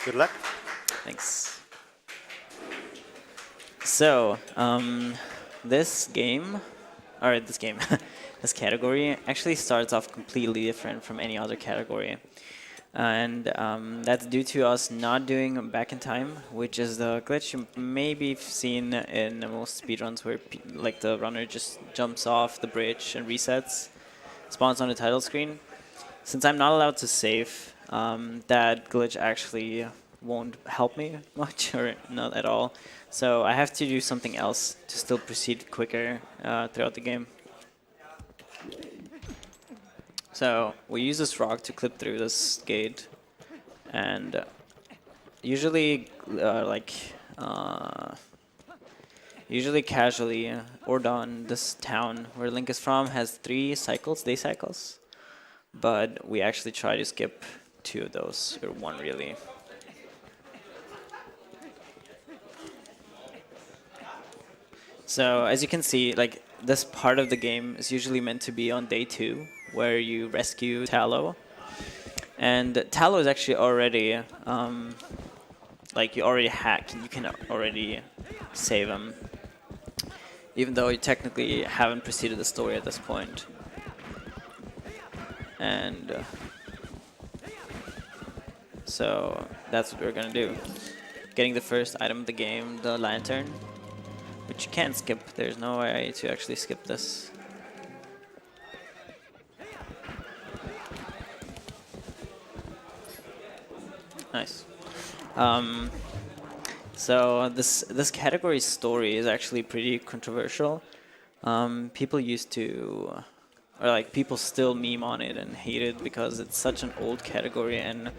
Good luck. Thanks. So, this game, or this game, this category actually starts off completely different from any other category. And that's due to us not doing back in time, which is the glitch you maybe have seen in most speedruns where like the runner just jumps off the bridge and resets, spawns on the title screen. Since I'm not allowed to save, that glitch actually won't help me much, or not at all. So I have to do something else to still proceed quicker throughout the game. So we use this rock to clip through this gate, and usually usually casually, Ordon, this town where Link is from, has 3 cycles, day cycles, but we actually try to skip 2 of those, or 1 really. So as you can see, like this part of the game is usually meant to be on day 2, where you rescue Tallow. And Tallow is actually already, like you already hacked, you can already save him, even though you technically haven't proceeded the story at this point. And so that's what we're gonna do. Getting the first item of the game, the lantern, which you can't skip. There's no way to actually skip this. Nice. So this category's story is actually pretty controversial. People used to, or like people still meme on it and hate it because it's such an old category and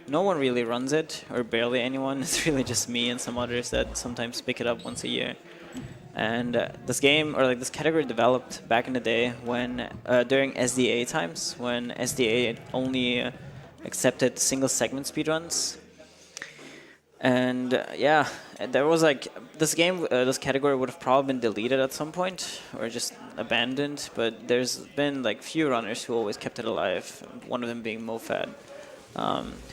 no one really runs it, or barely anyone. It's really just me and some others that sometimes pick it up once a year. And this game, or like this category, developed back in the day when during SDA times, when SDA only accepted single segment speedruns. And yeah, there was like this game, this category would have probably been deleted at some point or just abandoned, but there's been like few runners who always kept it alive, one of them being MoFad,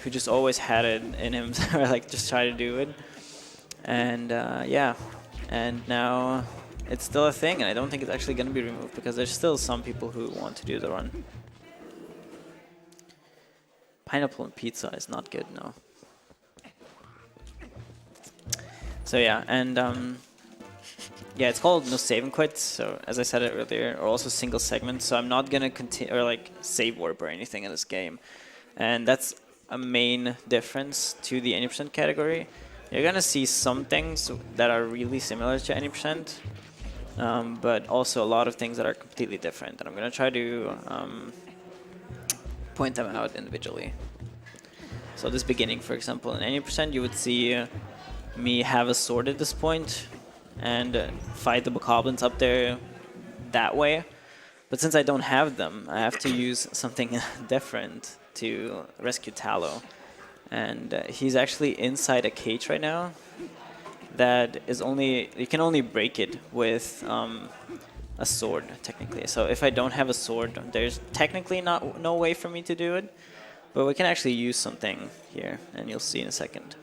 who just always had it in him, or like just try to do it. And yeah, and now it's still a thing, and I don't think it's actually going to be removed because there's still some people who want to do the run. Pineapple and pizza is not good, no. So yeah, and yeah, it's called no save and quit. So as I said it earlier, or also single segment. So I'm not gonna continue or like save warp or anything in this game, and that's a main difference to the any percent category. You're gonna see some things that are really similar to any percent, but also a lot of things that are completely different. And I'm gonna try to point them out individually. So this beginning, for example, in any percent, you would see me have a sword at this point and fight the bokoblins up there that way. But since I don't have them, I have to use something different to rescue Tallow. And he's actually inside a cage right now that is only, you can only break it with a sword, technically. So if I don't have a sword, there's technically no way for me to do it. But we can actually use something here, and you'll see in a second.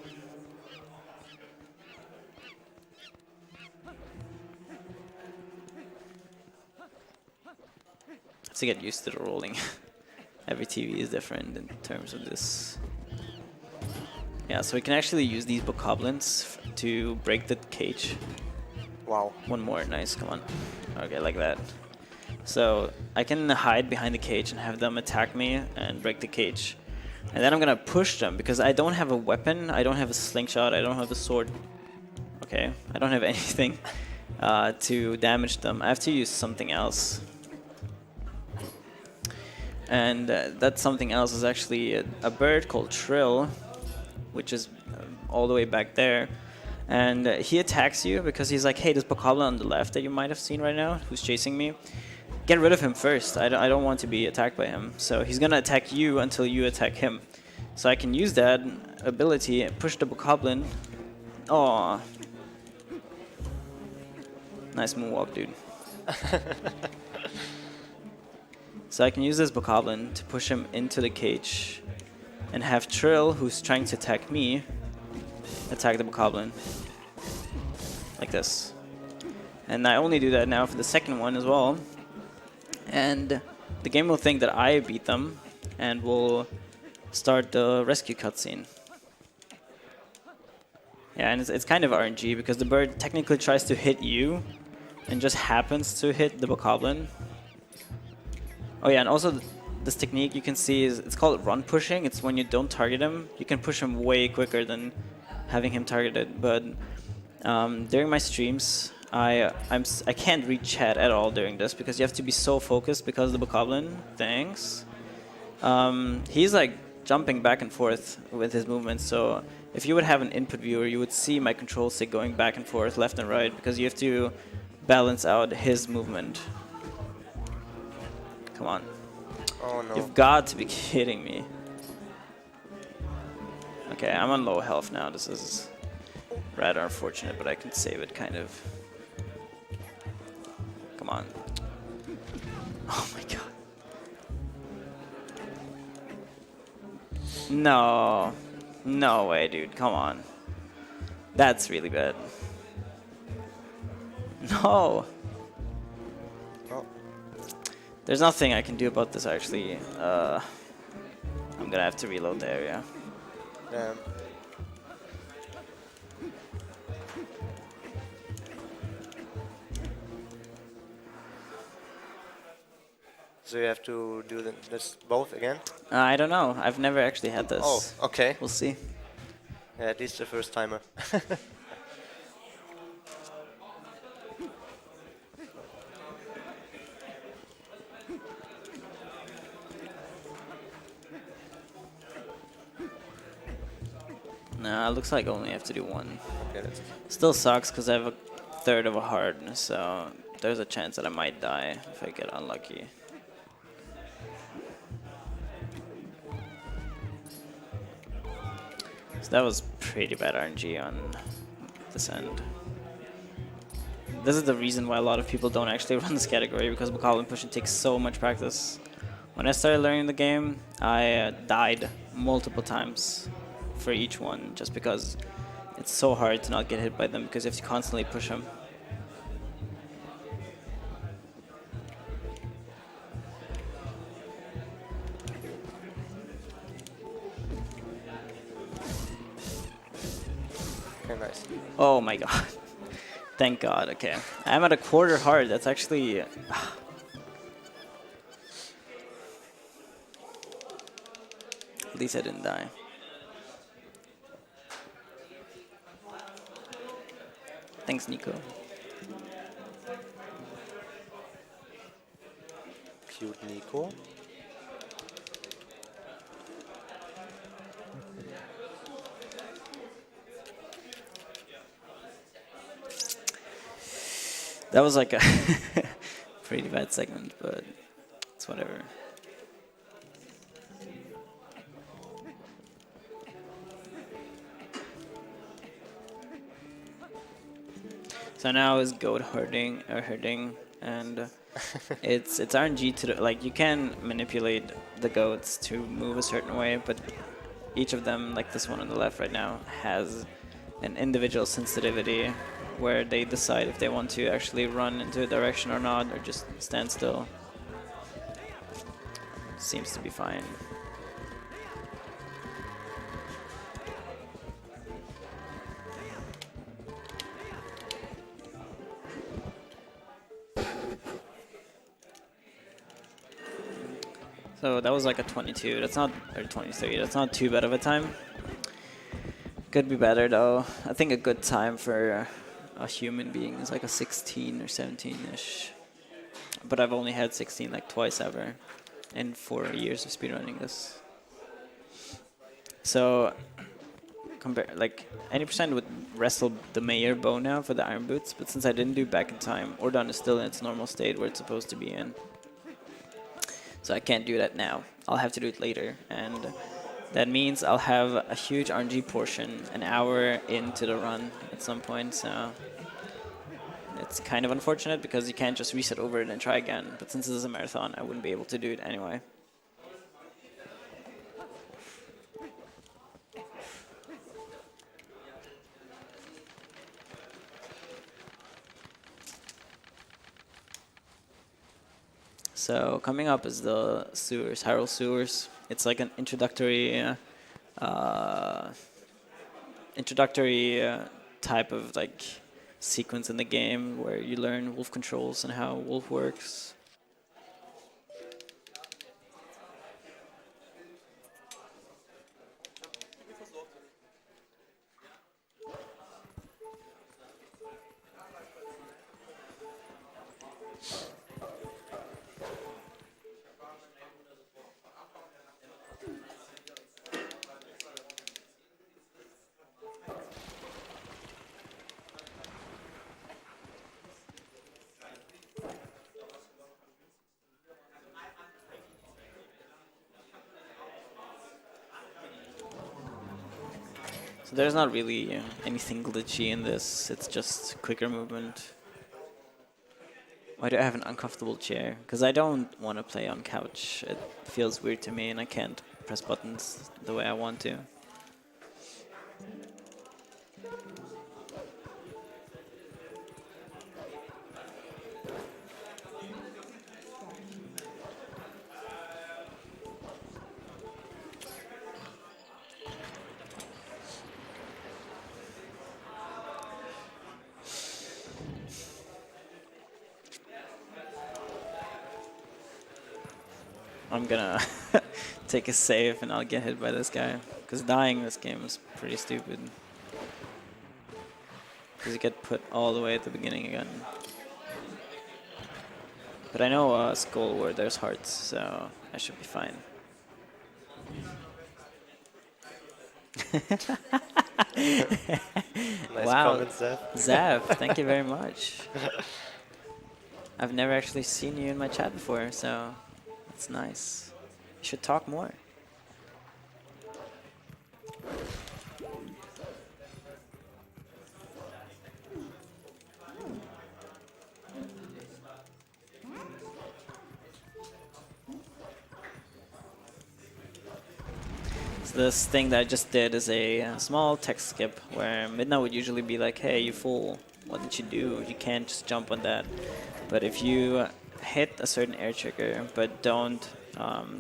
To get used to the rolling. Every TV is different in terms of this. Yeah, so we can actually use these bokoblins to break the cage. Wow. One more, nice, come on. Okay, like that. So I can hide behind the cage and have them attack me and break the cage. And then I'm gonna push them because I don't have a weapon, I don't have a slingshot, I don't have a sword. Okay, I don't have anything to damage them. I have to use something else. And that something else is actually a bird called Trill, which is all the way back there. And he attacks you because he's like, hey, this bokoblin on the left that you might have seen right now, who's chasing me, get rid of him first. I don't want to be attacked by him. So he's going to attack you until you attack him. So I can use that ability and push the bokoblin. Aww. Nice moonwalk, dude. So I can use this bokoblin to push him into the cage and have Trill, who's trying to attack me, attack the bokoblin. Like this. And I only do that now for the second one as well. And the game will think that I beat them and will start the rescue cutscene. Yeah, and it's kind of RNG because the bird technically tries to hit you and just happens to hit the bokoblin. Oh yeah, and also this technique you can see is it's called run pushing. It's when you don't target him, you can push him way quicker than having him targeted. But during my streams, I can't read chat at all during this because you have to be so focused because the bokoblin, thanks. He's like jumping back and forth with his movements. So if you would have an input viewer, you would see my control stick going back and forth, left and right, because you have to balance out his movement. Come on. Oh no. You've got to be kidding me. Okay, I'm on low health now. This is rather unfortunate, but I can save it kind of. Come on. Oh my god. No. No way, dude. Come on. That's really bad. No. Oh. There's nothing I can do about this, actually. I'm gonna have to reload the area. Damn. So you have to do this both again? I don't know. I've never actually had this. Oh, okay. We'll see. Yeah, at least the first timer. Nah, it looks like I only have to do one. Okay, that's Still sucks because I have a third of a heart, so there's a chance that I might die if I get unlucky. So that was pretty bad RNG on this end. This is the reason why a lot of people don't actually run this category, because bokoblin pushing takes so much practice. When I started learning the game, I died multiple times for each one, just because it's so hard to not get hit by them because you have to constantly push them. okay, nice. Oh my god. Thank god, okay. I'm at a quarter heart, that's actually... At least I didn't die. Thanks, Nico. Cute Nico. That was like a pretty bad segment, but it's whatever. So now is goat herding, and it's RNG to like you can manipulate the goats to move a certain way, but each of them, like this one on the left right now, has an individual sensitivity where they decide if they want to actually run into a direction or not, or just stand still. Seems to be fine. So that was like a 22. That's not, or 23. That's not too bad of a time. Could be better though. I think a good time for a human being is like a 16 or 17-ish. But I've only had 16 like twice ever in 4 years of speedrunning this. So compare, like 80% would wrestle the Mayor bow now for the iron boots, but since I didn't do back in time, Ordon is still in its normal state where it's supposed to be in. So I can't do that now. I'll have to do it later, and that means I'll have a huge RNG portion an hour into the run at some point, so it's kind of unfortunate because you can't just reset over it and try again, but since this is a marathon, I wouldn't be able to do it anyway. So coming up is the sewers, Hyrule Sewers. It's like an uh, introductory type of like sequence in the game where you learn wolf controls and how wolf works. So there's not really anything glitchy in this. It's just quicker movement. Why do I have an uncomfortable chair? Because I don't want to play on couch. It feels weird to me and I can't press buttons the way I want to. I'm gonna take a save and I'll get hit by this guy. Because dying in this game is pretty stupid. Because you get put all the way at the beginning again. But I know a skull where there's hearts, so I should be fine. Nice Wow, comment, Zeph. Zav, thank you very much. I've never actually seen you in my chat before, so that's nice. You should talk more. So this thing that I just did is a small text skip where Midna would usually be like, hey, you fool, what did you do? You can't just jump on that. But if you hit a certain air trigger but don't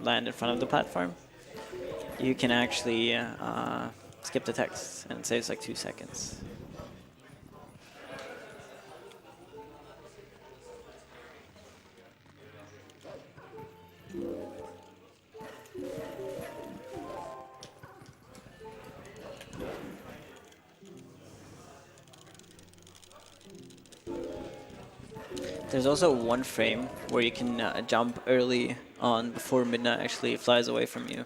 land in front of the platform, you can actually skip the text and it saves like 2 seconds. There's also one frame where you can jump early on before Midna actually flies away from you.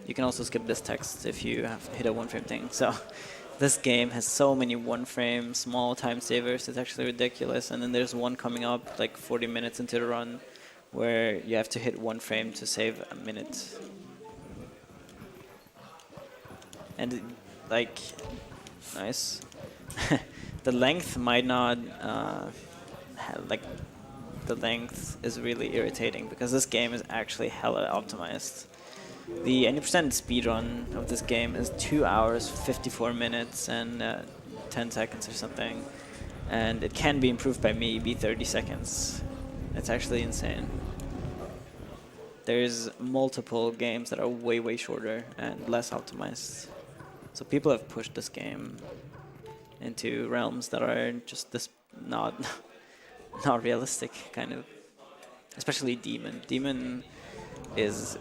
You can also skip this text if you have hit a one frame thing. So this game has so many one frame small time savers, it's actually ridiculous. And then there's one coming up like 40 minutes into the run where you have to hit one frame to save a minute. And like, nice. The length might not, like, the length is really irritating because this game is actually hella optimized. The 80% speedrun of this game is 2 hours, 54 minutes, and 10 seconds or something. And it can be improved by maybe 30 seconds. It's actually insane. There's multiple games that are way, way shorter and less optimized. So people have pushed this game into realms that are just this not realistic, kind of. Especially Demon. Demon is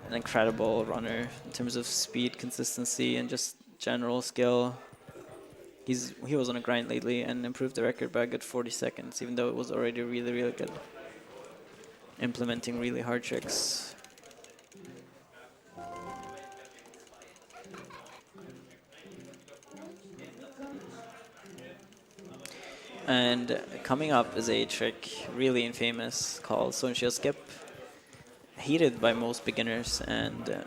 an incredible runner in terms of speed, consistency, and just general skill. He was on a grind lately and improved the record by a good 40 seconds, even though it was already really, really good. Implementing really hard tricks. And coming up is a trick really infamous called Sword Shield Skip. Hated by most beginners and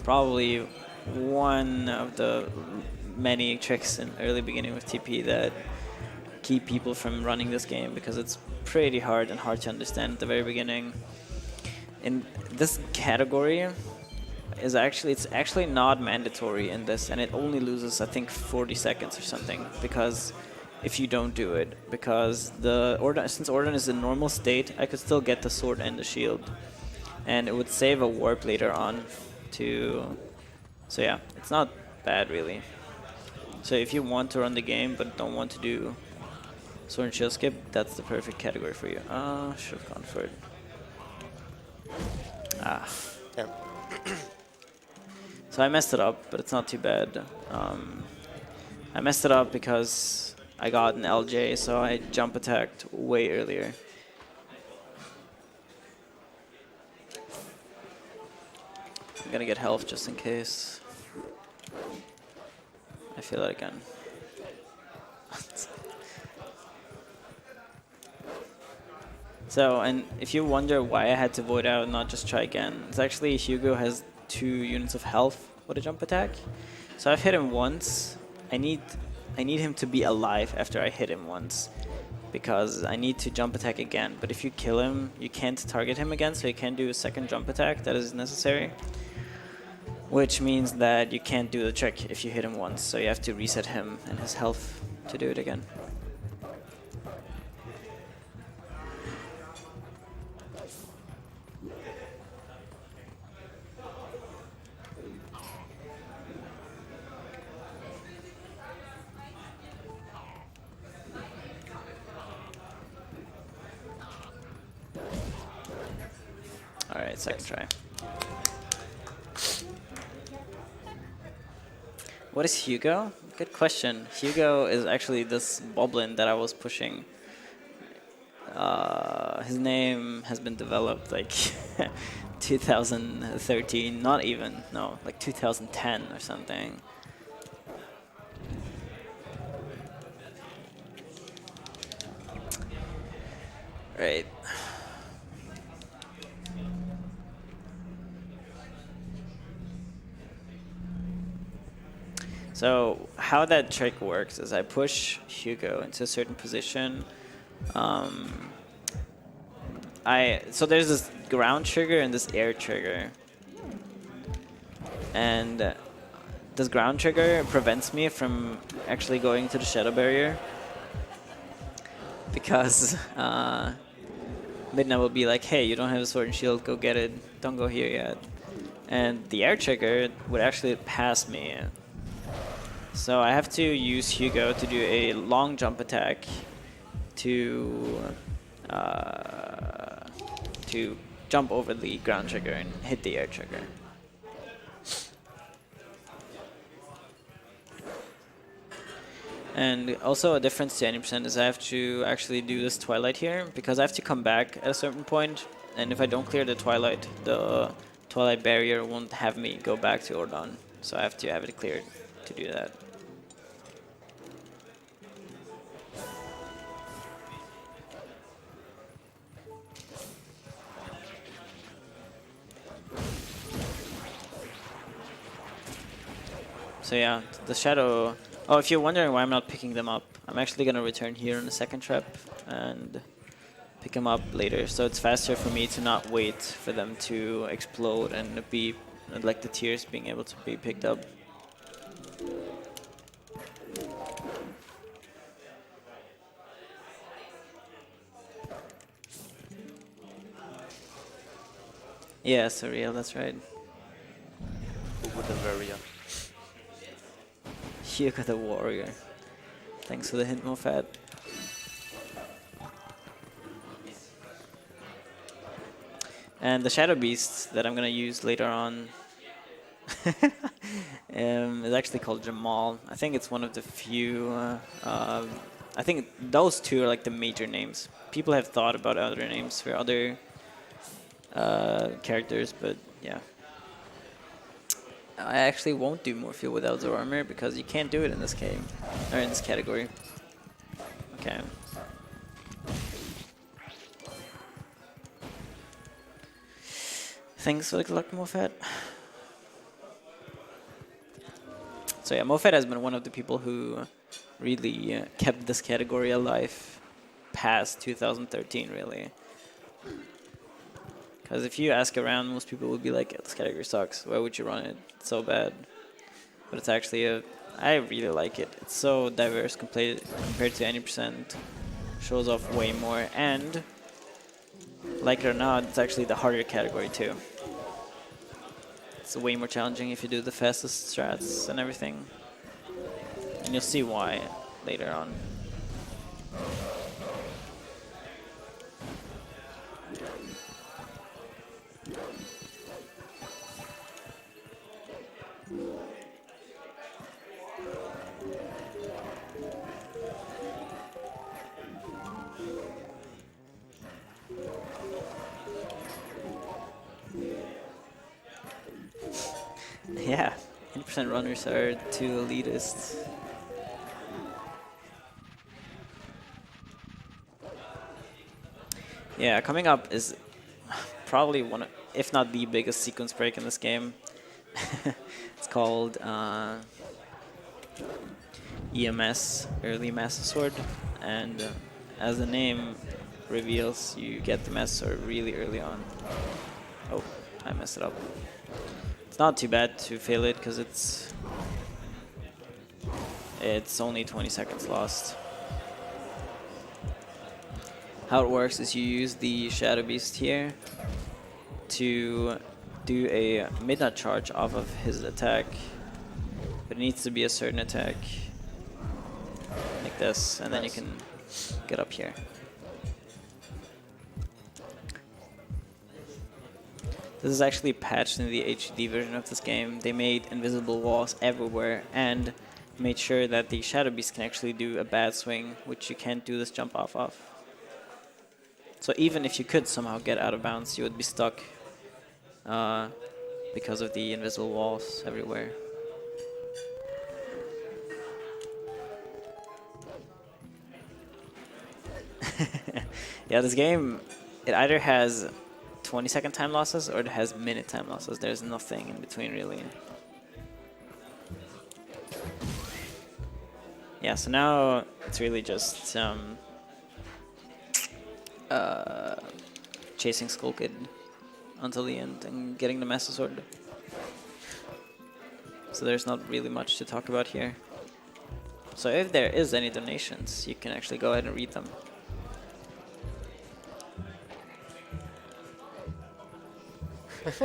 probably one of the many tricks in early beginning with TP that keep people from running this game because it's pretty hard and hard to understand at the very beginning. In this category is it's actually not mandatory in this, and it only loses I think 40 seconds or something because if you don't do it, because since Ordon is in normal state, I could still get the sword and the shield, and it would save a warp later on to. So yeah, it's not bad really. So if you want to run the game but don't want to do sword and shield skip, that's the perfect category for you. Should have gone for it. Ah. Yeah. So I messed it up, but it's not too bad. I messed it up because I got an LJ, so I jump attacked way earlier. I'm gonna get health just in case. I feel it again. So, and if you wonder why I had to void out and not just try again, it's actually Hugo has 2 units of health with a jump attack. So I've hit him once. I need him to be alive after I hit him once, because I need to jump attack again. But if you kill him, you can't target him again, so you can't do a second jump attack that is necessary. Which means that you can't do the trick if you hit him once, so you have to reset him and his health to do it again. Alright, second try. What is Hugo? Good question. Hugo is actually this boblin that I was pushing. His name has been developed like 2013, not even, no, like 2010 or something. Right. So how that trick works is I push Hugo into a certain position. So there's this ground trigger and this air trigger. And this ground trigger prevents me from actually going to the shadow barrier, because Midna will be like, hey, you don't have a sword and shield, go get it, don't go here yet. And the air trigger would actually pass me. So I have to use Hugo to do a long jump attack to jump over the ground trigger and hit the air trigger. And also a difference to 90% is I have to actually do this Twilight here, because I have to come back at a certain point, and if I don't clear the Twilight barrier won't have me go back to Ordon. So I have to have it cleared to do that. So yeah, the shadow. Oh, if you're wondering why I'm not picking them up, I'm actually gonna return here in the second trap and pick them up later. So it's faster for me to not wait for them to explode and be like the tiers being able to be picked up. Yeah, surreal. That's right. With the Varia. Hugo the warrior. Thanks for the hint, Mofat. And the Shadow Beast that I'm gonna use later on is actually called Jamal. I think it's one of the few. I think those two are like the major names. People have thought about other names for other characters, but yeah. I actually won't do Morpheal without Zoro armor because you can't do it in this game, or in this category. Okay. Thanks for the luck, Mofat. So yeah, Mofat has been one of the people who really kept this category alive past 2013, really. Because if you ask around, most people would be like, this category sucks. Why would you run it? It's so bad. But it's actually a I really like it. It's so diverse compared to any percent. Shows off way more, and like it or not, it's actually the harder category too. It's way more challenging if you do the fastest strats and everything. And you'll see why later on. Yeah, 80% runners are too elitist. Yeah, coming up is probably one of, if not the biggest sequence break in this game. It's called EMS, Early Master Sword, and as the name reveals, you get the Master Sword really early on. Oh, I messed it up. It's not too bad to fail it because it's only 20 seconds lost. How it works is you use the Shadow Beast here to do a midnight charge off of his attack, but it needs to be a certain attack, like this, and then you can get up here. This is actually patched in the HD version of this game. They made invisible walls everywhere and made sure that the Shadow Beast can actually do a bad swing, which you can't do this jump off of. So even if you could somehow get out of bounds, you would be stuck because of the invisible walls everywhere. Yeah, this game, it either has 20-second time losses or it has minute time losses. There's nothing in between, really. Yeah, so now it's really just chasing Skull Kid until the end and getting the Master Sword. So there's not really much to talk about here. So if there is any donations, you can actually go ahead and read them.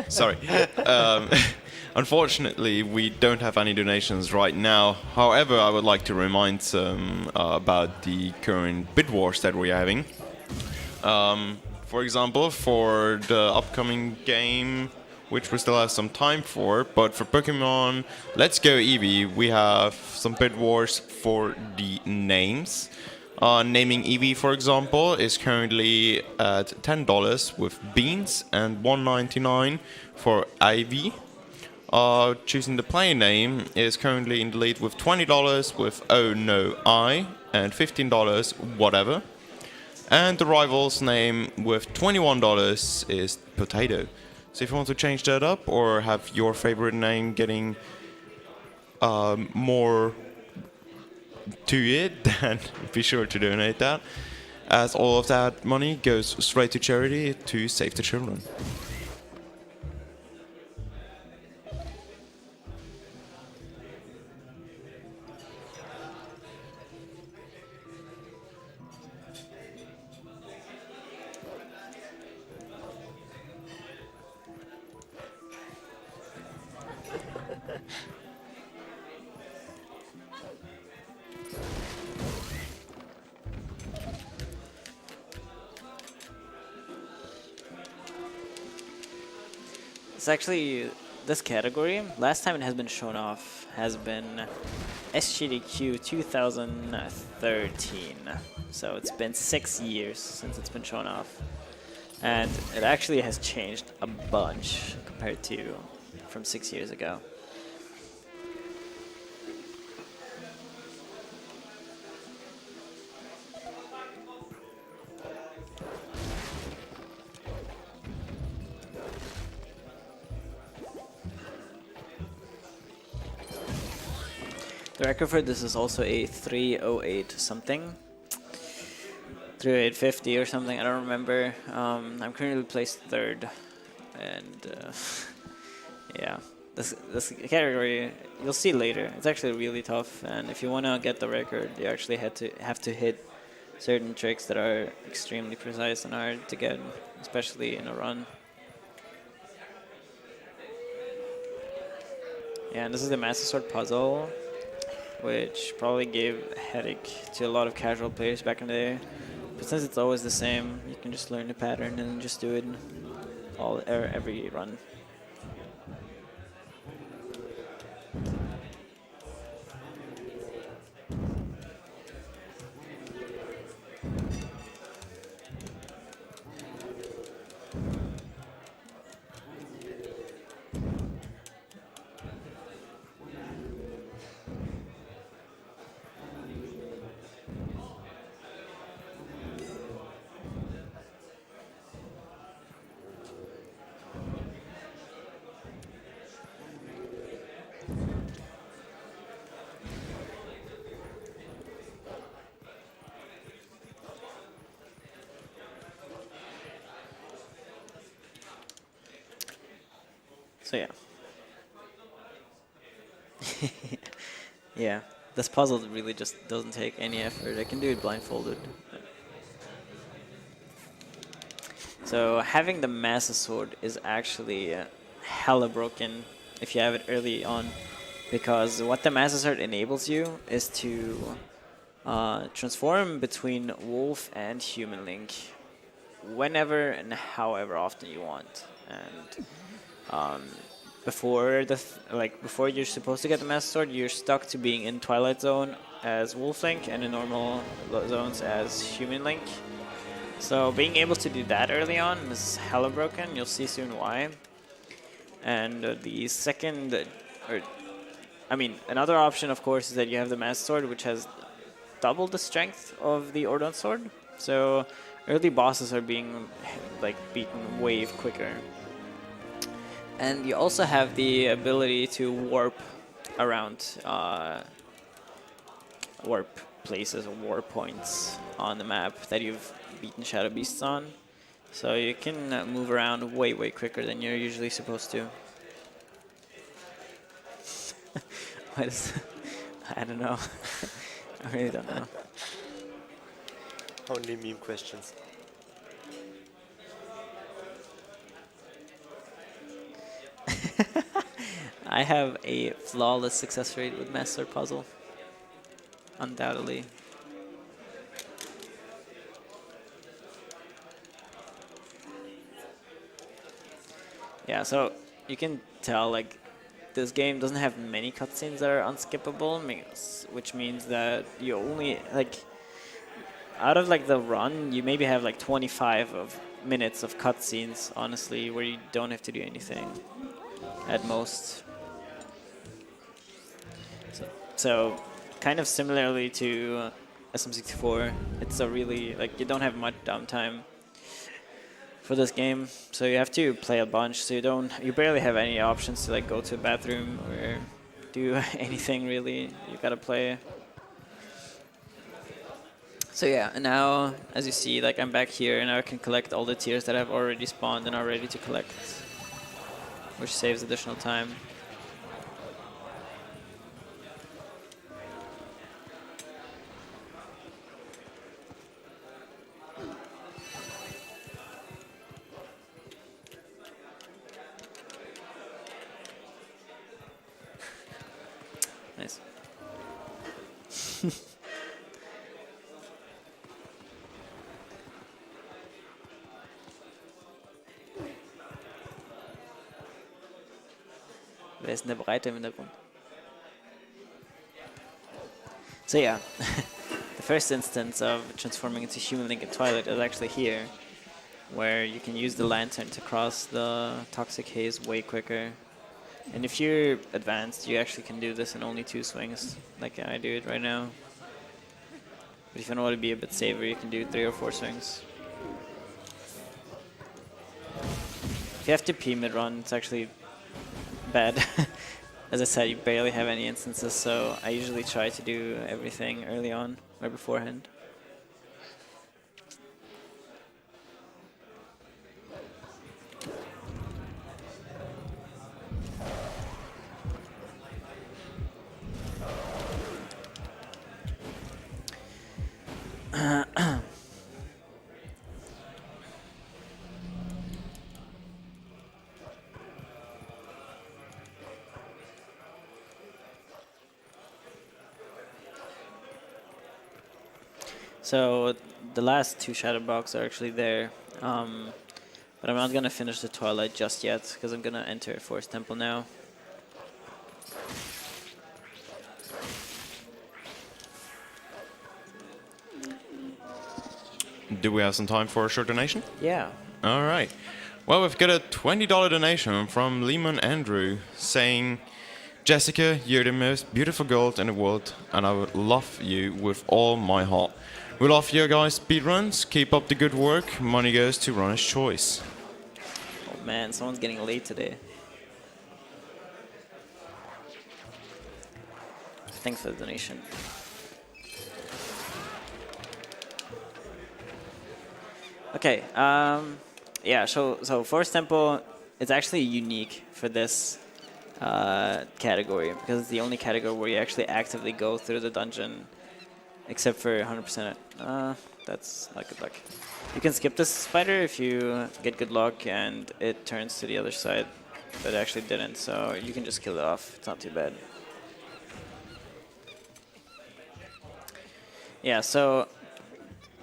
Sorry. Unfortunately, we don't have any donations right now. However, I would like to remind some about the current bid wars that we're having. For example, for the upcoming game, which we still have some time for, but for Pokemon Let's Go Eevee, we have some bid wars for the names. Naming Eevee, for example, is currently at $10 with beans and $1.99 for Ivy. Choosing the player name is currently in the lead with $20 with Oh No I and $15 whatever. And the rival's name with $21 is Potato. So if you want to change that up or have your favorite name getting more to it, then be sure to donate that, as all of that money goes straight to charity to save the children. It's actually, this category, last time it has been shown off has been SGDQ 2013. So it's been 6 years since it's been shown off. And it actually has changed a bunch compared to from 6 years ago. The record for this is also a 308 something. 308.50 or something, I don't remember. I'm currently placed third. And yeah, this category you'll see later. It's actually really tough, and if you want to get the record, you actually have to hit certain tricks that are extremely precise and hard to get, especially in a run. Yeah, and this is the Master Sword puzzle, which probably gave a headache to a lot of casual players back in the day. But since it's always the same, you can just learn the pattern and just do it every run. So yeah. Yeah, this puzzle really just doesn't take any effort. I can do it blindfolded. So having the Master Sword is actually hella broken if you have it early on, because what the Master Sword enables you is to transform between Wolf and Human Link whenever and however often you want. And before before you're supposed to get the Master Sword, you're stuck to being in Twilight Zone as Wolf Link and in normal zones as Human Link. So being able to do that early on is hella broken. You'll see soon why. And the second, another option, of course, is that you have the Master Sword, which has double the strength of the Ordnance Sword. So early bosses are being beaten way quicker. And you also have the ability to warp around warp places or warp points on the map that you've beaten Shadow Beasts on. So you can move around way quicker than you're usually supposed to. What is I don't know. I really don't know. Only meme questions. I have a flawless success rate with Master Sword puzzle. Undoubtedly. Yeah, so you can tell this game doesn't have many cutscenes that are unskippable, which means that you only out of the run, you maybe have 25 minutes of cutscenes, honestly, where you don't have to do anything at most. So kind of similarly to SM64, it's a really you don't have much downtime for this game, so you have to play a bunch. So you barely have any options to go to a bathroom or do anything really. You gotta play. So yeah, and now as you see, I'm back here, and now I can collect all the tiers that have already spawned and are ready to collect, which saves additional time. Nice. Wer ist denn der Breite im Hintergrund? So yeah, the first instance of transforming into Human Link in Twilight is actually here, where you can use the lantern to cross the toxic haze way quicker. And if you're advanced, you actually can do this in only 2 swings, like I do it right now. But if you want to be a bit safer, you can do 3 or 4 swings. If you have to P mid-run, it's actually bad. As I said, you barely have any instances, so I usually try to do everything early on or beforehand. So the last two shadow blocks are actually there. But I'm not going to finish the Twilight just yet, because I'm going to enter Forest Temple now. Do we have some time for a short donation? Yeah. All right. Well, we've got a $20 donation from Lehman Andrew saying, Jessica, you're the most beautiful girl in the world, and I would love you with all my heart. We love you guys speedruns. Keep up the good work. Money goes to Runner's Choice. Oh man, someone's getting late today. Thanks for the donation. Okay, yeah, so Forest Temple is actually unique for this category, because it's the only category where you actually actively go through the dungeon, except for 100%. That's not good luck. You can skip this spider if you get good luck and it turns to the other side, but it actually didn't, so you can just kill it off. It's not too bad. Yeah, so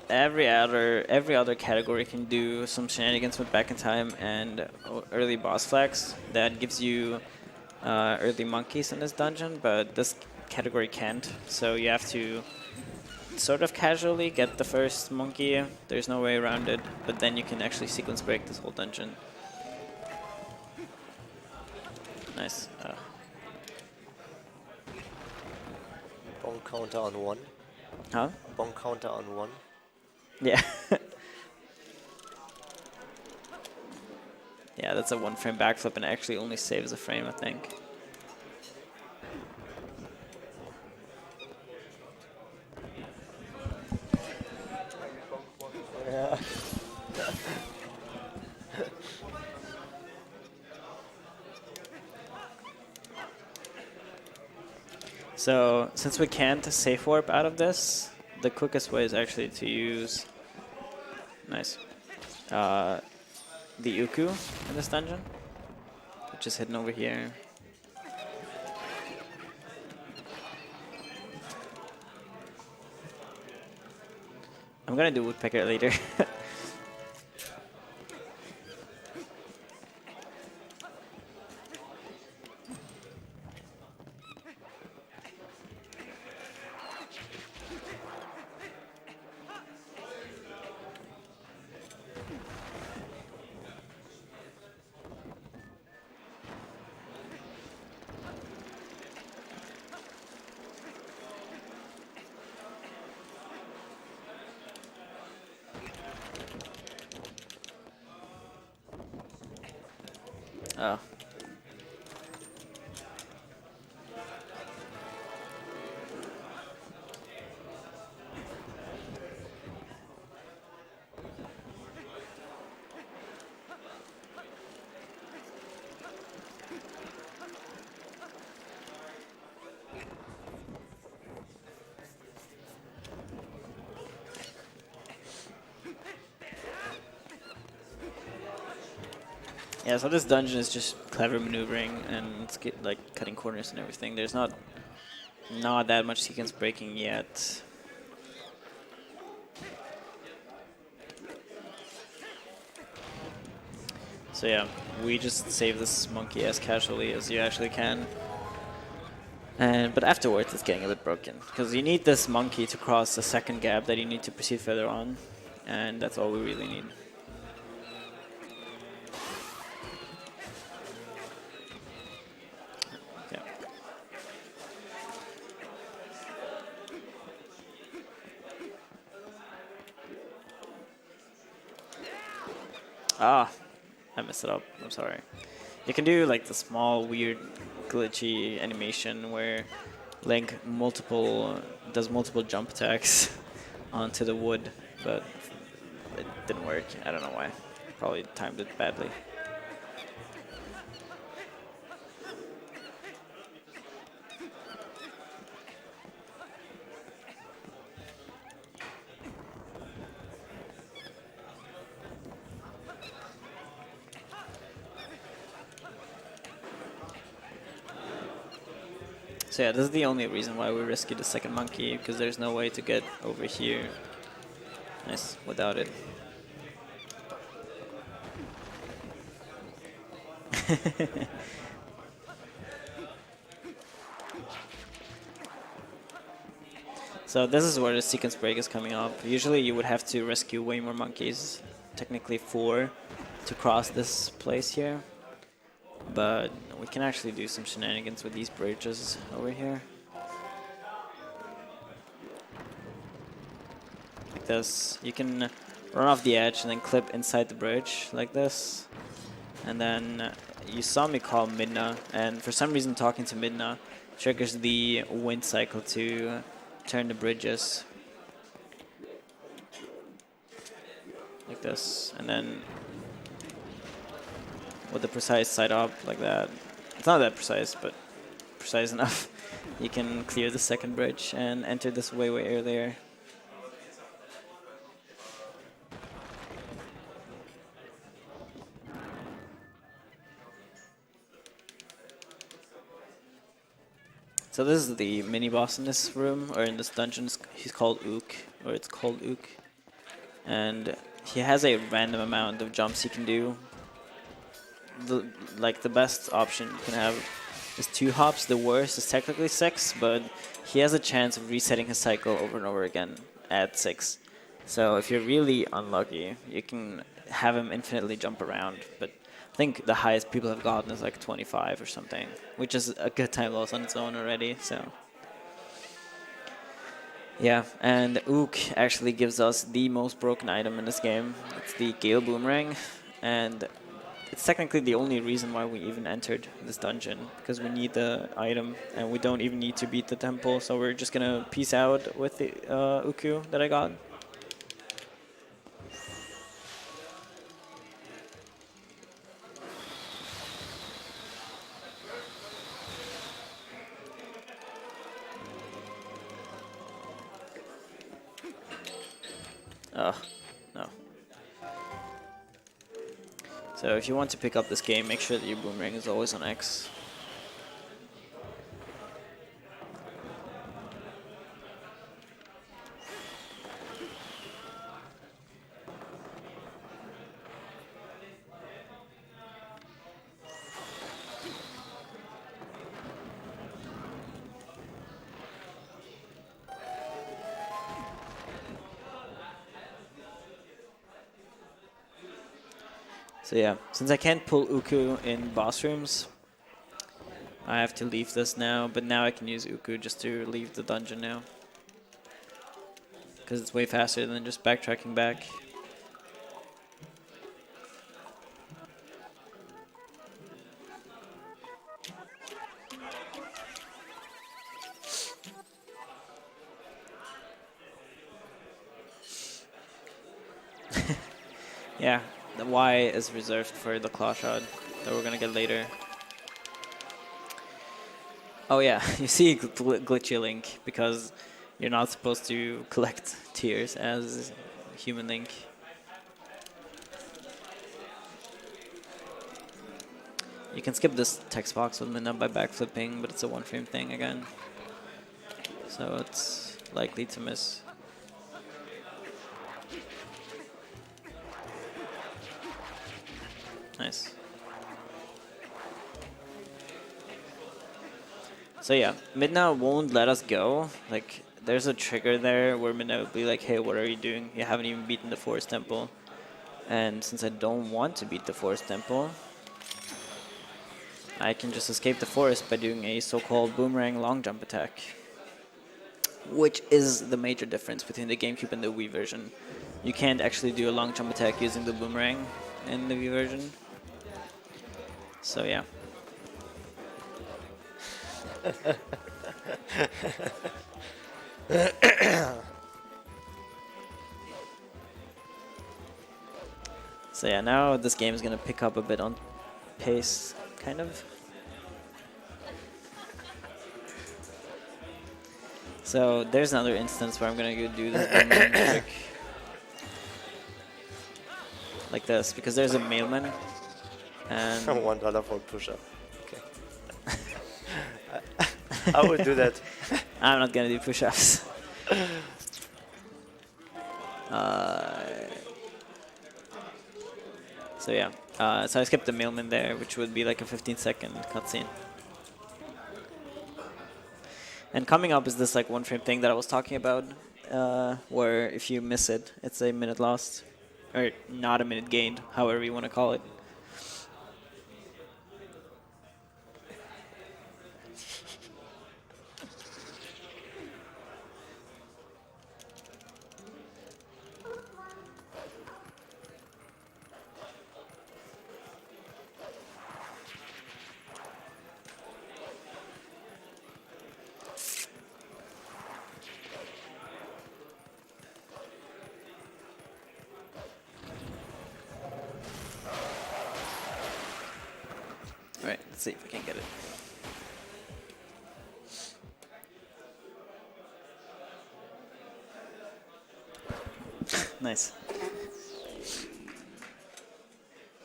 every other category can do some shenanigans with back in time and early boss flags that gives you early monkeys in this dungeon, but this category can't. So you have to sort of casually get the first monkey. There's no way around it, but then you can actually sequence break this whole dungeon. Nice. Bomb counter on 1. Huh? Bomb counter on 1. Yeah. Yeah, that's a 1-frame backflip and actually only saves a frame, I think. Yeah. So, since we can't safe warp out of this, the quickest way is actually to use... Nice. The Uku in this dungeon, which is hidden over here. I'm gonna do Woodpecker later. Oh. Yeah, so this dungeon is just clever maneuvering and like cutting corners and everything. There's not that much sequence breaking yet. So yeah, we just save this monkey as casually as you actually can. But afterwards it's getting a bit broken, because you need this monkey to cross the second gap that you need to proceed further on, and that's all we really need. Ah, I messed it up. I'm sorry. You can do like the small, weird, glitchy animation where Link does multiple jump attacks onto the wood, but it didn't work. I don't know why. Probably timed it badly. So yeah, this is the only reason why we rescued the second monkey, because there's no way to get over here Nice, without it. So this is where the sequence break is coming up. Usually you would have to rescue way more monkeys, technically 4, to cross this place here. But we can actually do some shenanigans with these bridges over here. Like this. You can run off the edge and then clip inside the bridge like this. And then you saw me call Midna, and for some reason talking to Midna triggers the wind cycle to turn the bridges. Like this. And then with the precise side up like that. It's not that precise, but precise enough. You can clear the second bridge and enter this way earlier. So this is the mini boss in this room, or in this dungeon. He's called Ook, or it's called Ook. And he has a random amount of jumps he can do. The best option you can have is 2 hops. The worst is technically 6, but he has a chance of resetting his cycle over and over again at 6. So if you're really unlucky, you can have him infinitely jump around. But I think the highest people have gotten is like 25 or something, which is a good time loss on its own already. So yeah, and Ook actually gives us the most broken item in this game. It's the Gale Boomerang, and it's technically the only reason why we even entered this dungeon, because we need the item, and we don't even need to beat the temple, so we're just gonna peace out with the Uku that I got. No. So if you want to pick up this game, make sure that your boomerang is always on X. So yeah, since I can't pull Uku in boss rooms, I have to leave this now, but now I can use Uku just to leave the dungeon now. Because it's way faster than just backtracking back. Yeah. The Y is reserved for the claw shot that we're gonna get later. Oh yeah, you see glitchy Link because you're not supposed to collect tears as human Link. You can skip this text box with Minna by backflipping, but it's a 1-frame thing again. So it's likely to miss. Nice. So yeah, Midna won't let us go. Like, there's a trigger there where Midna will be like, hey, what are you doing? You haven't even beaten the Forest Temple. And since I don't want to beat the Forest Temple, I can just escape the forest by doing a so-called boomerang long jump attack. Which is the major difference between the GameCube and the Wii version. You can't actually do a long jump attack using the boomerang in the Wii version. So yeah. So yeah, now this game is gonna pick up a bit on pace, kind of. So there's another instance where I'm gonna go do this boomerang trick. Like this, because there's a mailman. And $1 for push-up. Okay. I would do that. I'm not gonna do push-ups. So yeah, so I skipped the mailman there, which would be like a 15-second cutscene. And coming up is this like one frame thing that I was talking about, where if you miss it, it's a minute lost, or not a minute gained, however you want to call it. All right, let's see if we can get it. Nice.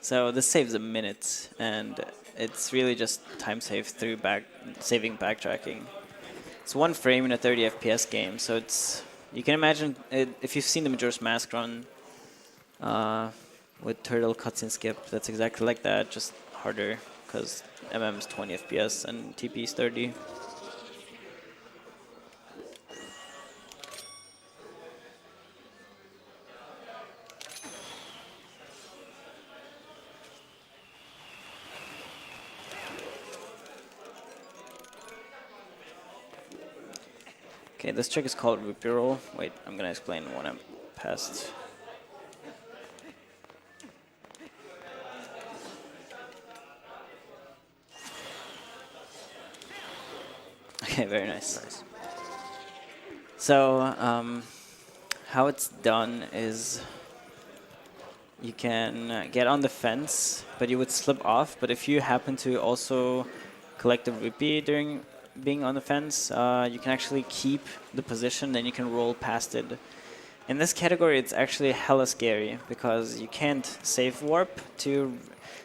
So this saves a minute, and it's really just time save through saving backtracking. It's one frame in a 30 FPS game, so it's you can imagine it, if you've seen the Majora's Mask run with Turtle cutscene skip. That's exactly like that, just harder because MM is 20 FPS and TP is 30. Okay, this trick is called Rupee Roll. Wait, I'm gonna explain when I'm past. Okay, very nice. So, how it's done is you can get on the fence, but you would slip off. But if you happen to also collect a rupee during being on the fence, you can actually keep the position, then you can roll past it. In this category, it's actually hella scary because you can't safe warp to...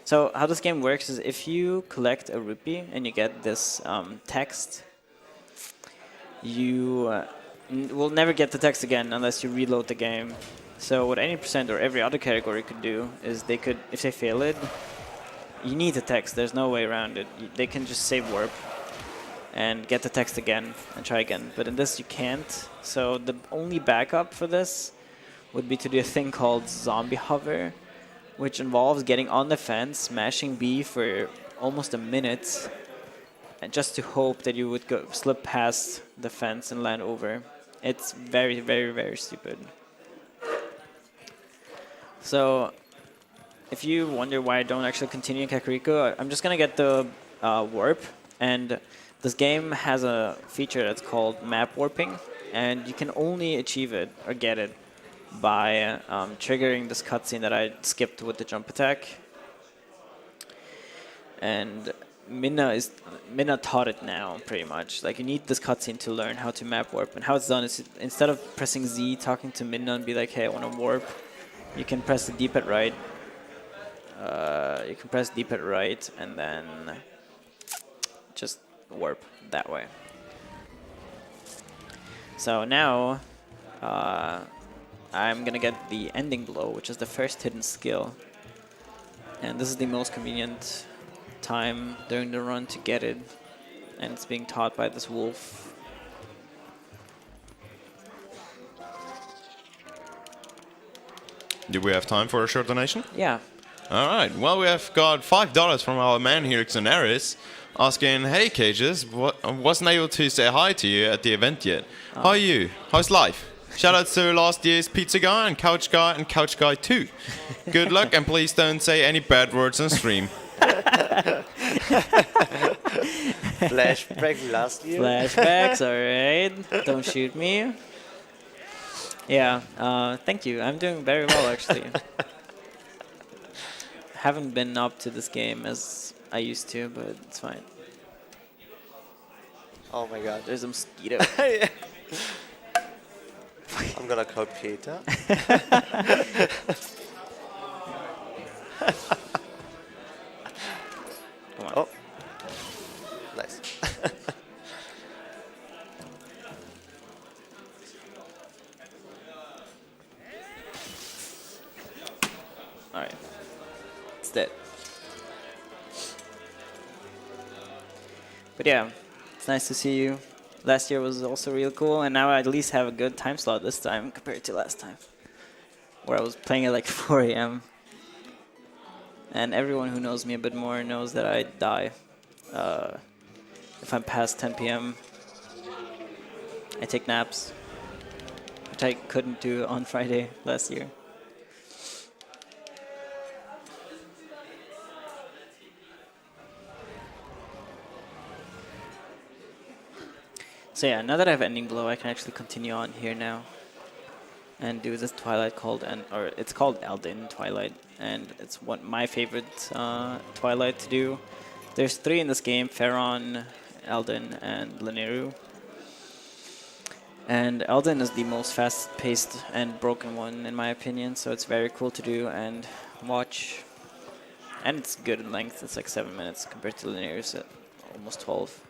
So how this game works is if you collect a rupee and you get this text, you will never get the text again unless you reload the game. So what any percent or every other category could do is they could, if they fail it, you need the text. There's no way around it. They can just save warp and get the text again and try again. But in this, you can't. So the only backup for this would be to do a thing called zombie hover, which involves getting on the fence, mashing B for almost a minute, and just to hope that you would slip past the fence and land over. It's very, very, very stupid. So if you wonder why I don't actually continue Kakariko, I'm just going to get the warp, and this game has a feature that's called map warping, and you can only achieve it or get it by triggering this cutscene that I skipped with the jump attack. And Minna taught it now, pretty much. Like, you need this cutscene to learn how to map warp. And how it's done is, instead of pressing Z, talking to Minna and be like, hey, I want to warp, you can press the D-pad right. You can press D-pad right and then just warp that way. So now I'm gonna get the ending blow, which is the first hidden skill, and this is the most convenient time during the run to get it, and it's being taught by this wolf. Do we have time for a short donation? Yeah. All right. Well, we have got $5 from our man here, Xenaris, asking, hey, Kejs, wasn't able to say hi to you at the event yet. How are you? How's life? Shout out to last year's Pizza Guy and Couch Guy 2. Good luck, and please don't say any bad words on stream. Flashback last year. Flashbacks, alright. Don't shoot me. Yeah, thank you. I'm doing very well, actually. Haven't been up to this game as I used to, but it's fine. Oh my god. There's a mosquito. I'm gonna call Peter. Come on. Oh. Nice. It's dead. But yeah, it's nice to see you. Last year was also real cool, and now I at least have a good time slot this time compared to last time, where I was playing at like 4 a.m. And everyone who knows me a bit more knows that I die if I'm past 10 p.m. I take naps, which I couldn't do on Friday last year. So yeah, now that I have Ending Blow, I can actually continue on here now and do this Twilight or it's called Elden Twilight, and it's my favorite Twilight to do. There's 3 in this game: Pharaon, Elden, and Lineru. And Elden is the most fast-paced and broken one, in my opinion, so it's very cool to do and watch. And it's good in length. It's like 7 minutes compared to Lineru's at almost 12.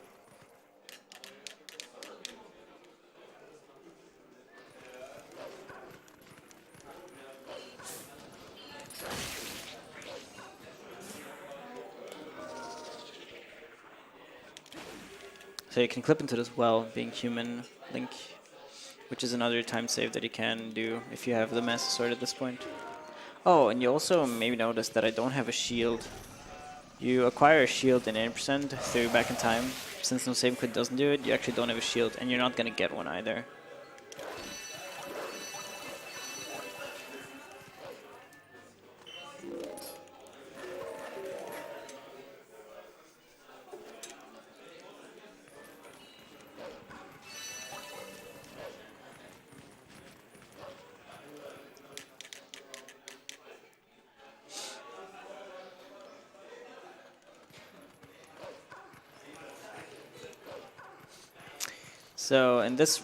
So you can clip into this well, being human, Link, which is another time save that you can do if you have the Master Sword at this point. Oh, and you also maybe noticed that I don't have a shield. You acquire a shield in 80% through Back in Time. Since no save quit doesn't do it, you actually don't have a shield, and you're not going to get one either. So in this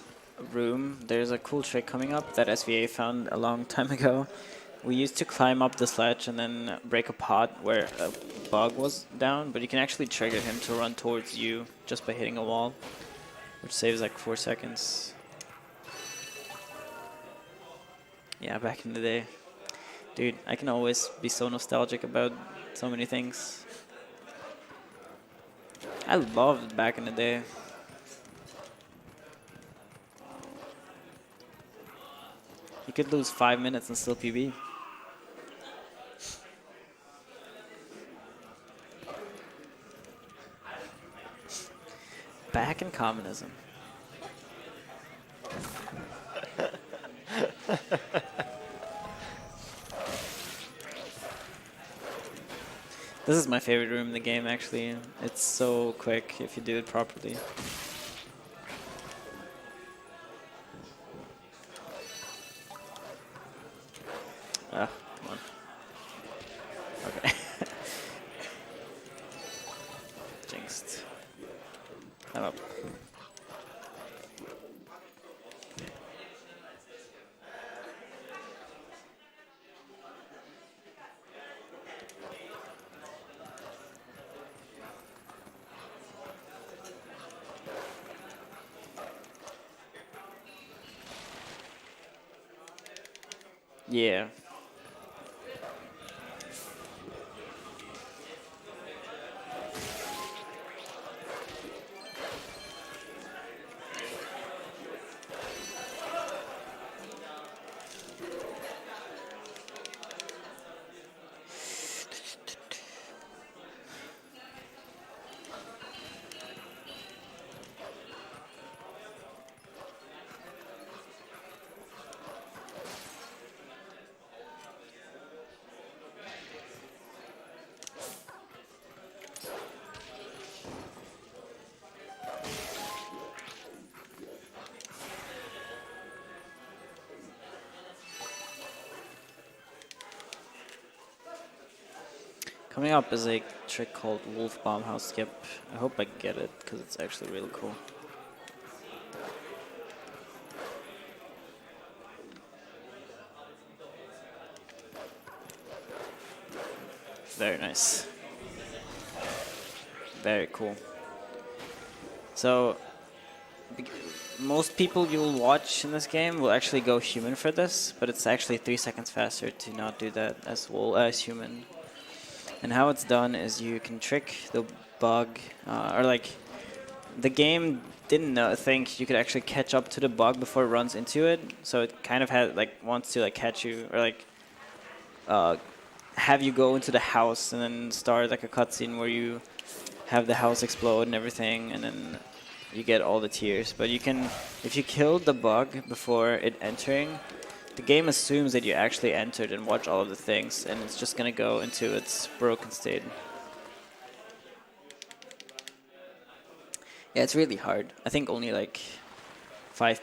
room, there's a cool trick coming up that SVA found a long time ago. We used to climb up this ledge and then break a pot where a bug was down, but you can actually trigger him to run towards you just by hitting a wall, which saves like 4 seconds. Yeah, back in the day. Dude, I can always be so nostalgic about so many things. I loved back in the day. You could lose 5 minutes and still PB. Back in communism. This is my favorite room in the game, actually. It's so quick if you do it properly. Ah, come on. Okay. Jinxed. I'm up. Yeah. Coming up is a trick called Wolf Bomb House Skip. I hope I get it, because it's actually really cool. Very nice. Very cool. So, most people you'll watch in this game will actually go human for this, but it's actually 3 seconds faster to not do that as human. And how it's done is you can trick the bug, or like the game didn't think you could actually catch up to the bug before it runs into it. So it kind of had like wants to like catch you or like have you go into the house and then start like a cutscene where you have the house explode and everything, and then you get all the tears. But you can, if you killed the bug before it entering, the game assumes that you actually entered and watch all of the things, and it's just gonna go into its broken state. Yeah, it's really hard. I think only like five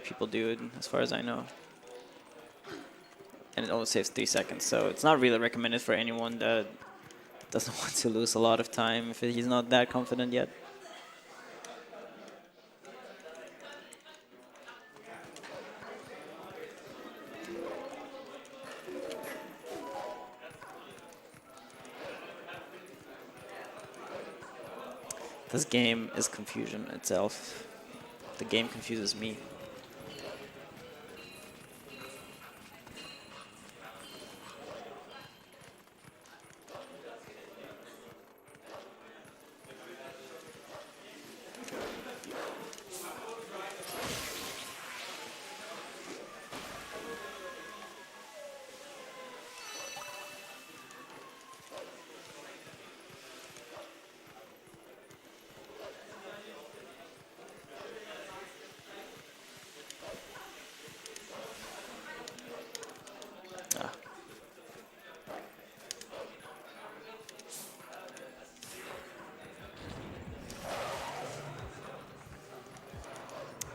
people do it, as far as I know. And it only saves 3 seconds, so it's not really recommended for anyone that doesn't want to lose a lot of time if he's not that confident yet. This game is confusion itself. The game confuses me.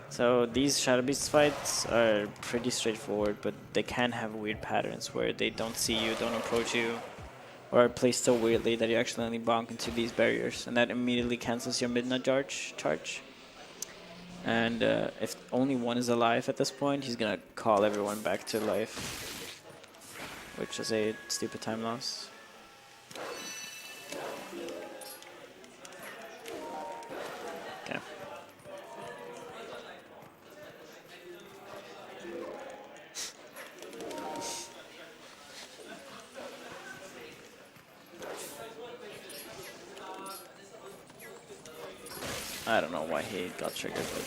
So these Shadow Beast fights are pretty straightforward, but they can have weird patterns where they don't see you, don't approach you, or are placed so weirdly that you accidentally bonk into these barriers, and that immediately cancels your midnight charge. And if only one is alive at this point, he's gonna call everyone back to life, which is a stupid time loss. Okay. I don't know why he got triggered, but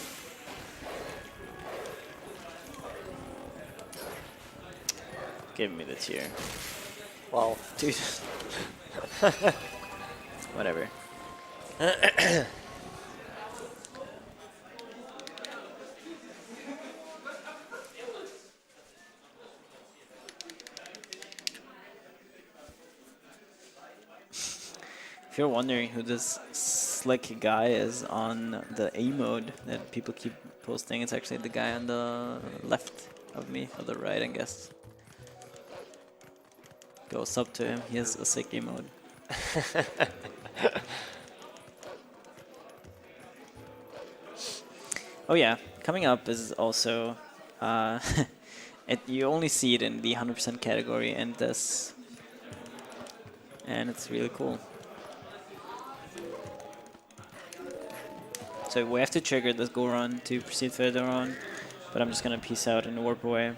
give me the tier. Wow. Dude. Whatever. If you're wondering who this slick guy is on the A mode that people keep posting, it's actually the guy on the left of me, or the right, I guess. Go sub to him, he has a sick A mode. Oh yeah, coming up is also, you only see it in the 100% category and this, and it's really cool. So we have to trigger this go run to proceed further on, but I'm just gonna peace out and warp away.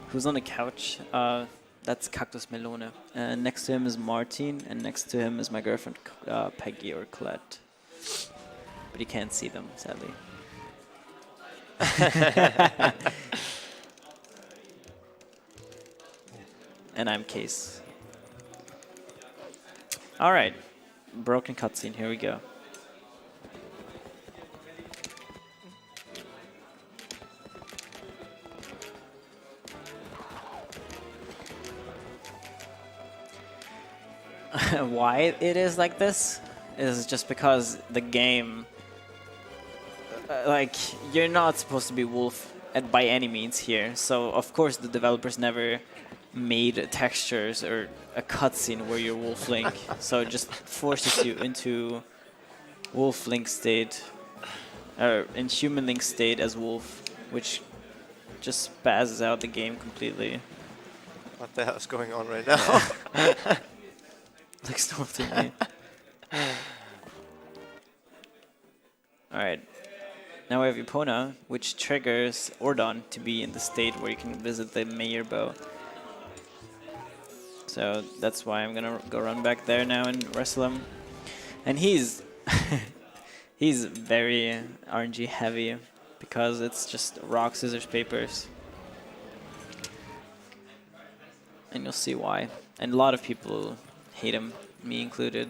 Who's on the couch? That's Cactus Melone. And next to him is Martin, and next to him is my girlfriend Peggy or Colette. But you can't see them, sadly. And I'm Kejs. All right. Broken cutscene, here we go. Why it is like this is just because the game, like, you're not supposed to be wolf by any means here. So of course the developers never made textures or a cutscene where you're Wolf Link, so it just forces you into Wolf Link state, or in Human Link state as Wolf, which just spazzes out the game completely. What the hell is going on right now? Looks normal to me. Alright. Now we have Epona, which triggers Ordon to be in the state where you can visit the Mayor Bow. So that's why I'm gonna go run back there now and wrestle him. And he's he's very RNG heavy because it's just rock, scissors, papers. And you'll see why. And a lot of people hate him, me included.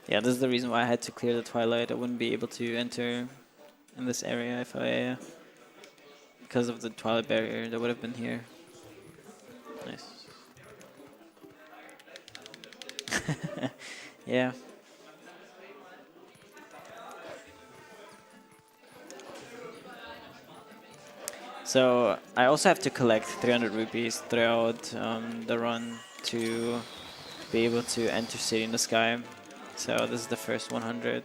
Yeah, this is the reason why I had to clear the Twilight. I wouldn't be able to enter in this area if I, because of the Twilight barrier that would have been here. Nice. Yeah. So I also have to collect 300 rupees throughout the run to be able to enter City in the Sky. So this is the first 100.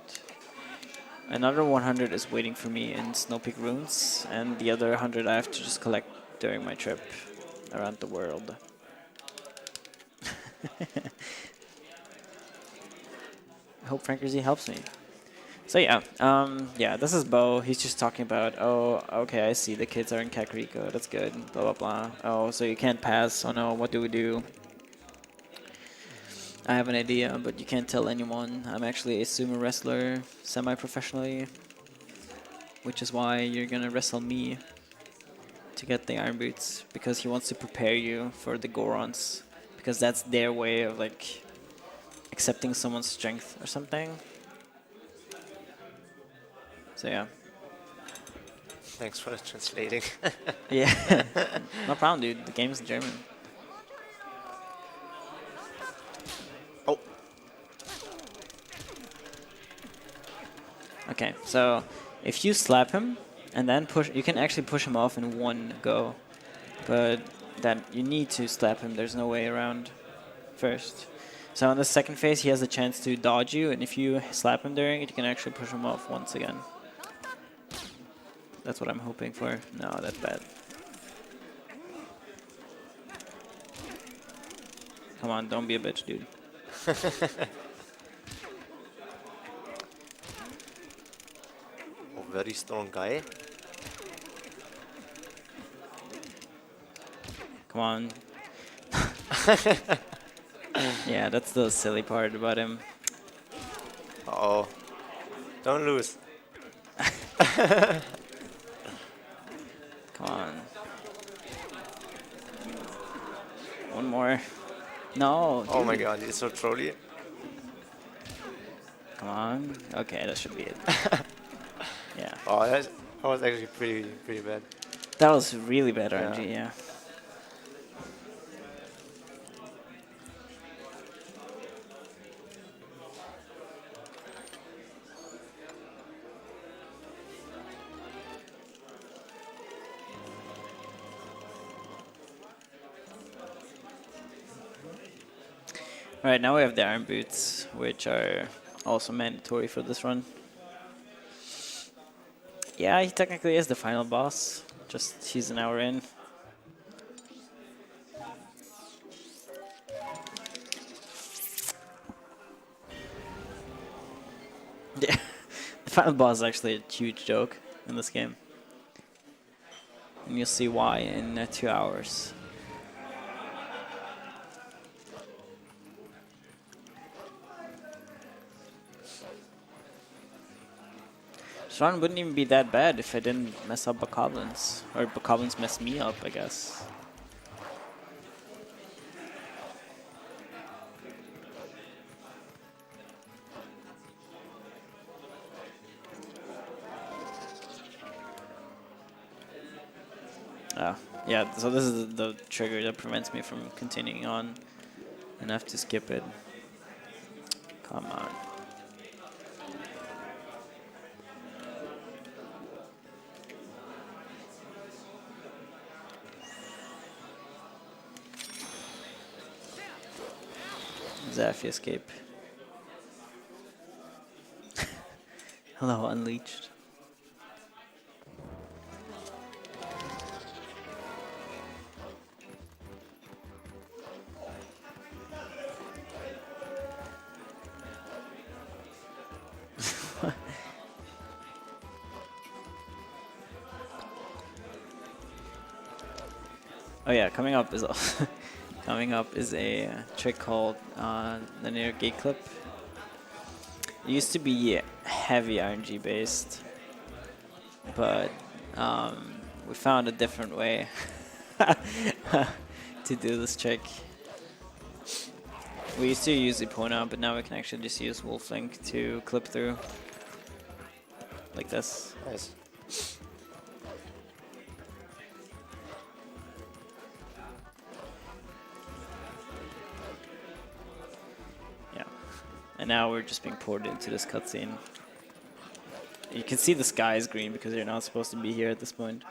Another 100 is waiting for me in Snow Peak Ruins, and the other 100 I have to just collect during my trip around the world. I hope Frankerzy helps me. So yeah, yeah, this is Bo. He's just talking about, oh, okay, I see the kids are in Kakariko. That's good. Blah blah blah. Oh, so you can't pass. Oh no, what do we do? I have an idea, but you can't tell anyone. I'm actually a sumo wrestler, semi-professionally, which is why you're gonna wrestle me to get the iron boots, because he wants to prepare you for the Gorons, because that's their way of like accepting someone's strength or something. So yeah. Thanks for translating. Yeah. No problem, dude. The game's in German. Oh. Okay, so if you slap him and then push, you can actually push him off in one go. But then you need to slap him. There's no way around first. So in the second phase, he has a chance to dodge you, and if you slap him during it, you can actually push him off once again. That's what I'm hoping for. No, that's bad. Come on, don't be a bitch, dude. Oh, very strong guy. Come on. Yeah, that's the silly part about him. Uh-oh. Don't lose. Come on. One more. No. Oh my dude. god, he's so trolly. Come on. Okay, that should be it. Yeah. Oh, that was actually pretty bad. That was really bad Yeah. RNG, yeah. Alright, now we have the iron boots, which are also mandatory for this run. Yeah, he technically is the final boss, just he's an hour in. Yeah, the final boss is actually a huge joke in this game. And you'll see why in 2 hours. This run wouldn't even be that bad if I didn't mess up Bokoblins. Or Bokoblins messed me up, I guess. Oh, yeah, so this is the trigger that prevents me from continuing on. And I have to skip it. Come on. Zaffy escape. Hello, Unleashed. Oh yeah, coming up is coming up is a trick called linear gate clip. It used to be heavy RNG based, but we found a different way to do this trick. We used to use Epona, but now we can actually just use Wolflink to clip through like this. Nice. Yeah. And now we're just being poured into this cutscene. You can see the sky is green because you're not supposed to be here at this point.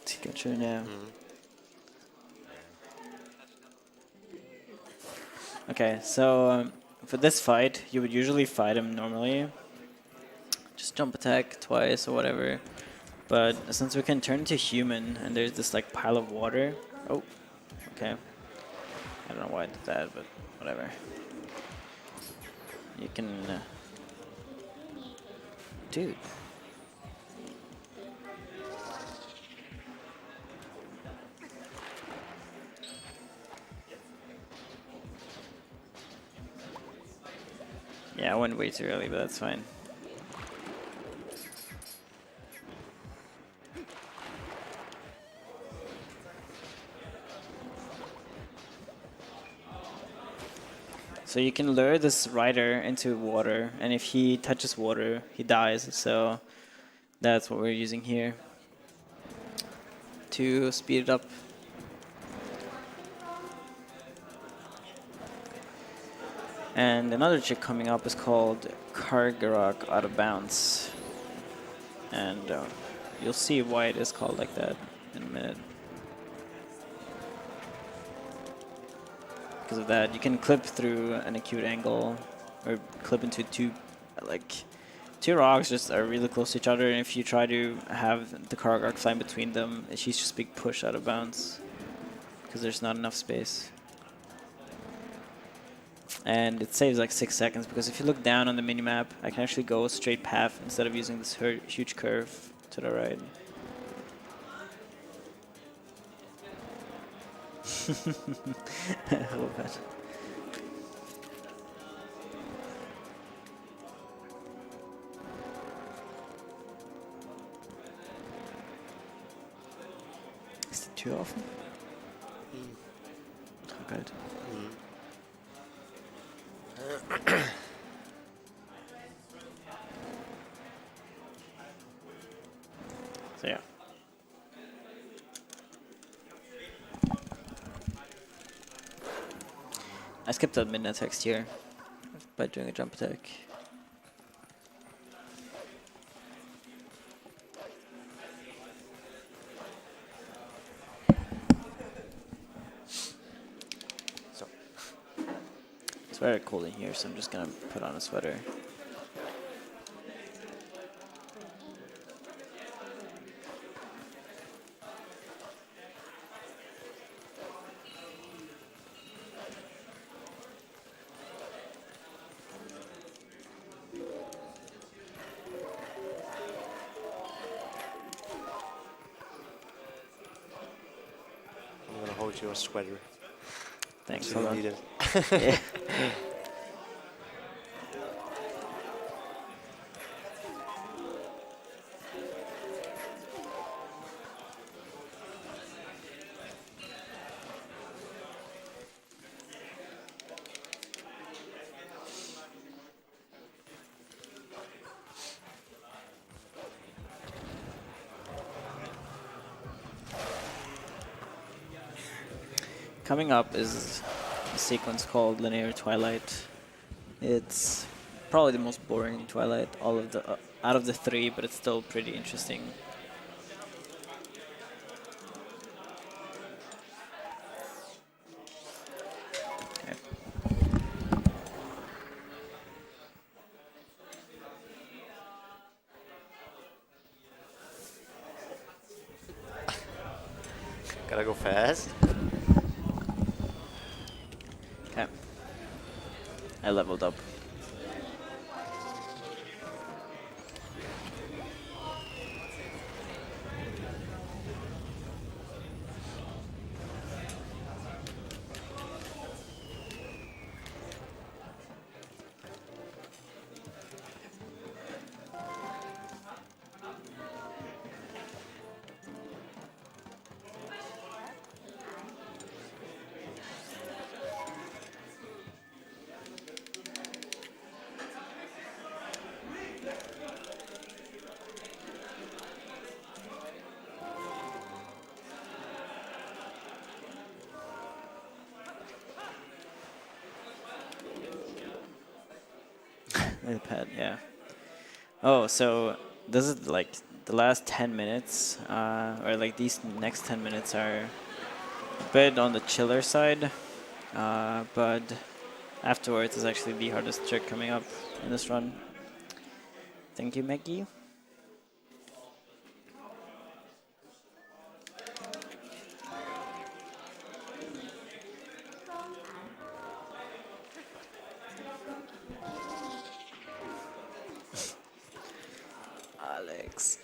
Signature now. Okay, so for this fight, you would usually fight him normally. Just jump attack twice or whatever. But since we can turn into human and there's this like pile of water. Oh, okay. I don't know why I did that, but whatever. You can... dude. Yeah, I went way too early, but that's fine. So you can lure this rider into water, and if he touches water, he dies. So that's what we're using here to speed it up. And another trick coming up is called Kargarok out of bounds. And you'll see why it is called like that in a minute. Because of that, you can clip through an acute angle, or clip into two rocks just are really close to each other, and if you try to have the Kargarok fly in between them, she's just being pushed out of bounds because there's not enough space. And it saves like 6 seconds because if you look down on the minimap, I can actually go a straight path instead of using this huge curve to the right. I love that. Is it too often? Oh, good. So yeah. I skipped that midnight text here by doing a jump attack. So, It's very cold in here, so I'm just gonna put on a sweater. I'm gonna hold your sweater. Thanks, So you hold on. need it. Yeah. Coming up is a sequence called Linear Twilight. It's probably the most boring Twilight out of the three, but it's still pretty interesting. Okay. Gotta go fast. Okay. I leveled up. The pad, yeah. Oh, so this is like the last 10 minutes, or like these next 10 minutes are a bit on the chiller side, but afterwards is actually the hardest trick coming up in this run. Thank you, Maggie. Alex.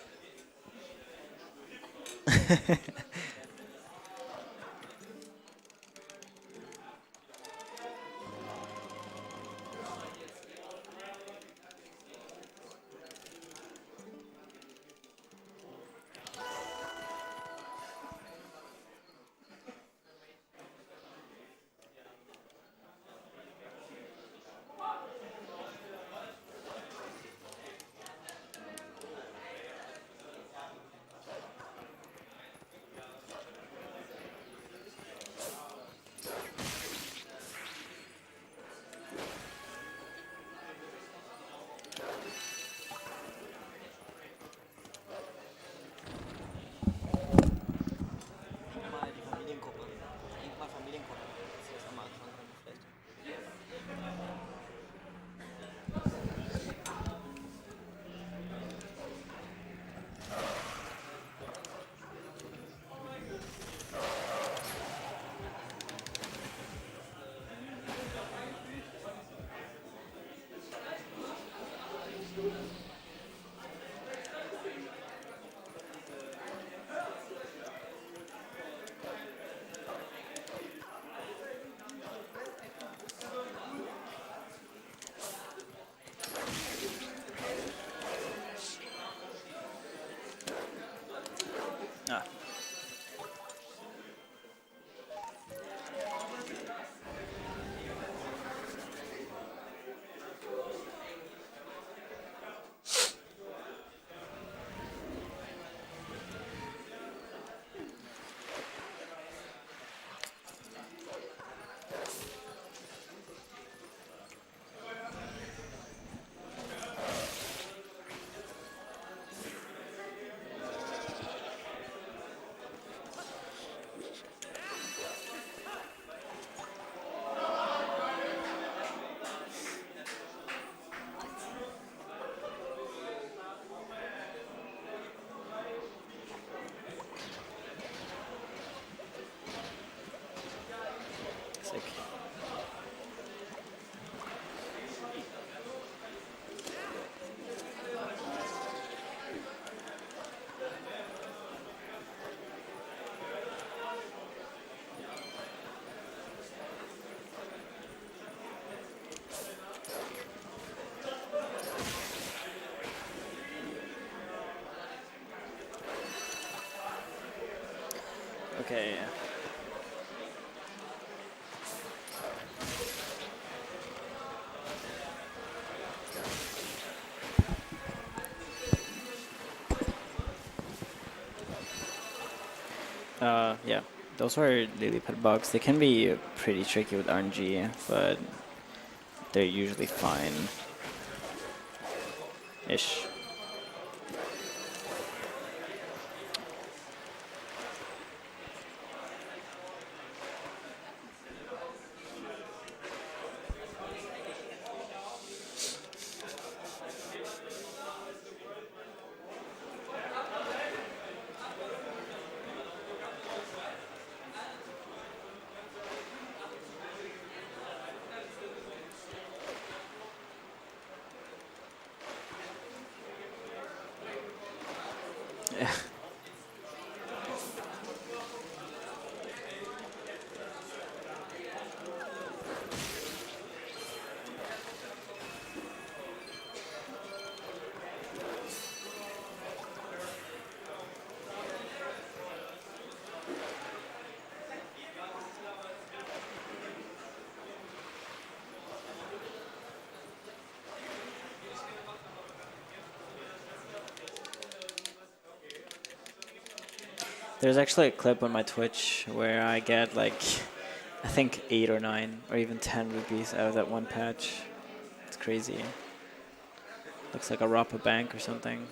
Ah. Sick. Okay. Yeah. those are lily pad bugs. They can be pretty tricky with RNG, but they're usually fine-ish. There's actually a clip on my Twitch where I get like, I think 8 or 9 or even 10 rupees out of that one patch. It's crazy. Looks like I robbed a bank or something.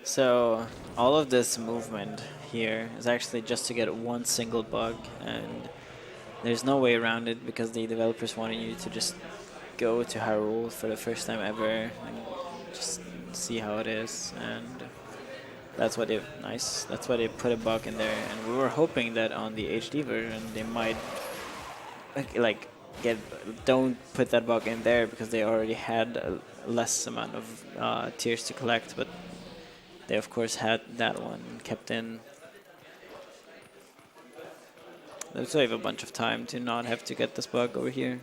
So all of this movement here is actually just to get one single bug, and there's no way around it because the developers wanted you to just go to Hyrule for the first time ever and just see how it is, and that's why they put a bug in there, and we were hoping that on the HD version they might like don't put that bug in there because they already had a less amount of tiers to collect, but they of course had that one kept in. Let's save a bunch of time to not have to get this bug over here.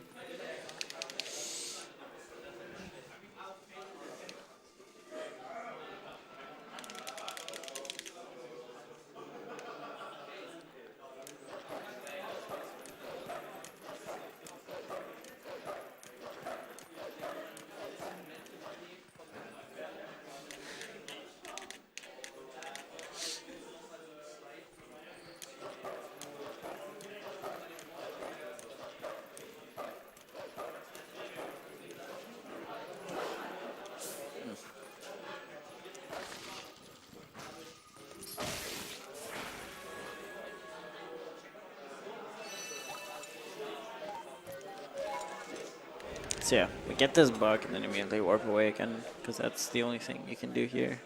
So yeah, we get this bug and then immediately warp away again, because that's the only thing you can do here.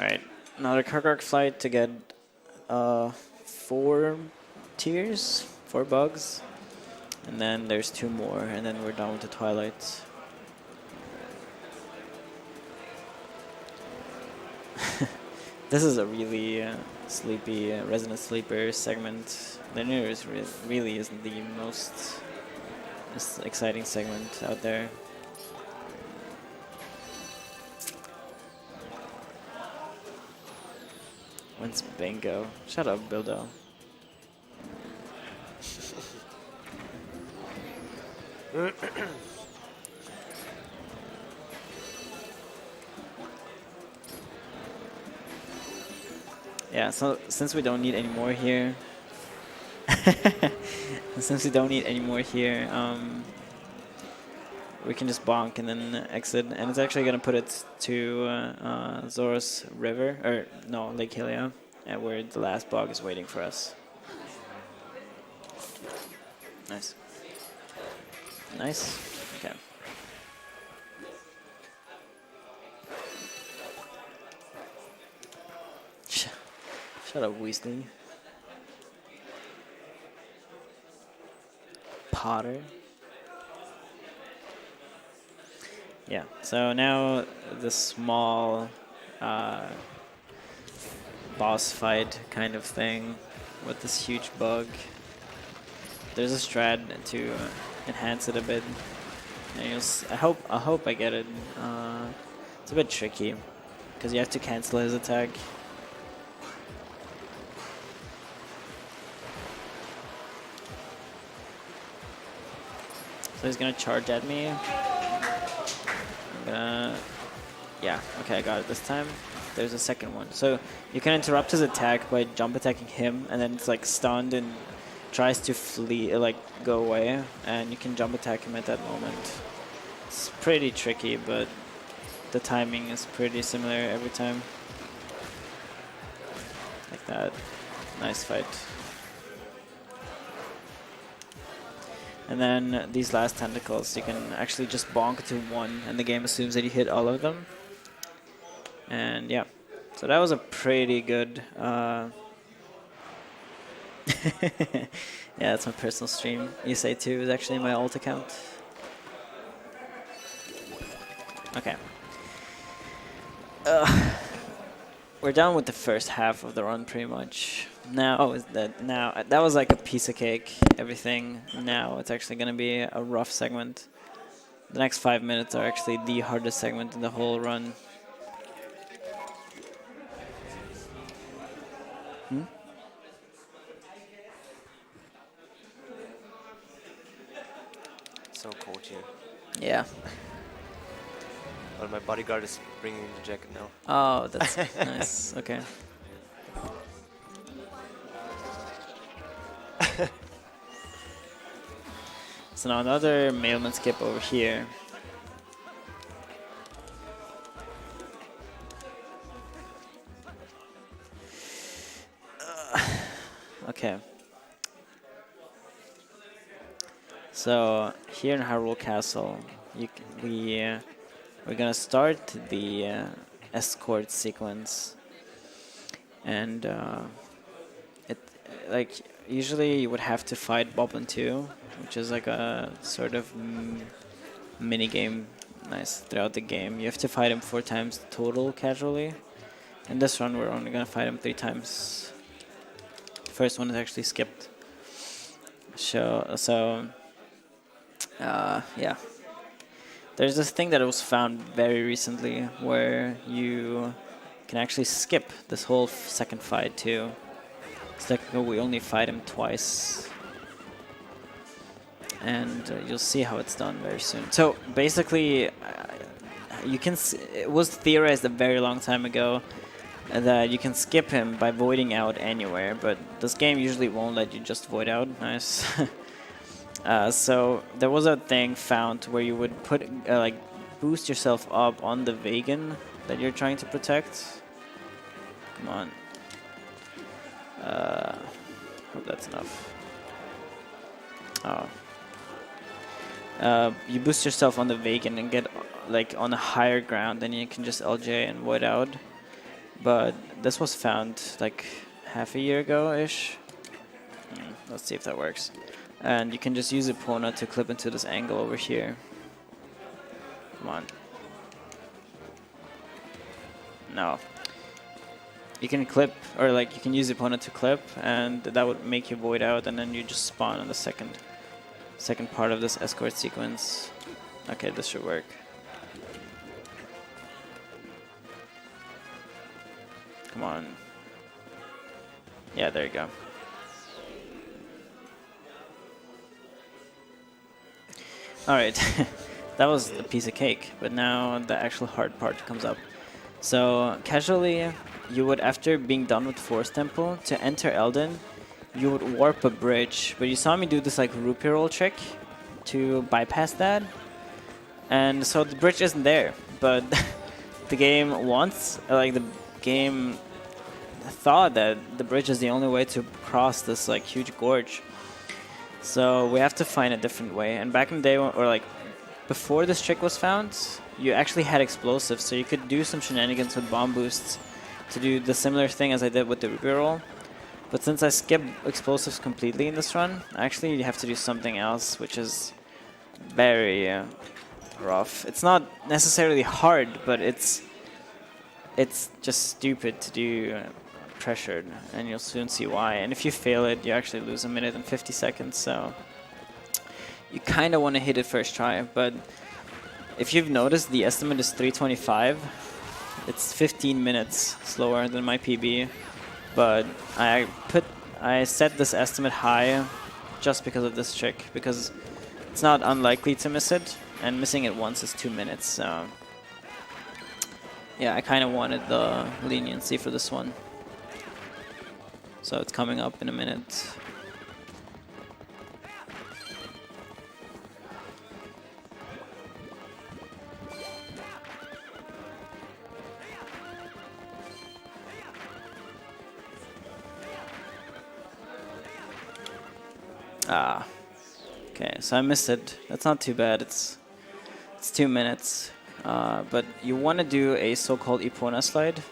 Alright, another Kargark flight to get 4 tiers, 4 bugs. And then there's 2 more, and then we're done with the Twilight. This is a really sleepy Resident Sleeper segment. Linear is really isn't the most exciting segment out there. When's bingo? Shut up, Bildo. Yeah, so since we don't need any more here, since we don't need any more here, we can just bonk and then exit, and it's actually gonna put it to Zora's River, or no, Lake Hylia, where the last bog is waiting for us. Nice. Nice. Okay. Shut up, Weasley. Potter. Yeah, so now the small boss fight kind of thing with this huge bug. There's a strat to enhance it a bit. And I hope I get it. It's a bit tricky because you have to cancel his attack. So he's gonna charge at me. Yeah, okay, I got it this time. There's a second one. So you can interrupt his attack by jump attacking him, and then it's like stunned and tries to flee, like go away, and you can jump attack him at that moment. It's pretty tricky, but the timing is pretty similar every time. Like that. Nice fight. And then these last tentacles, you can actually just bonk to one, and the game assumes that you hit all of them. And yeah, so that was a pretty good... yeah, that's my personal stream. ESA2 is actually my alt account. Okay. We're done with the first half of the run, pretty much. Now, that was like a piece of cake, everything. Now it's actually going to be a rough segment. The next 5 minutes are actually the hardest segment in the whole run. So cold here. Yeah. Well, my bodyguard is bringing the jacket now. Oh, that's nice. Okay. So now another mailman skip over here. Okay. So here in Hyrule Castle, we're gonna start the escort sequence, and usually you would have to fight Boblin 2, which is like a sort of mini game, nice throughout the game. You have to fight him 4 times total casually. In this run, we're only gonna fight him 3 times. The first one is actually skipped. So yeah. There's this thing that was found very recently where you can actually skip this whole second fight too. It's like we only fight him twice. And you'll see how it's done very soon. So basically, you can it was theorized a very long time ago that you can skip him by voiding out anywhere, but this game usually won't let you just void out. Nice. So there was a thing found where you would put like boost yourself up on the vegan that you're trying to protect. Come on. Hope that's enough. Oh. You boost yourself on the vegan and get like on a higher ground, then you can just LJ and void out. But this was found like half a year ago-ish. Let's see if that works. And you can just use Epona to clip into this angle over here. Come on. No. You can clip, or like you can use Epona to clip, and that would make you void out, and then you just spawn on the second part of this escort sequence. Okay, this should work. Come on. Yeah, there you go. All right, that was a piece of cake, but now the actual hard part comes up. So casually, you would, after being done with Force Temple, to enter Elden, you would warp a bridge. But you saw me do this like rupee roll trick to bypass that, and so the bridge isn't there. But the game wants, like the game thought that the bridge is the only way to cross this like huge gorge. So we have to find a different way. And back in the day, or like before this trick was found, you actually had explosives, so you could do some shenanigans with bomb boosts to do the similar thing as I did with the rupee roll. But since I skipped explosives completely in this run, actually you have to do something else, which is very rough. It's not necessarily hard, but it's just stupid to do pressured, and you'll soon see why. And if you fail it, you actually lose 1 minute and 50 seconds, so you kind of want to hit it first try. But if you've noticed, the estimate is 325. It's 15 minutes slower than my PB, but I set this estimate high just because of this trick, because it's not unlikely to miss it, and missing it once is 2 minutes. So yeah, I kind of wanted the leniency for this one. So it's coming up in a minute. Ah, okay, so I missed it. That's not too bad. It's 2 minutes. But you want to do a so-called Epona slide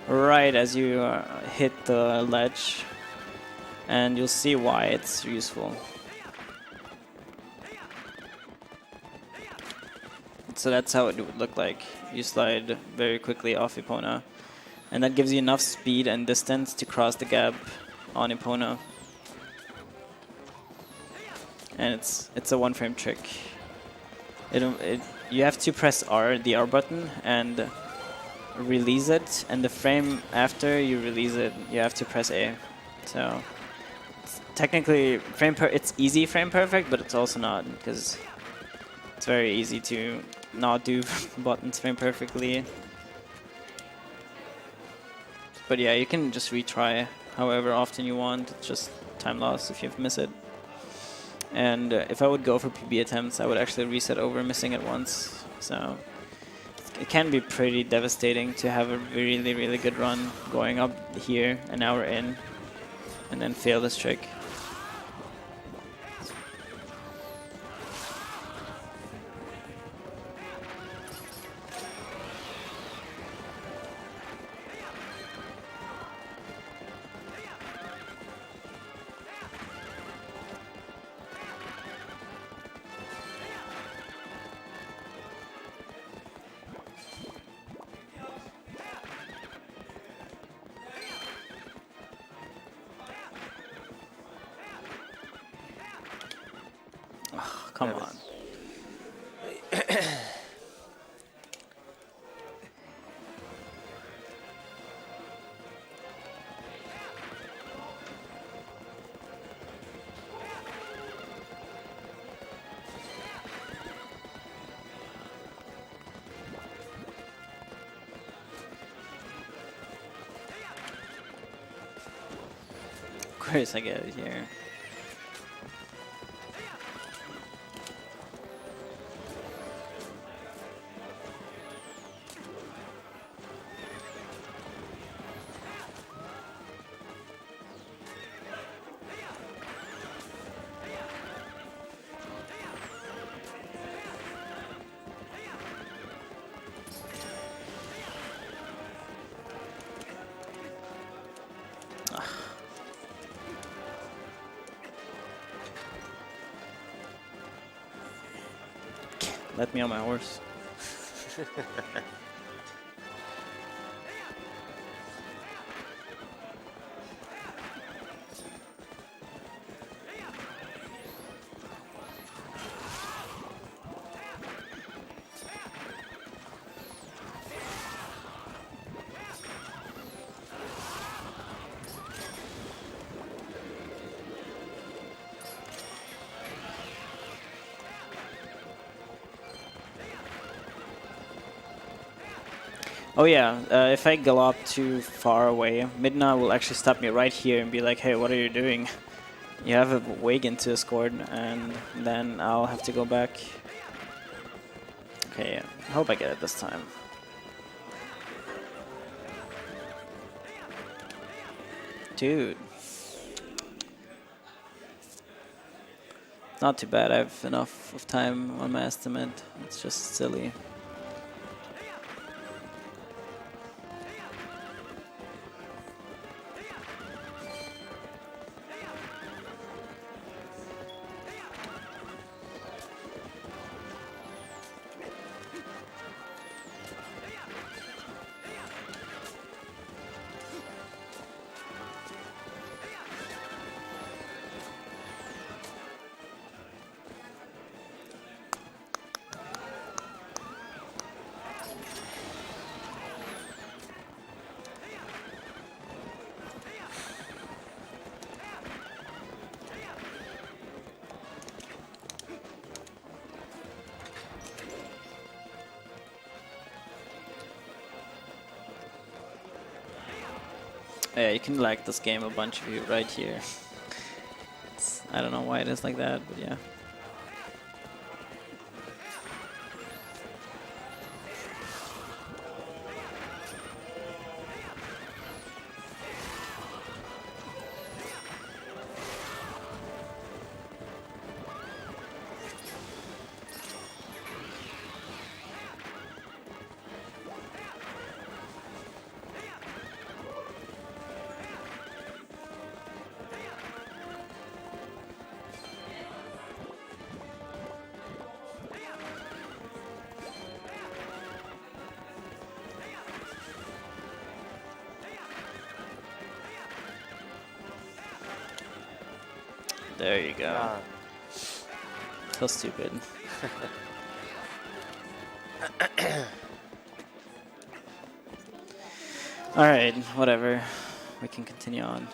right as you hit the ledge, and you'll see why it's useful. So that's how it would look like. You slide very quickly off Epona, and that gives you enough speed and distance to cross the gap on Epona. And it's a one-frame trick. You have to press R, the R button, and release it, and the frame after you release it, you have to press A. So technically, it's easy frame perfect, but it's also not, because it's very easy to not do buttons frame perfectly. But yeah, you can just retry however often you want. It's just time loss if you miss it. And if I would go for PB attempts, I would actually reset over missing it once. So it can be pretty devastating to have a really, really good run going up here an hour in and then fail this trick. Come on. Of course I get it here. Let me on my horse. Oh yeah, if I gallop too far away, Midna will actually stop me right here and be like, hey, what are you doing? You have a wagon to escort, and then I'll have to go back. Okay, I hope I get it this time. Dude. Not too bad, I have enough of time on my estimate. It's just silly. Yeah, you can like this game a bunch of you right here. I don't know why it is like that, but yeah. There you go. Ah. So stupid. Alright, whatever. We can continue on.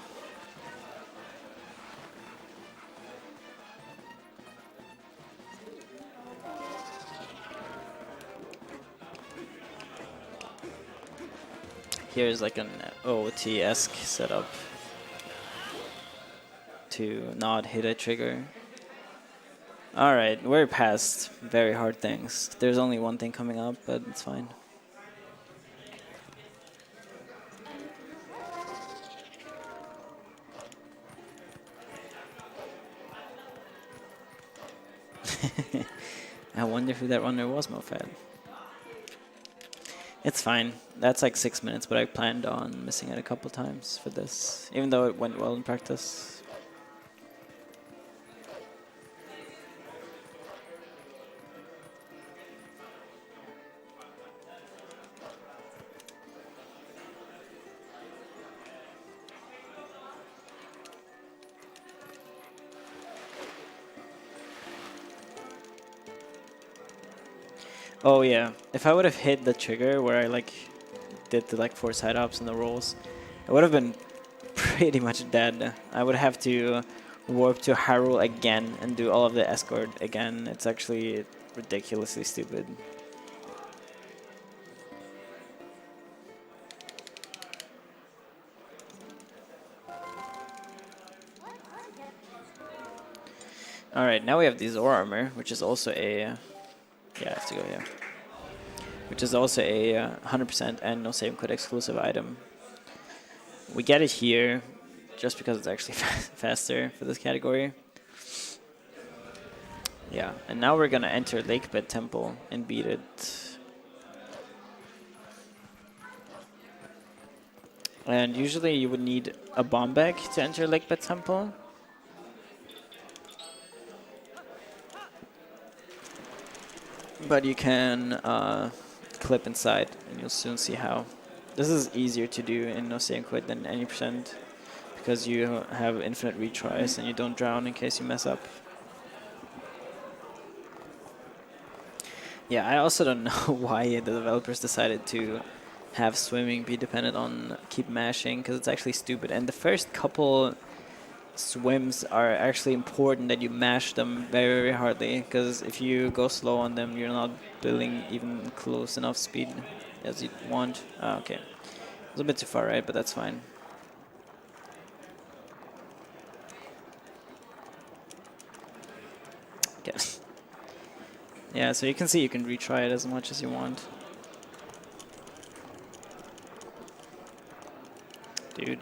Here's like an OT-esque setup to not hit a trigger. Alright, we're past very hard things. There's only one thing coming up, but it's fine. I wonder who that runner was, MoFad. It's fine. That's like 6 minutes, but I planned on missing it a couple times for this, even though it went well in practice. Oh yeah, if I would have hit the trigger where I like did the like 4 side ups and the rolls, I would have been pretty much dead. I would have to warp to Hyrule again and do all of the escort again. It's actually ridiculously stupid. Alright, now we have the Zora armor, which is also a... yeah, I have to go here. Which is also a 100% and no save code exclusive item. We get it here just because it's actually faster for this category. Yeah, and now we're gonna enter Lakebed Temple and beat it. And usually you would need a bomb bag to enter Lakebed Temple. But you can clip inside, and you'll soon see how. This is easier to do in No Save Quit than any %, because you have infinite retries and you don't drown in case you mess up. Yeah, I also don't know why the developers decided to have swimming be dependent on keep mashing, because it's actually stupid. And the first couple swims are actually important that you mash them very, very hardly, because if you go slow on them, you're not building even close enough speed. as you want. Oh, okay. It was a bit too far right, but that's fine. Okay. Yeah, so you can see you can retry it as much as you want. Dude.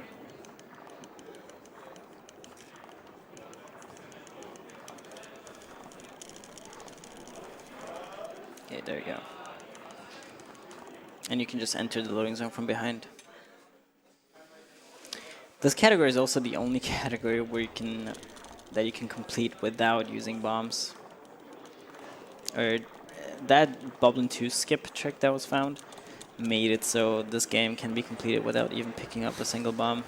Okay, there you go. And you can just enter the loading zone from behind. This category is also the only category where that you can complete without using bombs. Or that Boblin 2 skip trick that was found made it so this game can be completed without even picking up a single bomb.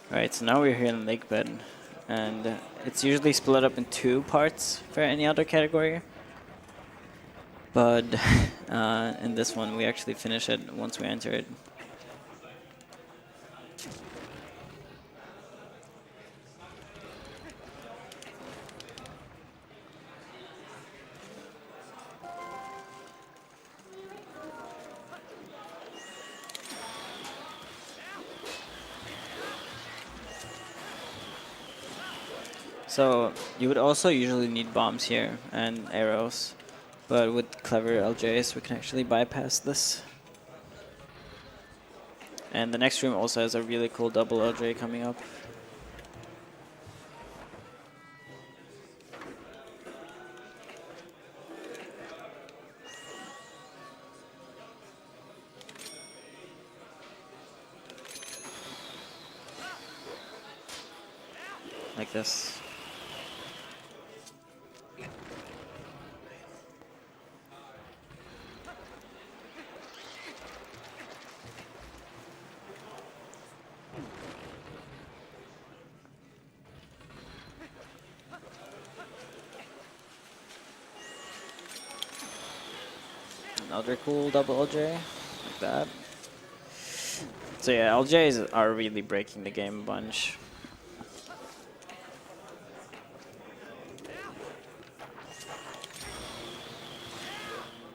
Alright, so now we're here in Lake Bed, and it's usually split up in 2 parts for any other category. But in this one, we actually finish it once we enter it. So you would also usually need bombs here and arrows, but with clever LJs we can actually bypass this. And the next room also has a really cool double LJ coming up. Like this. Another cool double LJ, like that. So yeah, LJs are really breaking the game a bunch.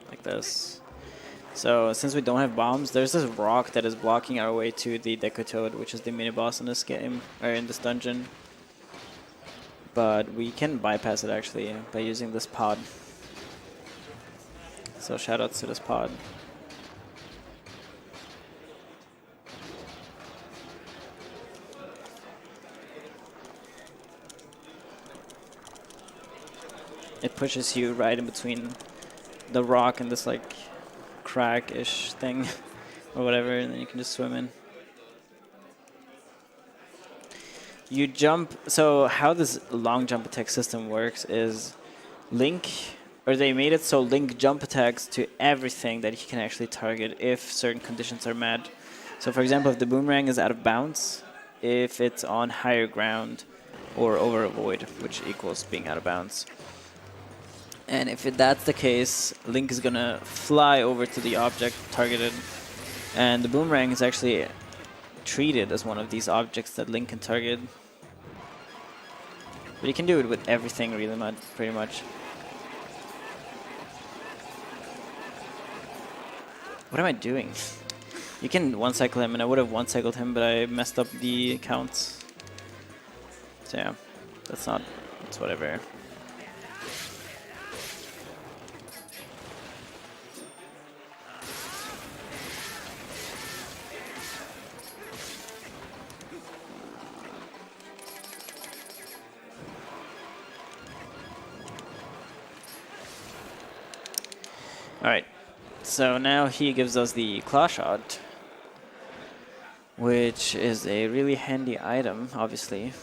Like this. So since we don't have bombs, there's this rock that is blocking our way to the Decotoad, which is the mini boss in this game, or in this dungeon. But we can bypass it actually by using this pod. So shoutouts to this pod. It pushes you right in between the rock and this like crack-ish thing or whatever, and then you can just swim in. You jump, so how this long jump attack system works is Link, or they made it so Link jump attacks to everything that he can actually target if certain conditions are met. So for example, if the boomerang is out of bounds, if it's on higher ground, or over a void, which equals being out of bounds. And if that's the case, Link is gonna fly over to the object targeted, and the boomerang is actually treated as one of these objects that Link can target. But you can do it with everything really much, pretty much. What am I doing? You can one-cycle him, and I would have one-cycled him, but I messed up the counts. So yeah, that's whatever. Alright, so now he gives us the claw shot, which is a really handy item, obviously,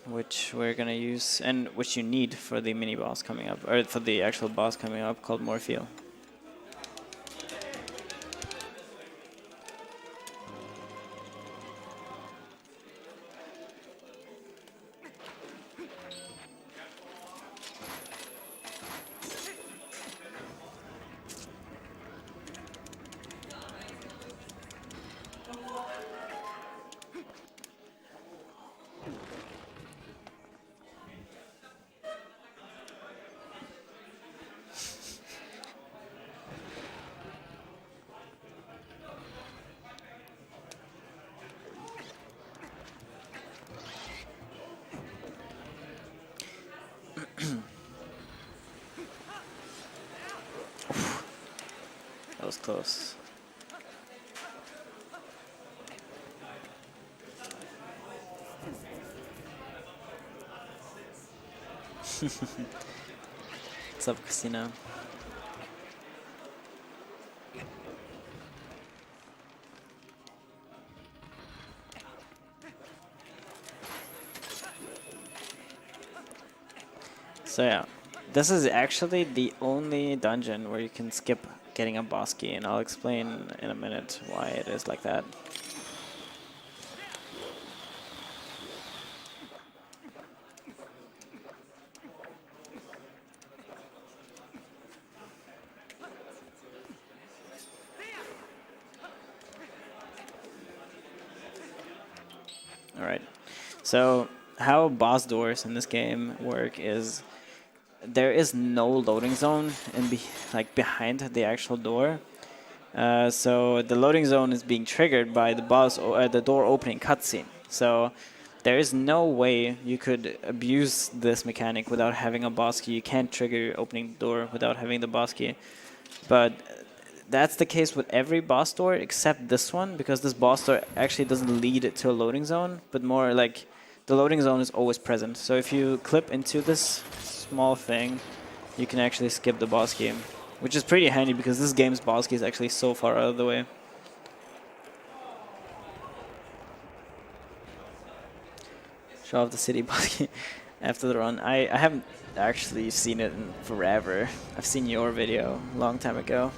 which we're gonna use, and which you need for the mini boss coming up, or for the actual boss coming up called Morpheo. That was close. What's up, Christina? So yeah, this is actually the only dungeon where you can skip getting a boss key, and I'll explain in a minute why it is like that. Alright, so how boss doors in this game work is there is no loading zone like behind the actual door. So the loading zone is being triggered by the door opening cutscene. So there is no way you could abuse this mechanic without having a boss key. You can't trigger opening the door without having the boss key. But that's the case with every boss door except this one, because this boss door actually doesn't lead to a loading zone, but more like the loading zone is always present. So if you clip into this small thing, you can actually skip the boss key, which is pretty handy because this game's boss key is actually so far out of the way. Show off the city boss key after the run. I haven't actually seen it in forever. I've seen your video a long time ago.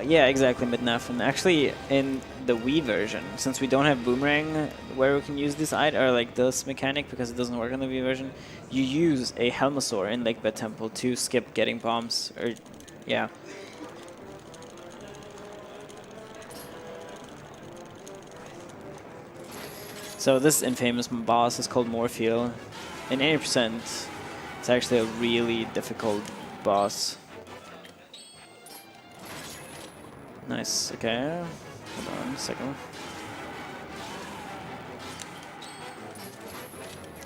Yeah, exactly, Midnaf. And actually, in the Wii version, since we don't have Boomerang where we can use this item, or like this mechanic, because it doesn't work on the Wii version, you use a Helmasaur in Lake Bed Temple to skip getting bombs. Or, yeah. So this infamous boss is called Morpheal. In 80%, it's actually a really difficult boss. Nice, okay. Hold on a second.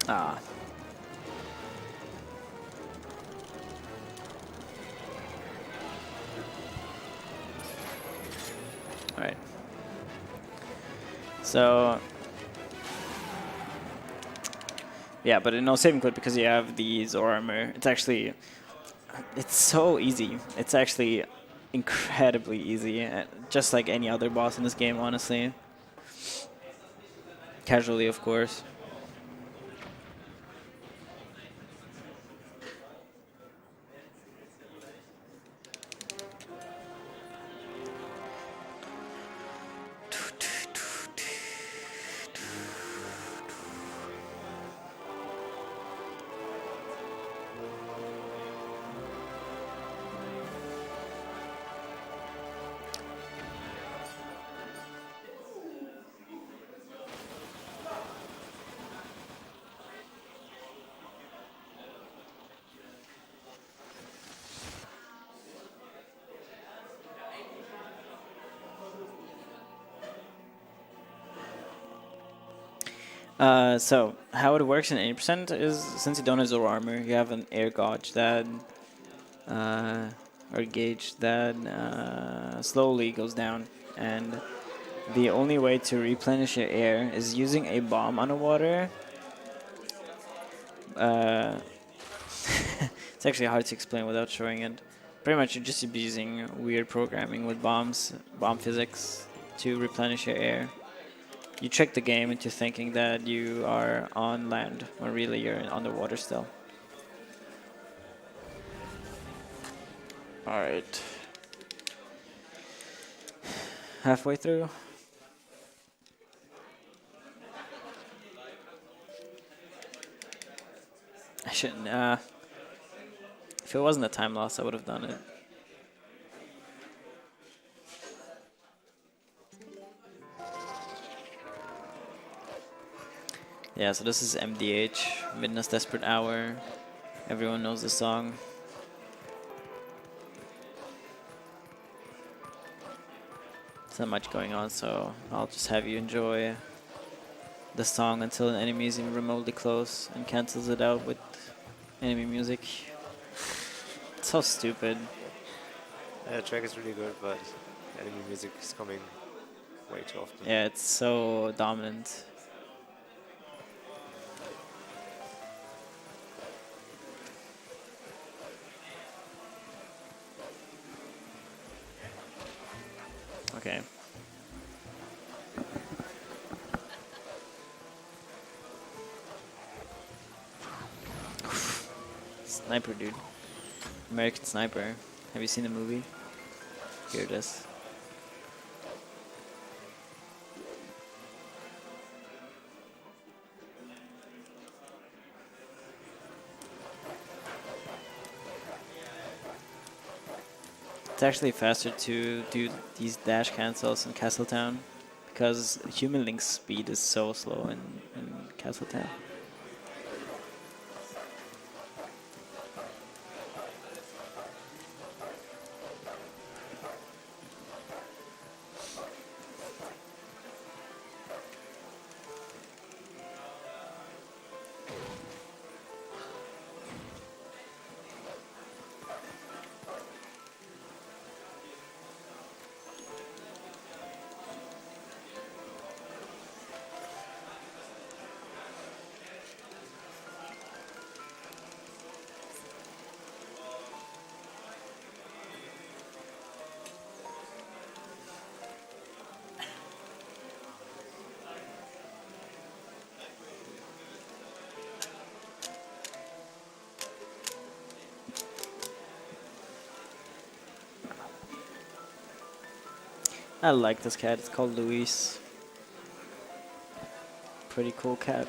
Ah. Alright. So... yeah, but no saving quit because you have the Zor armor. It's actually... it's so easy. It's actually incredibly easy, just like any other boss in this game, honestly. Casually, of course. So how it works in 80% is, since you don't have Zoro armor, you have an air gauge that, or gauge that slowly goes down, and the only way to replenish your air is using a bomb underwater. It's actually hard to explain without showing it. Pretty much you're just using weird programming with bombs, bomb physics, to replenish your air. You trick the game into thinking that you are on land, when really you're underwater still. Alright. Halfway through. I shouldn't, if it wasn't a time loss, I would have done it. Yeah, so this is MDH, Midnight's Desperate Hour. Everyone knows the song. There's not much going on, so I'll just have you enjoy the song until an enemy is even remotely close and cancels it out with enemy music. It's so stupid. The track is really good, but enemy music is coming way too often. Yeah, it's so dominant. Okay. Sniper, dude. American Sniper. Have you seen the movie? Here it is. It's actually faster to do these dash cancels in Castletown because human link's speed is so slow in Castletown. I like this cat. It's called Luis. Pretty cool cat.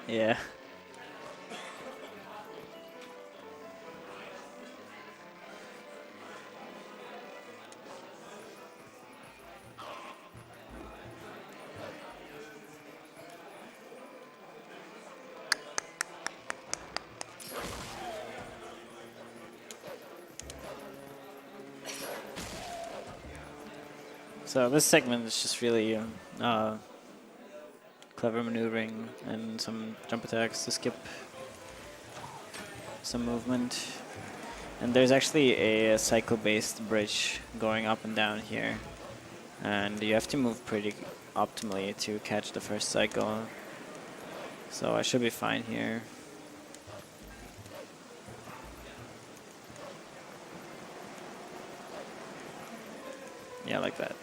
Yeah. So this segment is just really clever maneuvering and some jump attacks to skip some movement. And there's actually a cycle-based bridge going up and down here. And you have to move pretty optimally to catch the first cycle. So I should be fine here. Yeah, like that.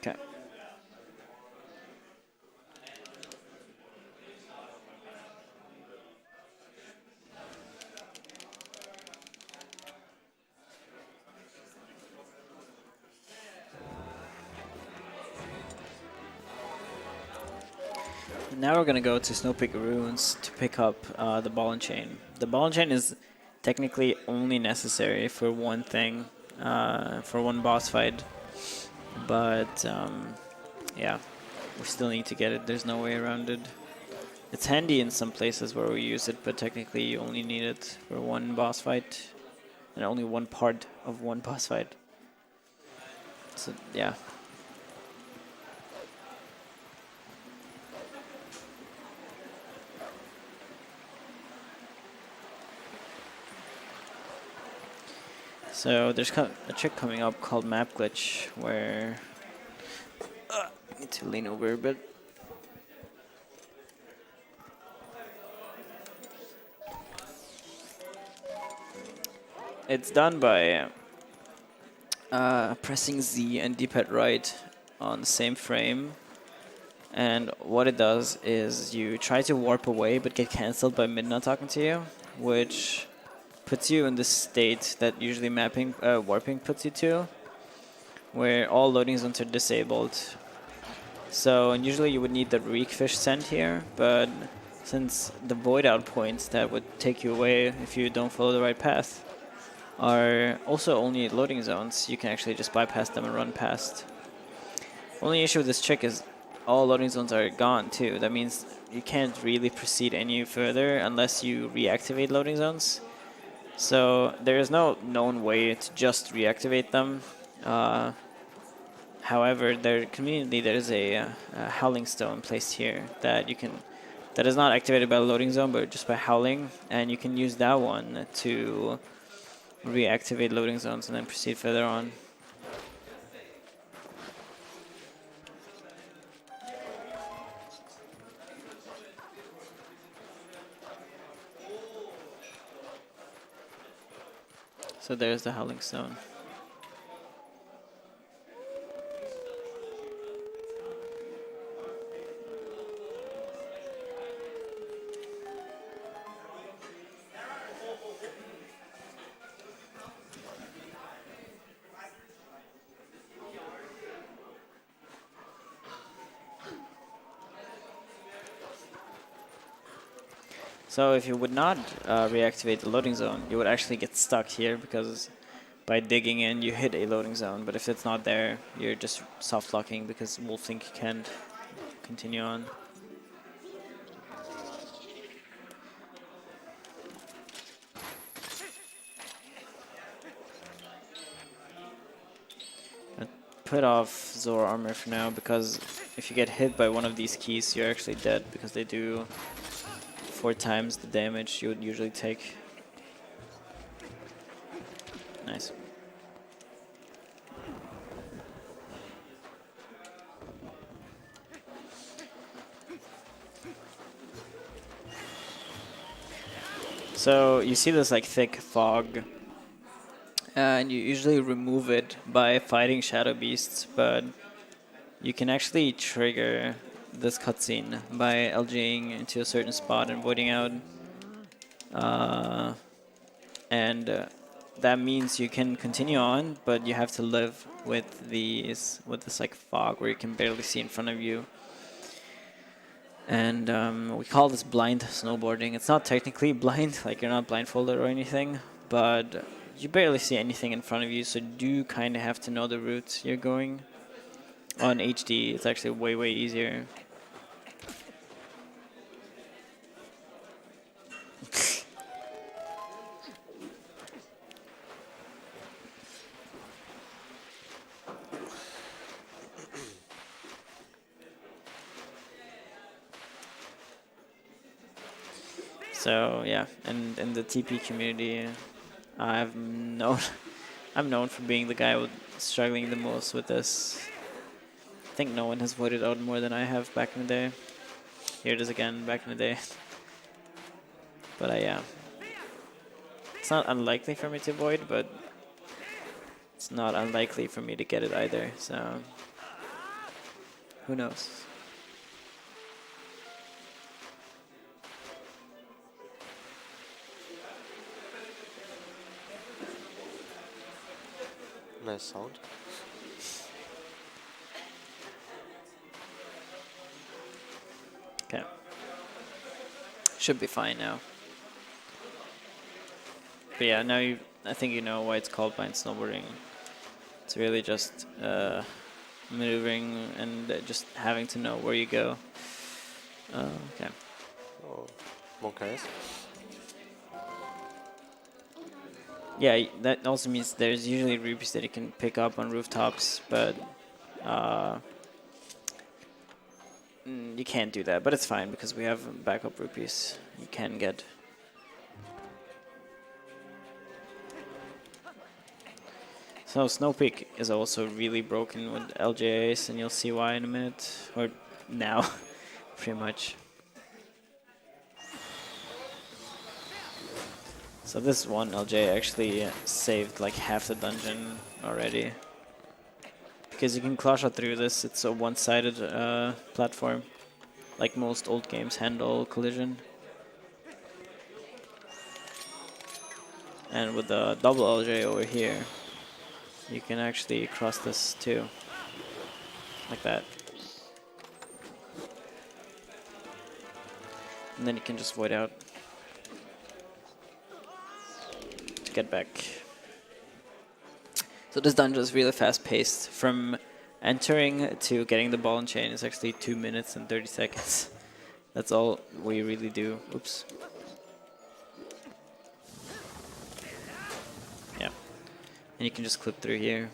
Okay. Now we're gonna go to Snowpeak Ruins to pick up the ball and chain. The ball and chain is technically only necessary for one thing, for one boss fight, but yeah, we still need to get it. There's no way around it. It's handy in some places where we use it, but technically you only need it for one boss fight, and only one part of one boss fight. So yeah. So there's a trick coming up called map glitch where I need to lean over a bit. It's done by pressing Z and D-pad right on the same frame, and what it does is you try to warp away but get cancelled by Midna talking to you, which puts you in this state that usually warping puts you to, where all loading zones are disabled. So, and usually you would need the Reekfish scent here, but since the void out points that would take you away if you don't follow the right path are also only loading zones, you can actually just bypass them and run past. Only issue with this trick is all loading zones are gone too. That means you can't really proceed any further unless you reactivate loading zones. So there is no known way to just reactivate them. However, conveniently there is a howling stone placed here that is not activated by a loading zone, but just by howling, and you can use that one to reactivate loading zones and then proceed further on. So there's the howling stone. So if you would not reactivate the loading zone, you would actually get stuck here because by digging in, you hit a loading zone. But if it's not there, you're just soft locking because we'll think you can't continue on. I put off Zora armor for now because if you get hit by one of these keys, you're actually dead because they do 4 times the damage you would usually take. Nice. So you see this like thick fog, and you usually remove it by fighting shadow beasts, but you can actually trigger this cutscene by LGing into a certain spot and voiding out. That means you can continue on, but you have to live with this like fog where you can barely see in front of you. And we call this blind snowboarding. It's not technically blind, like you're not blindfolded or anything, but you barely see anything in front of you, so you do kind of have to know the route you're going. On HD, it's actually way, way easier. So yeah, and in the TP community, I've known I'm known for being the guy with struggling the most with this. I think no one has voided out more than I have back in the day. Here it is again, back in the day. But yeah. It's not unlikely for me to void, but it's not unlikely for me to get it either, so who knows? Nice sound. Okay. Should be fine now. But yeah, now I think you know why it's called blind snowboarding. It's really just maneuvering and just having to know where you go. Okay. Oh, more Kejs. Yeah, that also means there's usually rupees that you can pick up on rooftops, but you can't do that. But it's fine because we have backup rupees you can get. So Snow Peak is also really broken with LJAs, and you'll see why in a minute, or now, pretty much. So this one LJ actually saved like half the dungeon already. Because you can claw shot through this, it's a one-sided platform. Like most old games handle collision. And with the double LJ over here, you can actually cross this too. Like that. And then you can just void out. To get back. So this dungeon is really fast paced. From entering to getting the ball and chain is actually 2 minutes and 30 seconds. That's all we really do. Oops. Yeah. And you can just clip through here.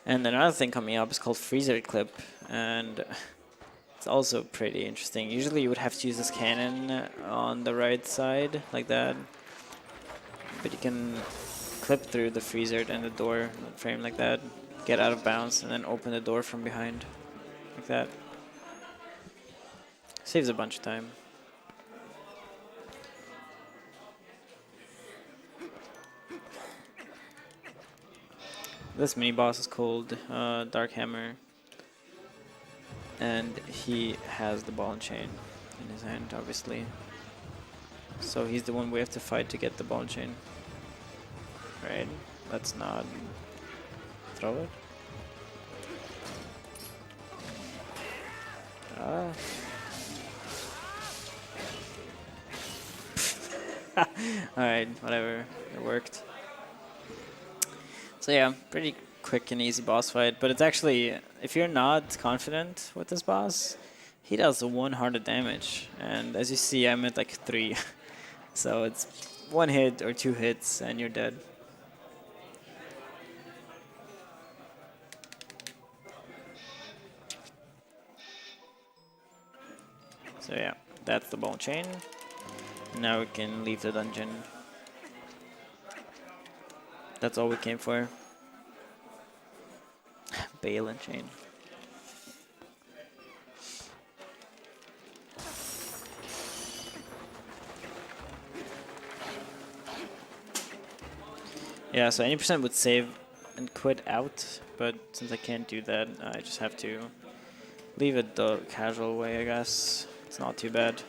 And another thing coming up is called Freezer Clip, and it's also pretty interesting. Usually you would have to use this cannon on the right side, like that. But you can clip through the freezer and the door frame like that, get out of bounds, and then open the door from behind, like that. Saves a bunch of time. This mini boss is called Dark Hammer, and he has the ball and chain in his hand, obviously. So he's the one we have to fight to get the ball and chain. Right? Let's not throw it. Alright, whatever. It worked. So yeah, pretty quick and easy boss fight, but it's actually, if you're not confident with this boss, he does 100 damage, and as you see, I'm at like 3. So it's 1 hit or 2 hits and you're dead. So yeah, that's the ball chain. Now we can leave the dungeon. That's all we came for. Bale and chain. Yeah, so any percent would save and quit out, but since I can't do that, I just have to leave it the casual way, I guess. It's not too bad.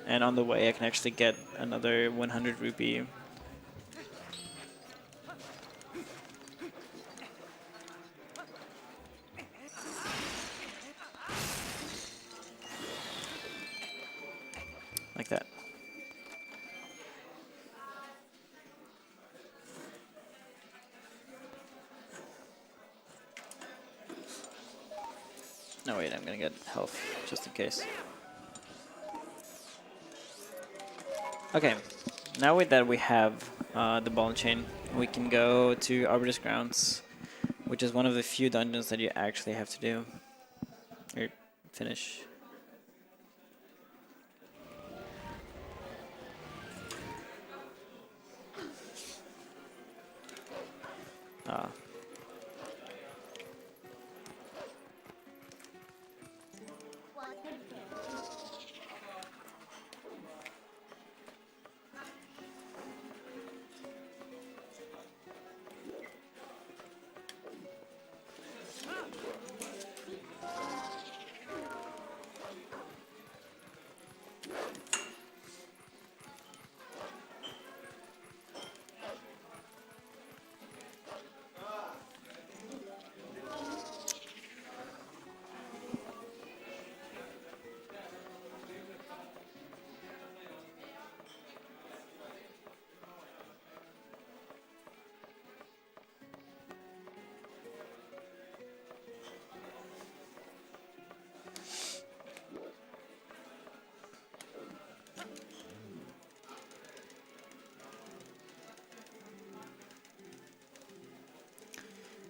And on the way, I can actually get another 100 rupee. Like that. No, wait, I'm gonna get health, just in case. Okay, now with that we have the ball and chain, we can go to Arbitr's Grounds, which is one of the few dungeons that you actually have to do. Or finish. Ah.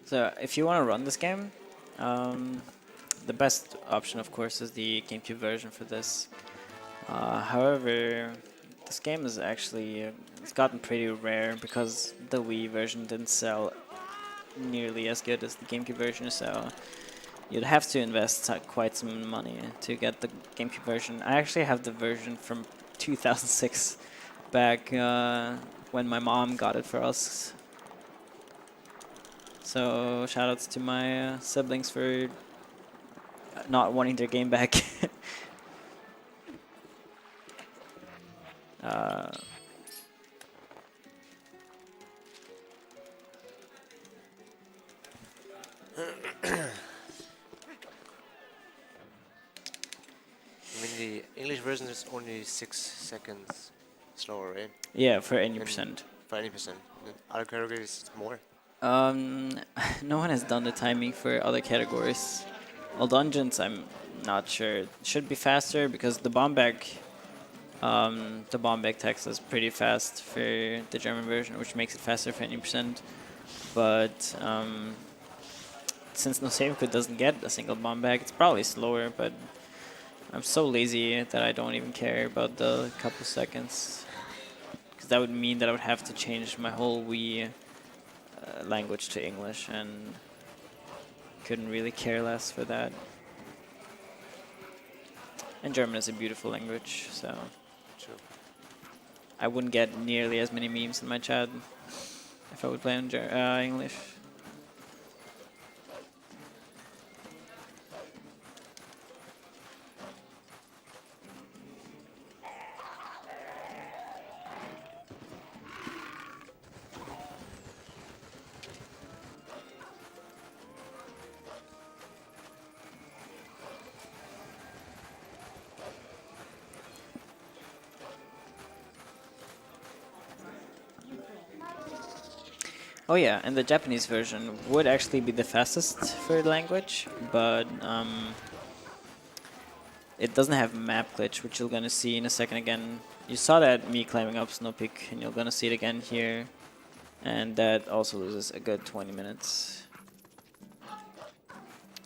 So if you want to run this game, the best option, of course, is the GameCube version for this. However, this game is actually it's gotten pretty rare because the Wii version didn't sell nearly as good as the GameCube version, so you'd have to invest quite some money to get the GameCube version. I actually have the version from 2006 back when my mom got it for us. So shoutouts to my siblings for not wanting their game back. I mean, the English version is only 6 seconds slower, right? Yeah, for any And percent. For any percent. And other categories, it's more. No one has done the timing for other categories. All dungeons, I'm not sure. It should be faster because the bomb bag text is pretty fast for the German version, which makes it faster for any percent. But since no save code doesn't get a single bomb bag, it's probably slower. But I'm so lazy that I don't even care about the couple seconds, because that would mean that I would have to change my whole Wii language to English, and couldn't really care less for that. And German is a beautiful language, so True. I wouldn't get nearly as many memes in my chat if I would play in English. Oh yeah, and the Japanese version would actually be the fastest for the language, but it doesn't have map glitch, which you're gonna see in a second again. You saw that me climbing up Snow Peak, and you're gonna see it again here, and that also loses a good 20 minutes.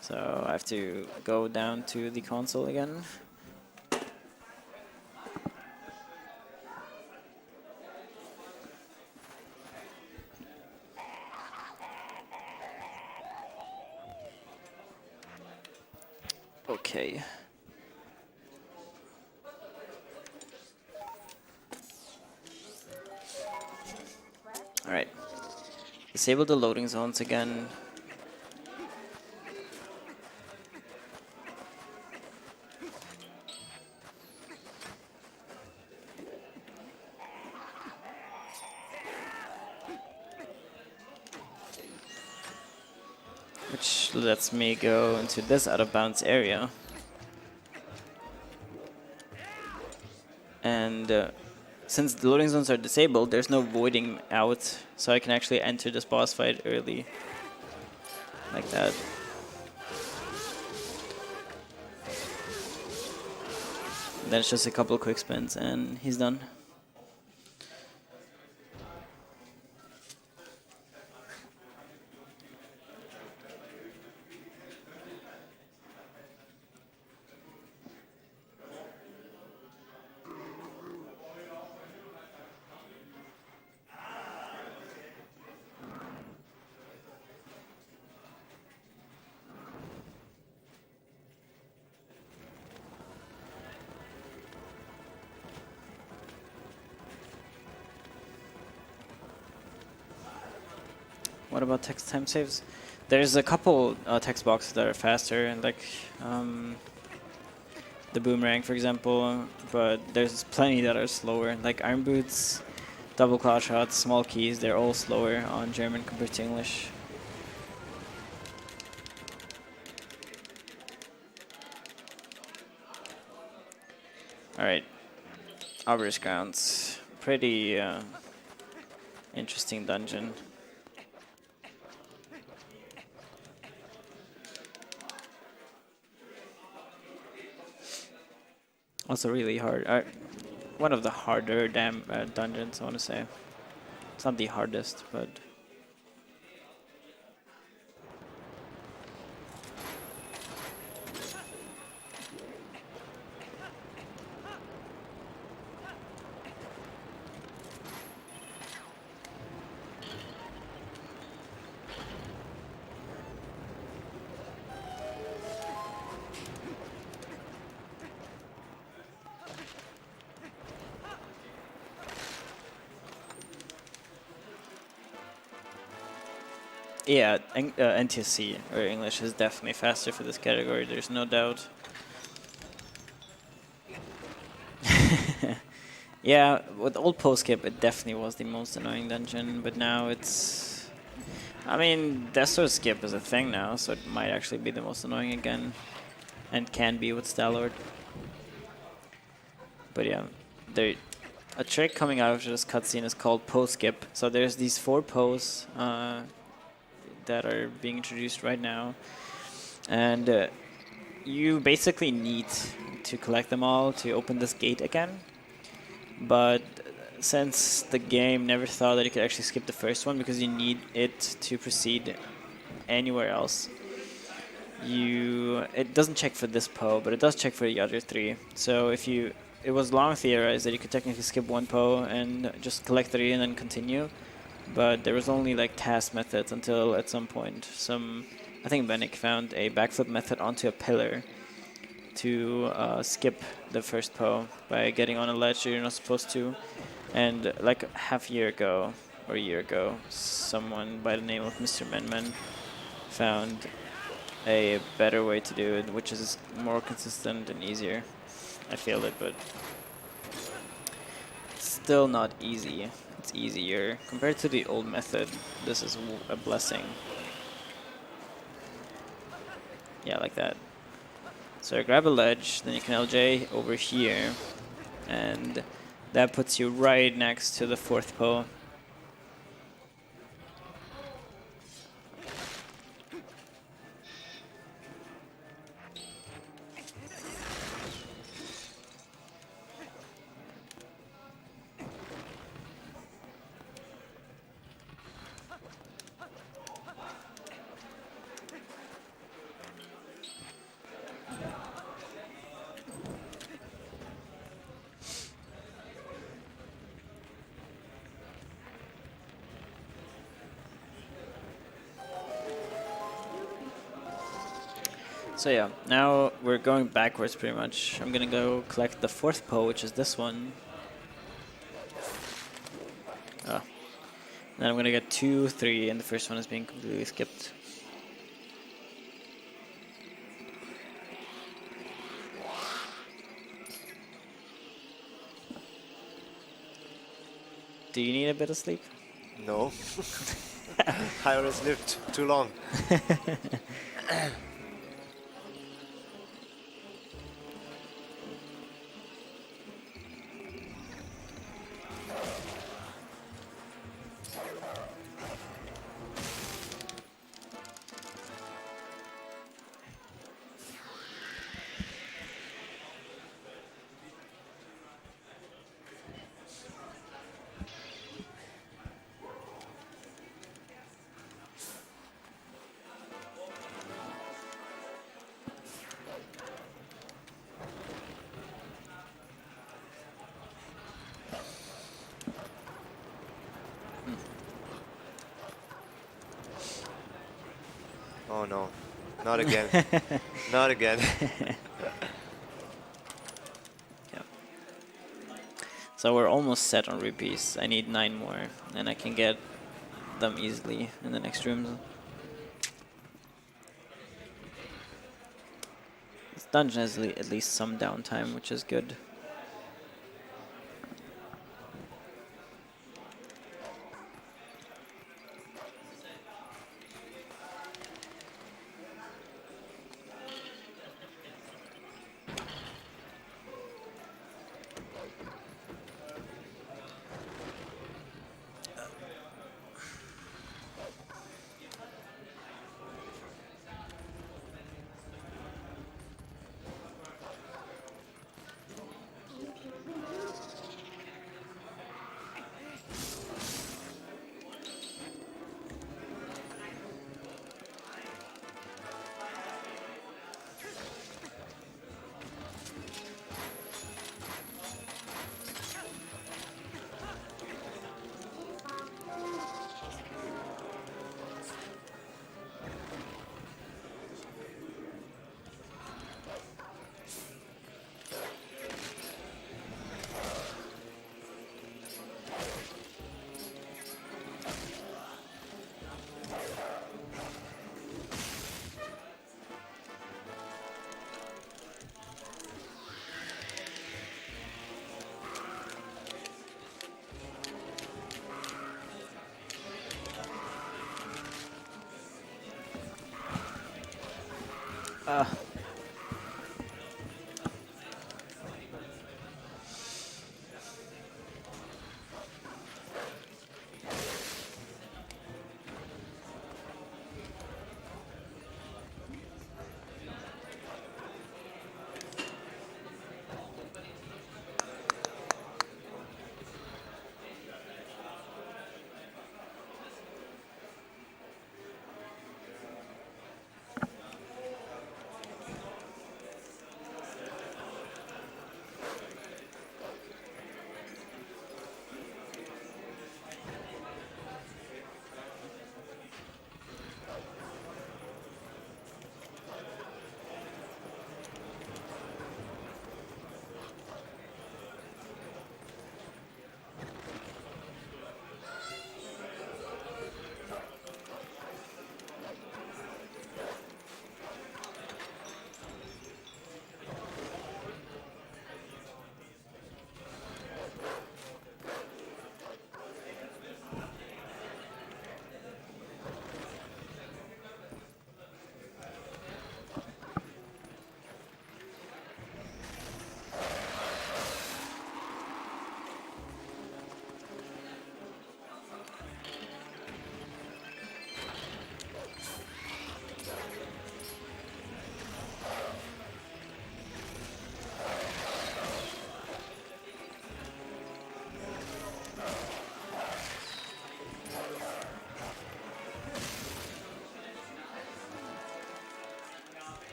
So I have to go down to the console again. Okay. Alright. Disable the loading zones again. Which lets me go into this out of bounds area. And since the loading zones are disabled, there's no voiding out, so I can actually enter this boss fight early. Like that. And then it's just a couple of quick spins and he's done. what about text time saves? There's a couple text boxes that are faster, like the boomerang, for example, but there's plenty that are slower, like iron boots, double claw shots, small keys. They're all slower on German compared to English. All right, Arbiter's Grounds, pretty interesting dungeon. Also really hard. One of the harder dungeons, I want to say. It's not the hardest, but... Yeah, NTSC, or English, is definitely faster for this category, there's no doubt. Yeah, with old post-skip, it definitely was the most annoying dungeon, but now it's... I mean, Desert skip is a thing now, so it might actually be the most annoying again, and can be with Stalord. But yeah, a trick coming out of this cutscene is called post-skip. So there's these 4 posts that are being introduced right now, and you basically need to collect them all to open this gate again. But since the game never thought that you could actually skip the first one because you need it to proceed anywhere else, it doesn't check for this PO, but it does check for the other 3. So it was long theorized that you could technically skip 1 PO and just collect 3 and then continue. But there was only like task methods until at some point I think Benik found a backflip method onto a pillar to skip the first PO by getting on a ledge that you're not supposed to. And like half a year ago, or a year ago, someone by the name of Mr. Menman found a better way to do it, which is more consistent and easier. I failed it, but it's still not easy. It's easier. Compared to the old method, this is a blessing. Yeah, like that. So I grab a ledge, then you can LJ over here, and that puts you right next to the 4th PO. So yeah, now we're going backwards pretty much. I'm gonna go collect the 4th PO, which is this one. Then I'm gonna get 2, 3, and the first one is being completely skipped. Do you need a bit of sleep? No. I already lived too long. Oh no, not again. Not again. Yeah. So we're almost set on rupees. I need 9 more, and I can get them easily in the next rooms. This dungeon has at least some downtime, which is good.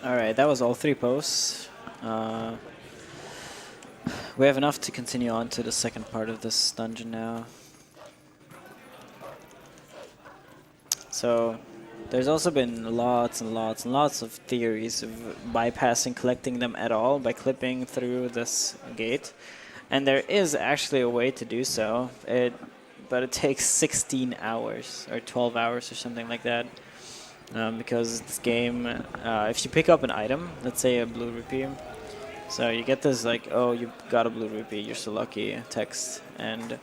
Alright, that was all 3 posts. We have enough to continue on to the second part of this dungeon now. So, there's also been lots and lots and lots of theories of bypassing collecting them at all by clipping through this gate. And there is actually a way to do so, but it takes 16 hours or 12 hours or something like that. Because this game, if you pick up an item, let's say a blue rupee, so you get this like, oh, you got a blue rupee, you're so lucky text, and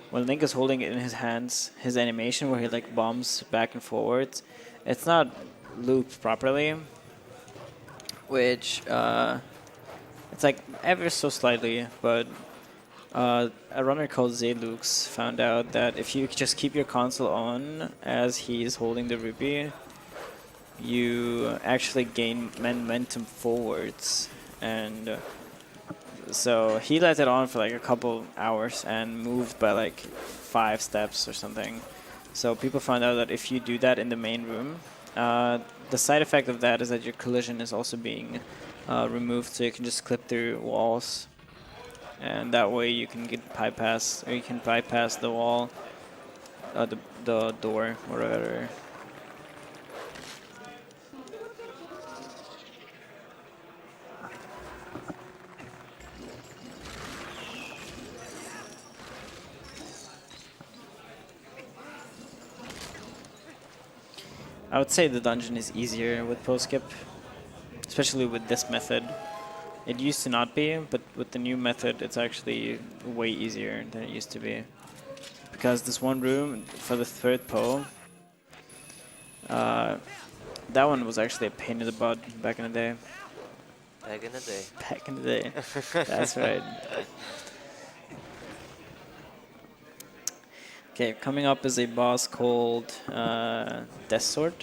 when Link is holding it in his hands, his animation where he like bombs back and forwards, it's not looped properly, which it's like ever so slightly, but a runner called Zelux found out that if you just keep your console on as he's holding the rupee, you actually gain momentum forwards, and so he let it on for like a couple hours and moved by like 5 steps or something. So people found out that if you do that in the main room, the side effect of that is that your collision is also being removed, so you can just clip through walls, and that way you can get bypass, or you can bypass the wall, the door or whatever. I would say the dungeon is easier with post skip, especially with this method. It used to not be, but with the new method, it's actually way easier than it used to be. Because this one room for the third pole, that one was actually a pain in the butt back in the day. Back in the day. Back in the day. That's right. Okay, coming up is a boss called Death Sword.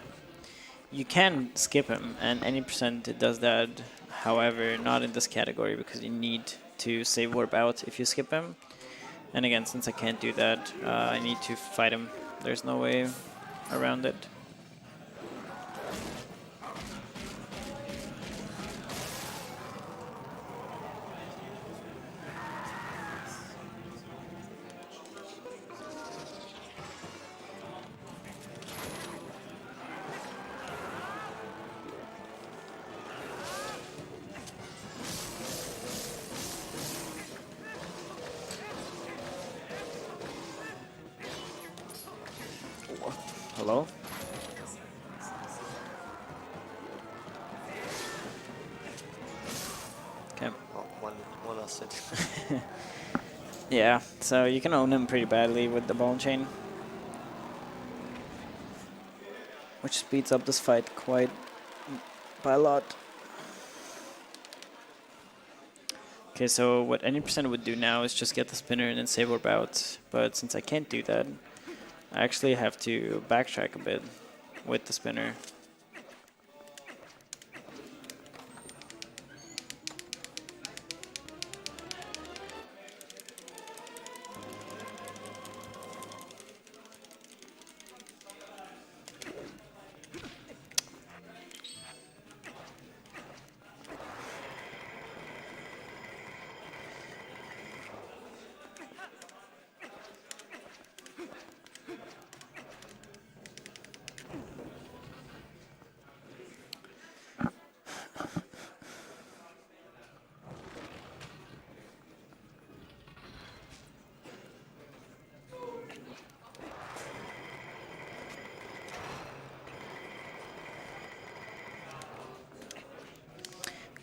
You can skip him, and any percent does that. However, not in this category because you need to save warp out if you skip him. And again, since I can't do that, I need to fight him. There's no way around it. Hello? Okay. Oh, one lost it. Yeah, so you can own him pretty badly with the ball and chain, which speeds up this fight quite by a lot. Okay, so what any percent would do now is just get the spinner and then save warp out, but since I can't do that, I actually have to backtrack a bit with the spinner.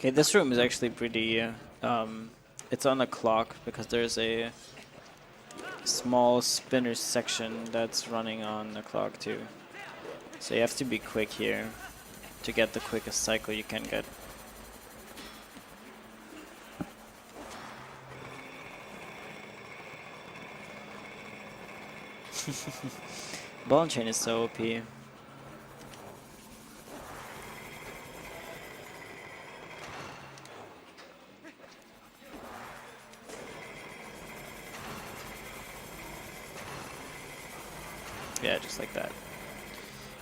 Okay, this room is actually pretty, it's on a clock because there's a small spinner section that's running on the clock too. So you have to be quick here to get the quickest cycle you can get. Ball and chain is so OP. Yeah, just like that.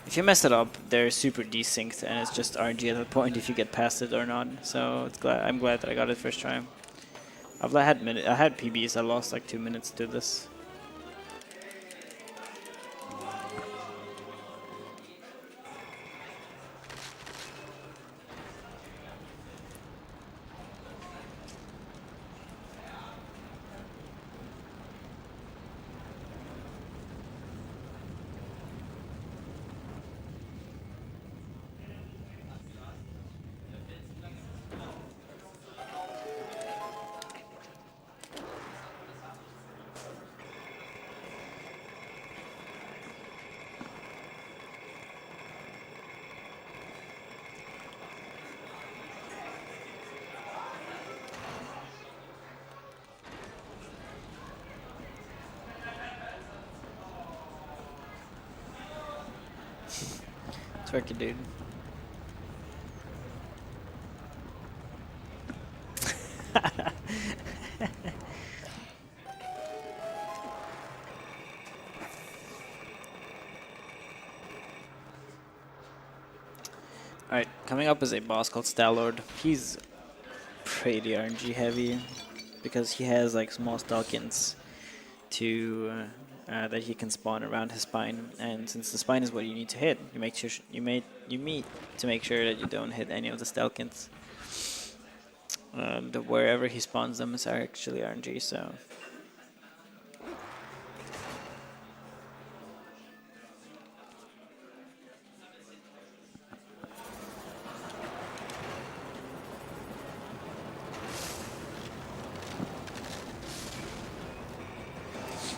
If you mess it up, they're super desynced, and it's just RNG at that point if you get past it or not. So it's I'm glad that I got it first try. I had PBs. I lost like 2 minutes to this. It's working, dude. Alright, coming up is a boss called Stalord. He's pretty RNG heavy because he has like small stalkins to that he can spawn around his spine. And since the spine is what you need to hit, you make sure you meet to make sure that you don't hit any of the Stalkins. Wherever he spawns them is actually RNG. So.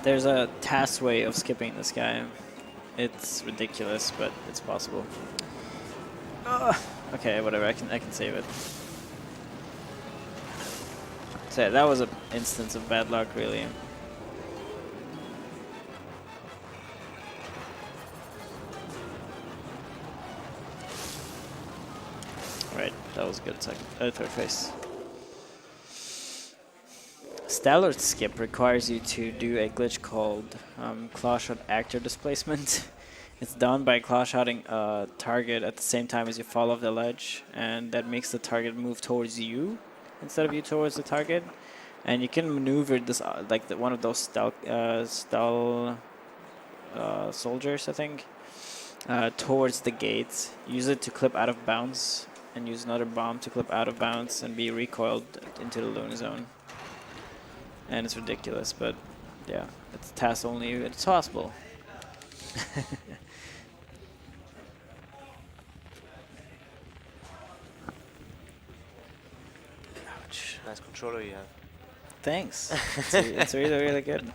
There's a task way of skipping this guy. It's ridiculous, but it's possible. Okay, whatever. I can save it. So yeah, that was an instance of bad luck, really. Right, that was a good third phase. Stellar skip requires you to do a glitch called claw shot actor displacement. It's done by claw shotting a target at the same time as you fall off the ledge, and that makes the target move towards you instead of you towards the target. And you can maneuver this like one of those stall soldiers, I think, towards the gate. Use it to clip out of bounds, and use another bomb to clip out of bounds and be recoiled into the loon zone. And it's ridiculous, but yeah, it's task only. It's possible. Ouch. Nice controller you have. Thanks. It's really, really good.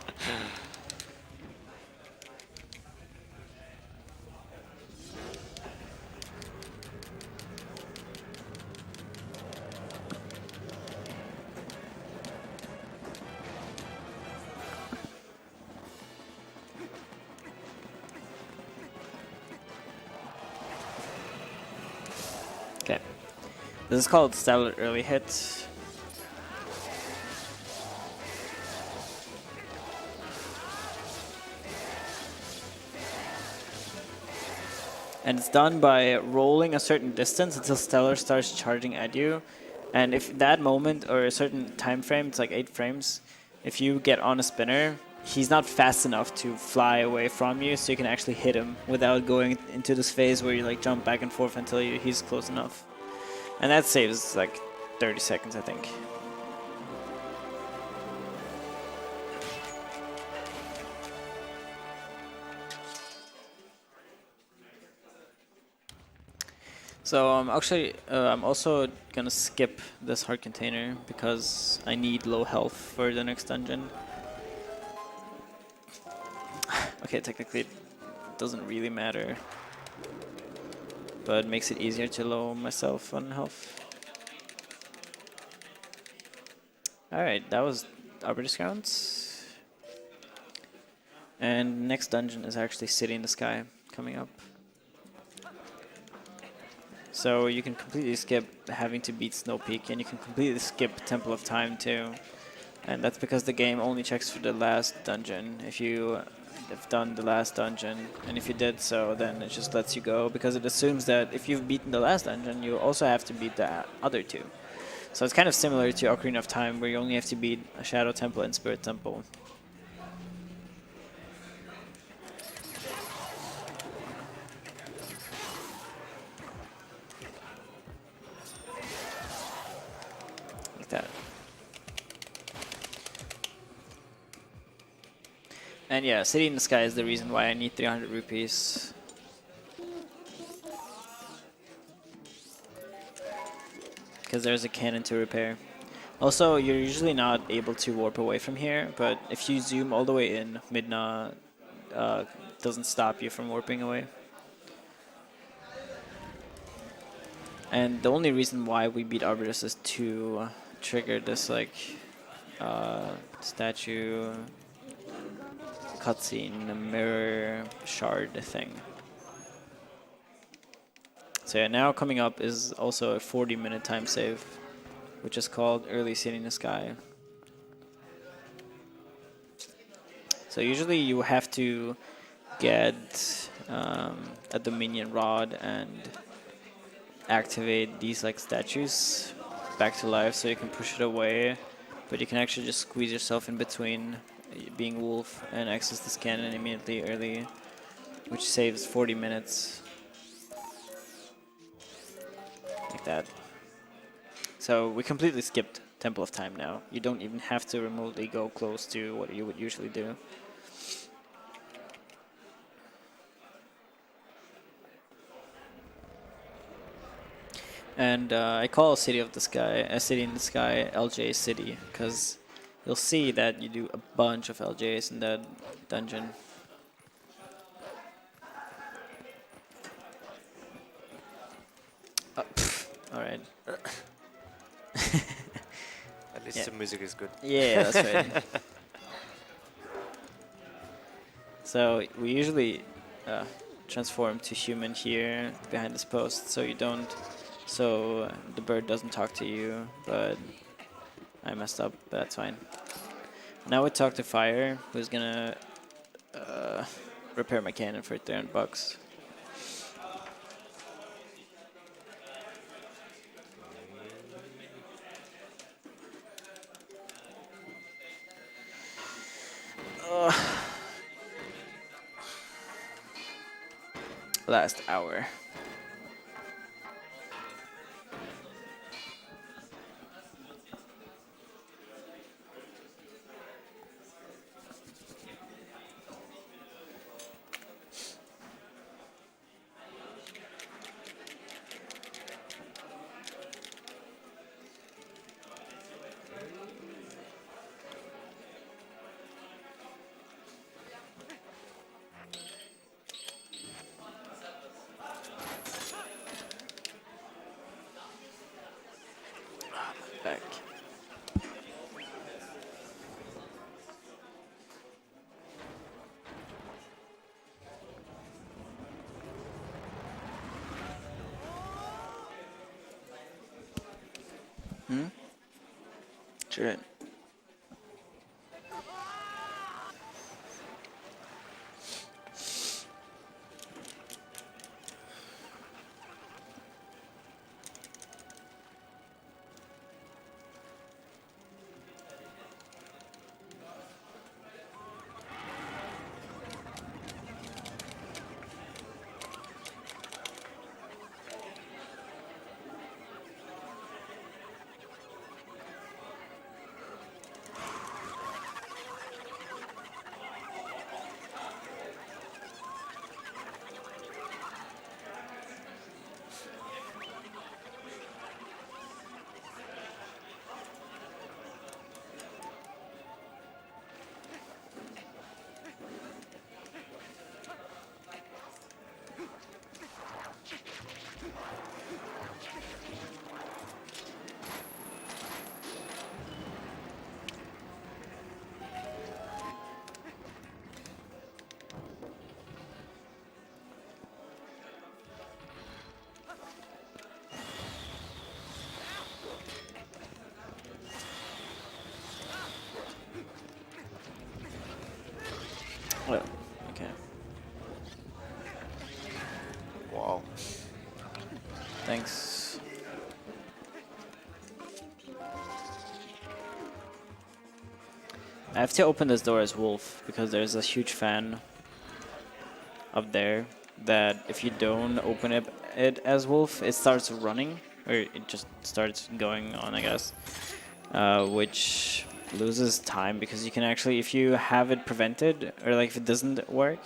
Okay. This is called Stellar Early Hit. And it's done by rolling a certain distance until Stellar starts charging at you. And if that moment or a certain time frame, it's like 8 frames, if you get on a spinner, he's not fast enough to fly away from you, so you can actually hit him without going into this phase where you like jump back and forth until he's close enough. And that saves like 30 seconds, I think. So actually, I'm also gonna skip this heart container because I need low health for the next dungeon. Okay, technically it doesn't really matter, but it makes it easier to lower myself on health. Alright, that was Arbor Discounts. And next dungeon is actually City in the Sky coming up. So you can completely skip having to beat Snow Peak, and you can completely skip Temple of Time too. And that's because the game only checks for the last dungeon. If you have done the last dungeon, and if you did so, then it just lets you go, because it assumes that if you've beaten the last dungeon, you also have to beat the other two. So it's kind of similar to Ocarina of Time, where you only have to beat a Shadow Temple and Spirit Temple. That. And yeah, City in the Sky is the reason why I need 300 rupees. Because there's a cannon to repair. Also, you're usually not able to warp away from here, but if you zoom all the way in, Midna doesn't stop you from warping away. And the only reason why we beat Arborist is to trigger this like statue cutscene mirror shard thing. So yeah, now coming up is also a 40-minute time save, which is called Early City in the Sky. So usually you have to get a Dominion Rod and activate these like statues back to life so you can push it away, but you can actually just squeeze yourself in between being Wolf and access this cannon immediately early, which saves 40 minutes. Like that. So we completely skipped Temple of Time now. You don't even have to remotely go close to what you would usually do. And I call City of the Sky, a City in the Sky, LJ City, because you'll see that you do a bunch of LJs in that dungeon. Alright. At least Yeah. the music is good. Yeah, that's right. So we usually transform to human here behind this post, so you don't, so the bird doesn't talk to you. But I messed up. But that's fine. Now we talk to Fire, who's gonna repair my cannon for 300 bucks. Last hour. Back. Sure. Oh, okay. Wow. Thanks. I have to open this door as Wolf because there's a huge fan up there that if you don't open it as Wolf, it starts running, or it just starts going on, I guess, which loses time because you can actually, if you have it prevented, or like if it doesn't work,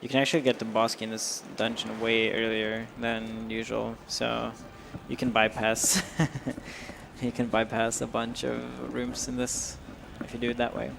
you can actually get the boss key in this dungeon way earlier than usual, so you can bypass you can bypass a bunch of rooms in this if you do it that way.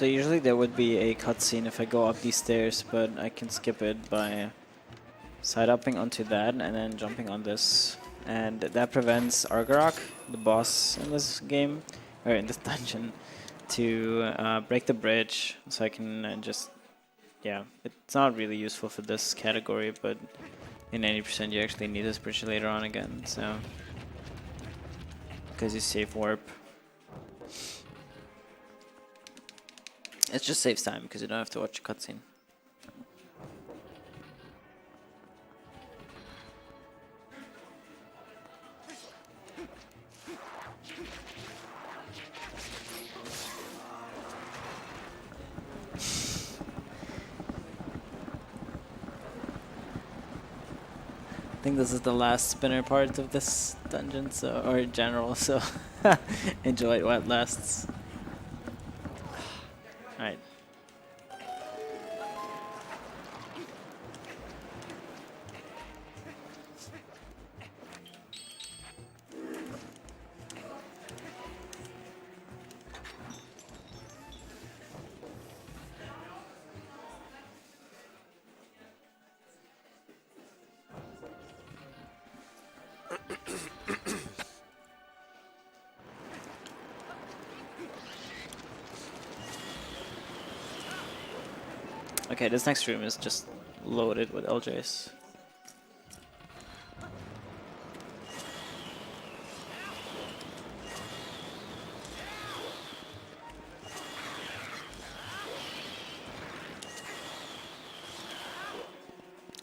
So usually there would be a cutscene if I go up these stairs, but I can skip it by side-upping onto that and then jumping on this. And that prevents Argarok, the boss in this game, or in this dungeon, to break the bridge. So I can just, yeah, it's not really useful for this category, but in 80% you actually need this bridge later on again, so. Because you save warp. It just saves time because you don't have to watch a cutscene. I think this is the last spinner part of this dungeon, so, or general, so enjoy it while it lasts. Alright. Okay, this next room is just loaded with LJs.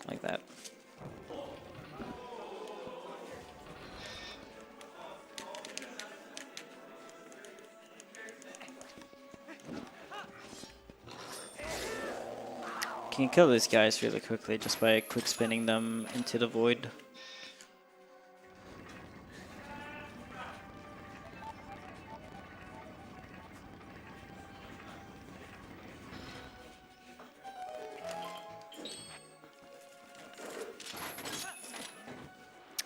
Like that. Can you kill these guys really quickly just by quick spinning them into the void?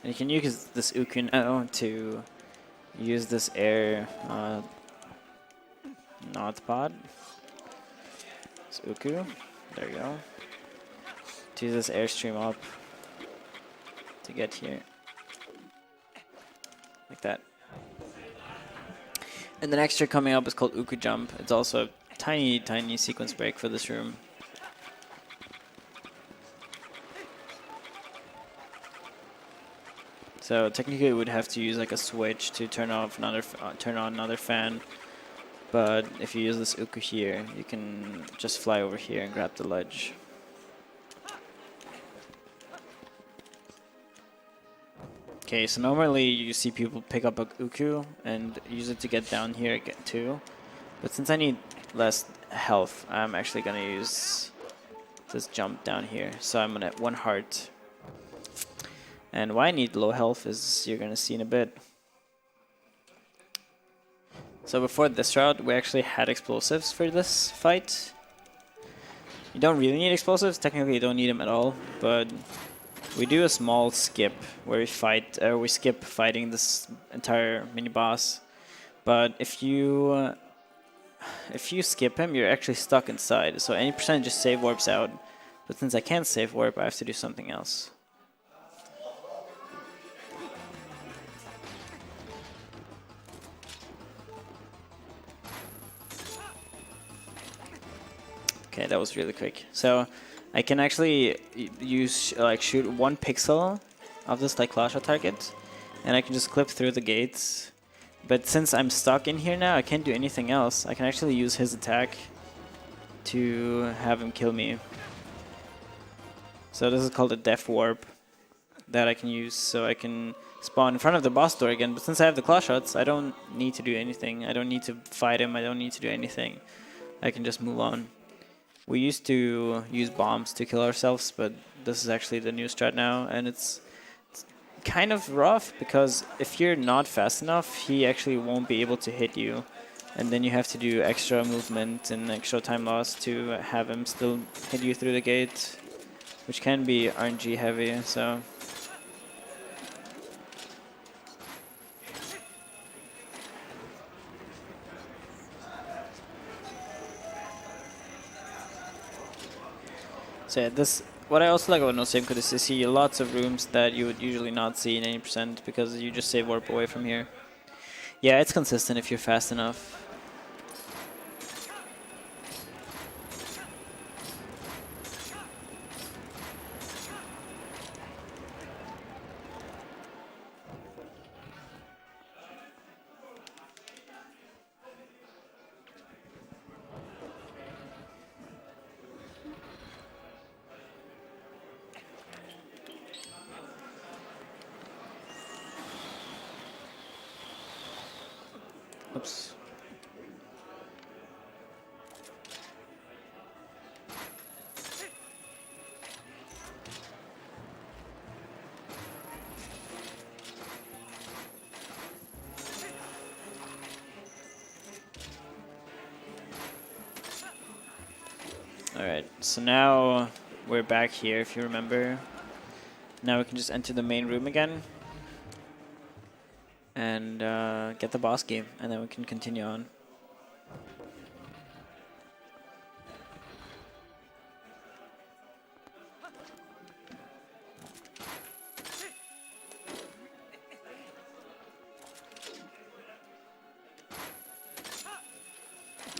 And you can use this Uku now to use this air not pod. It's Uku. There you go. To use this airstream up to get here. Like that. And the next year coming up is called Uku Jump. It's also a tiny, tiny sequence break for this room. So technically we would have to use like a switch to turn off another, turn on another fan. But if you use this Uku here, you can just fly over here and grab the ledge. Okay, so normally you see people pick up a Uku and use it to get down here too. But since I need less health, I'm actually gonna use this jump down here. So I'm gonna 1 heart. And why I need low health is you're gonna see in a bit. So before this route, we actually had explosives for this fight. You don't really need explosives. Technically, you don't need them at all. But we do a small skip where we skip fighting this entire mini boss. But if you skip him, you're actually stuck inside. So any percent just save warps out. But since I can't save warp, I have to do something else. Okay, that was really quick. So I can actually use shoot 1 pixel of this like claw shot target, and I can just clip through the gates. But since I'm stuck in here now, I can't do anything else. I can actually use his attack to have him kill me. So this is called a death warp that I can use, so I can spawn in front of the boss door again. But since I have the claw shots, I don't need to do anything. I don't need to fight him. I don't need to do anything. I can just move on. We used to use bombs to kill ourselves, but this is actually the new strat now, and it's kind of rough because if you're not fast enough, he actually won't be able to hit you, and then you have to do extra movement and extra time loss to have him still hit you through the gate, which can be RNG heavy, so. So yeah, this what I also like about No Save Code is to see lots of rooms that you would usually not see in 80% because you just save warp away from here. Yeah, it's consistent if you're fast enough. Oops. Alright, so now we're back here, if you remember. Now we can just enter the main room again and get the boss game, and then we can continue on.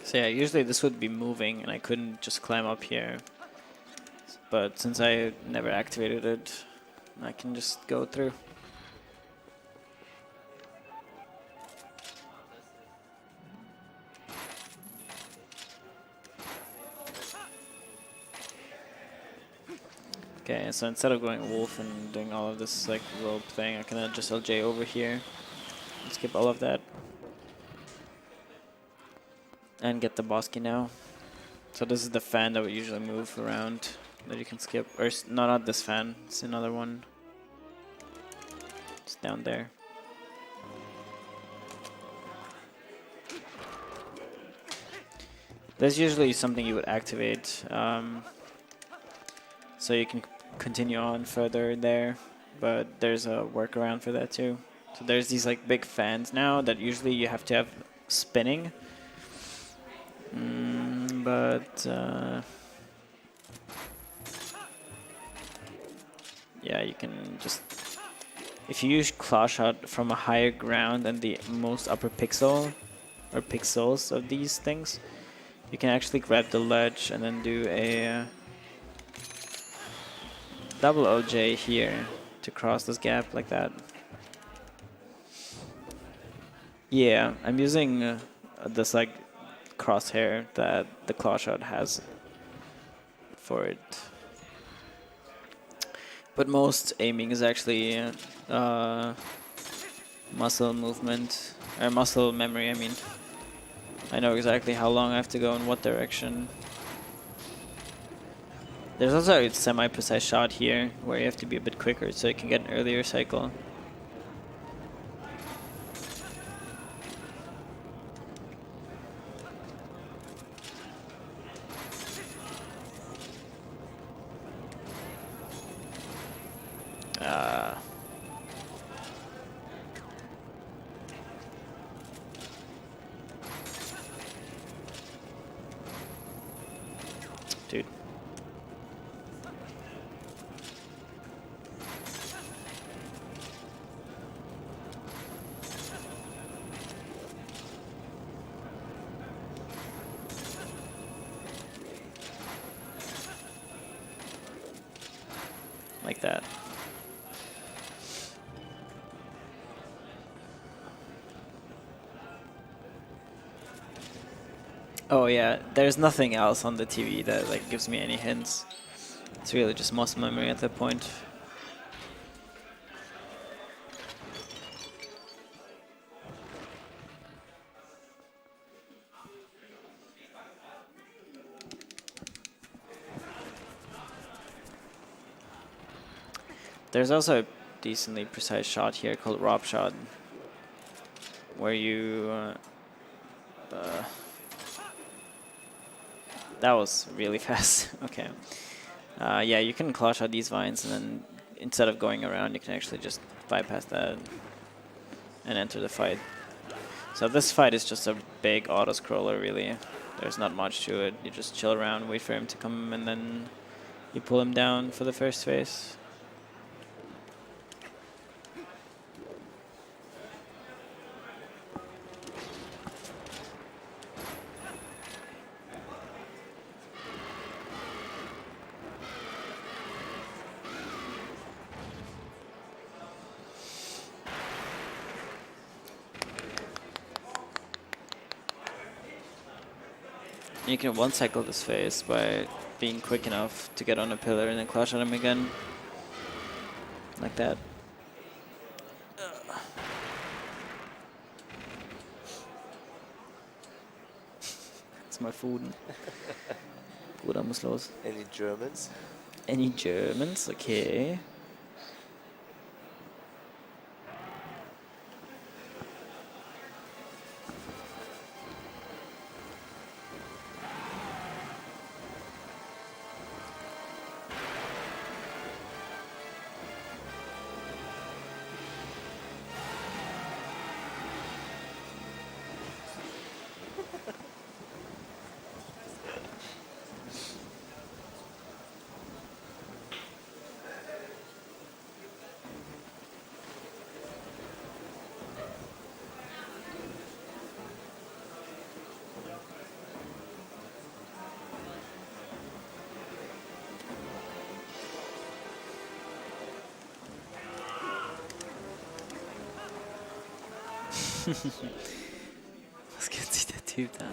So yeah, usually this would be moving and I couldn't just climb up here. But since I never activated it, I can just go through. Okay, so instead of going wolf and doing all of this like rope thing, I can just LJ over here. Skip all of that. And get the boss key now. So this is the fan that we usually move around that you can skip. Or no, not this fan. It's another one. It's down there. There's usually something you would activate. So you can continue on further there. But there's a workaround for that too. So there's these like big fans now that usually you have to have spinning. Yeah, you can just, if you use claw shot from a higher ground than the most upper pixel or pixels of these things, you can actually grab the ledge and then do a double OJ here to cross this gap like that. Yeah, I'm using this like crosshair that the claw shot has for it. But most aiming is actually muscle movement, or muscle memory, I mean. I know exactly how long I have to go in what direction. There's also a semi-precise shot here where you have to be a bit quicker so you can get an earlier cycle. Dude. Like that. Oh yeah, there's nothing else on the TV that like gives me any hints. It's really just muscle memory at that point. There's also a decently precise shot here called Rob Shot, where you that was really fast. Okay. Yeah, you can claw shot these vines, and then instead of going around, you can actually just bypass that and enter the fight. So this fight is just a big auto-scroller, really. There's not much to it. You just chill around, wait for him to come, and then You pull him down for the first phase. You can one-cycle this phase by being quick enough to get on a pillar and then clash on him again. Like that. That's my food. Bruder muss los. Any Germans? Any Germans? Okay. Was gibt sich der Typ da?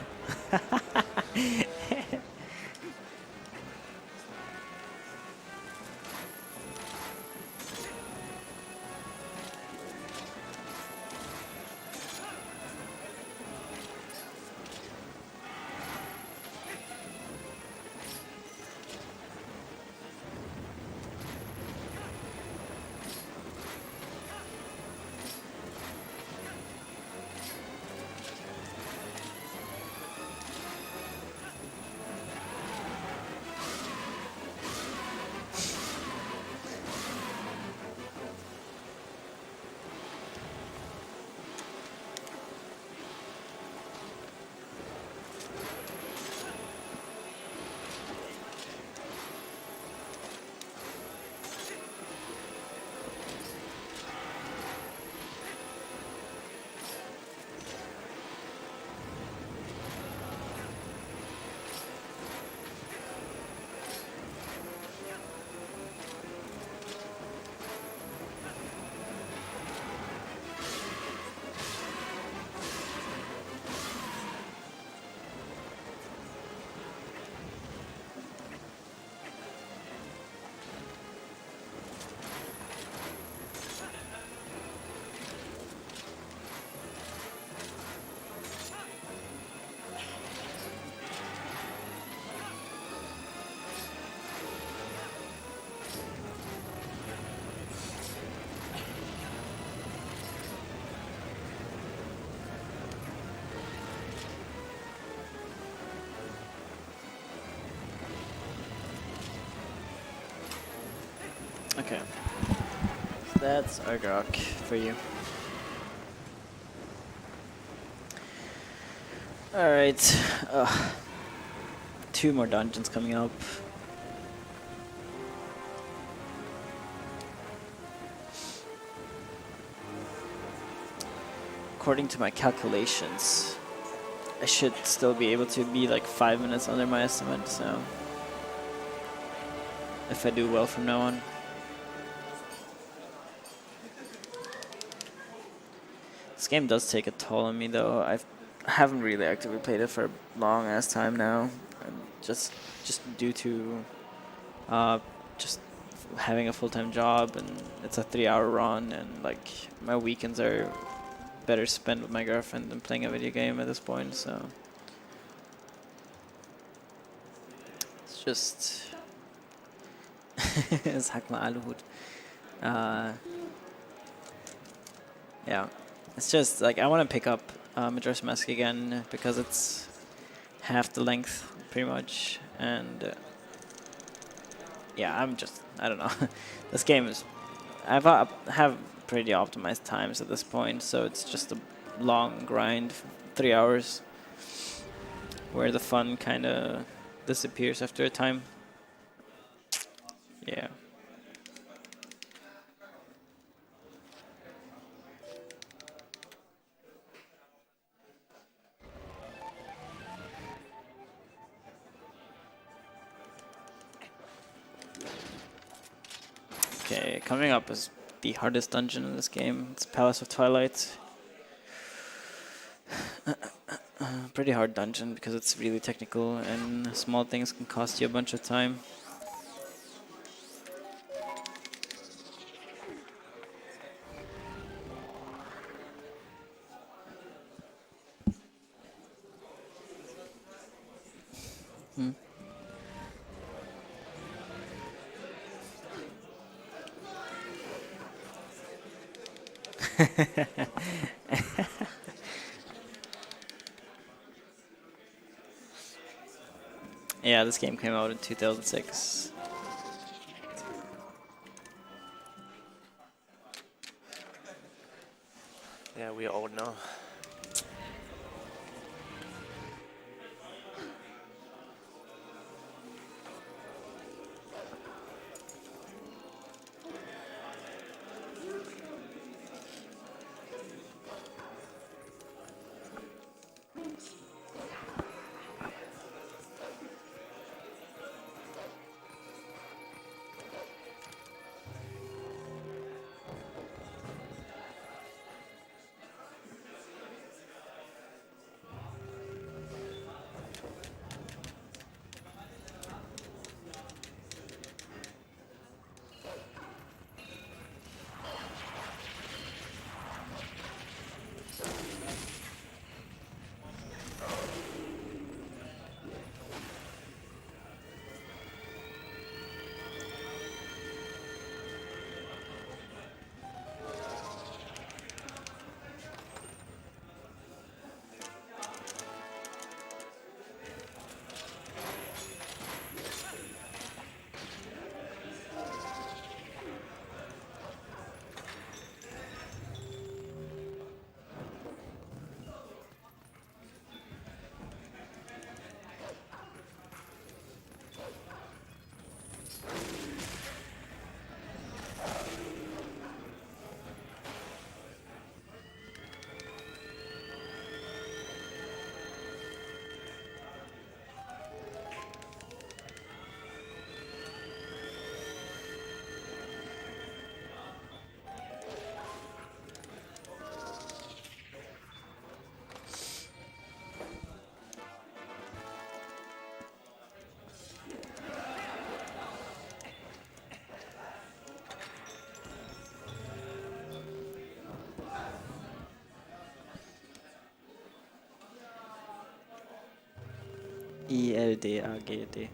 Okay. So that's Argok for you. Alright. 2 more dungeons coming up. According to my calculations, I should still be able to be like 5 minutes under my estimate, so if I do well from now on. This game does take a toll on me though. I haven't really actively played it for a long ass time now, and just due to just having a full-time job, and it's a 3-hour run, and like my weekends are better spent with my girlfriend than playing a video game at this point, so it's just sag mal Aluhut. Yeah, it's just like I want to pick up Majora's Mask again because it's half the length pretty much, and yeah, I don't know. This game is have pretty optimized times at this point, so it's just a long grind, 3 hours, where the fun kind of disappears after a time. Yeah. Okay, coming up is the hardest dungeon in this game. It's Palace of Twilight. Pretty hard dungeon because it's really technical and small things can cost you a bunch of time. Hmm. Yeah, this game came out in 2006. Yeah, we are old now. ELDAGD.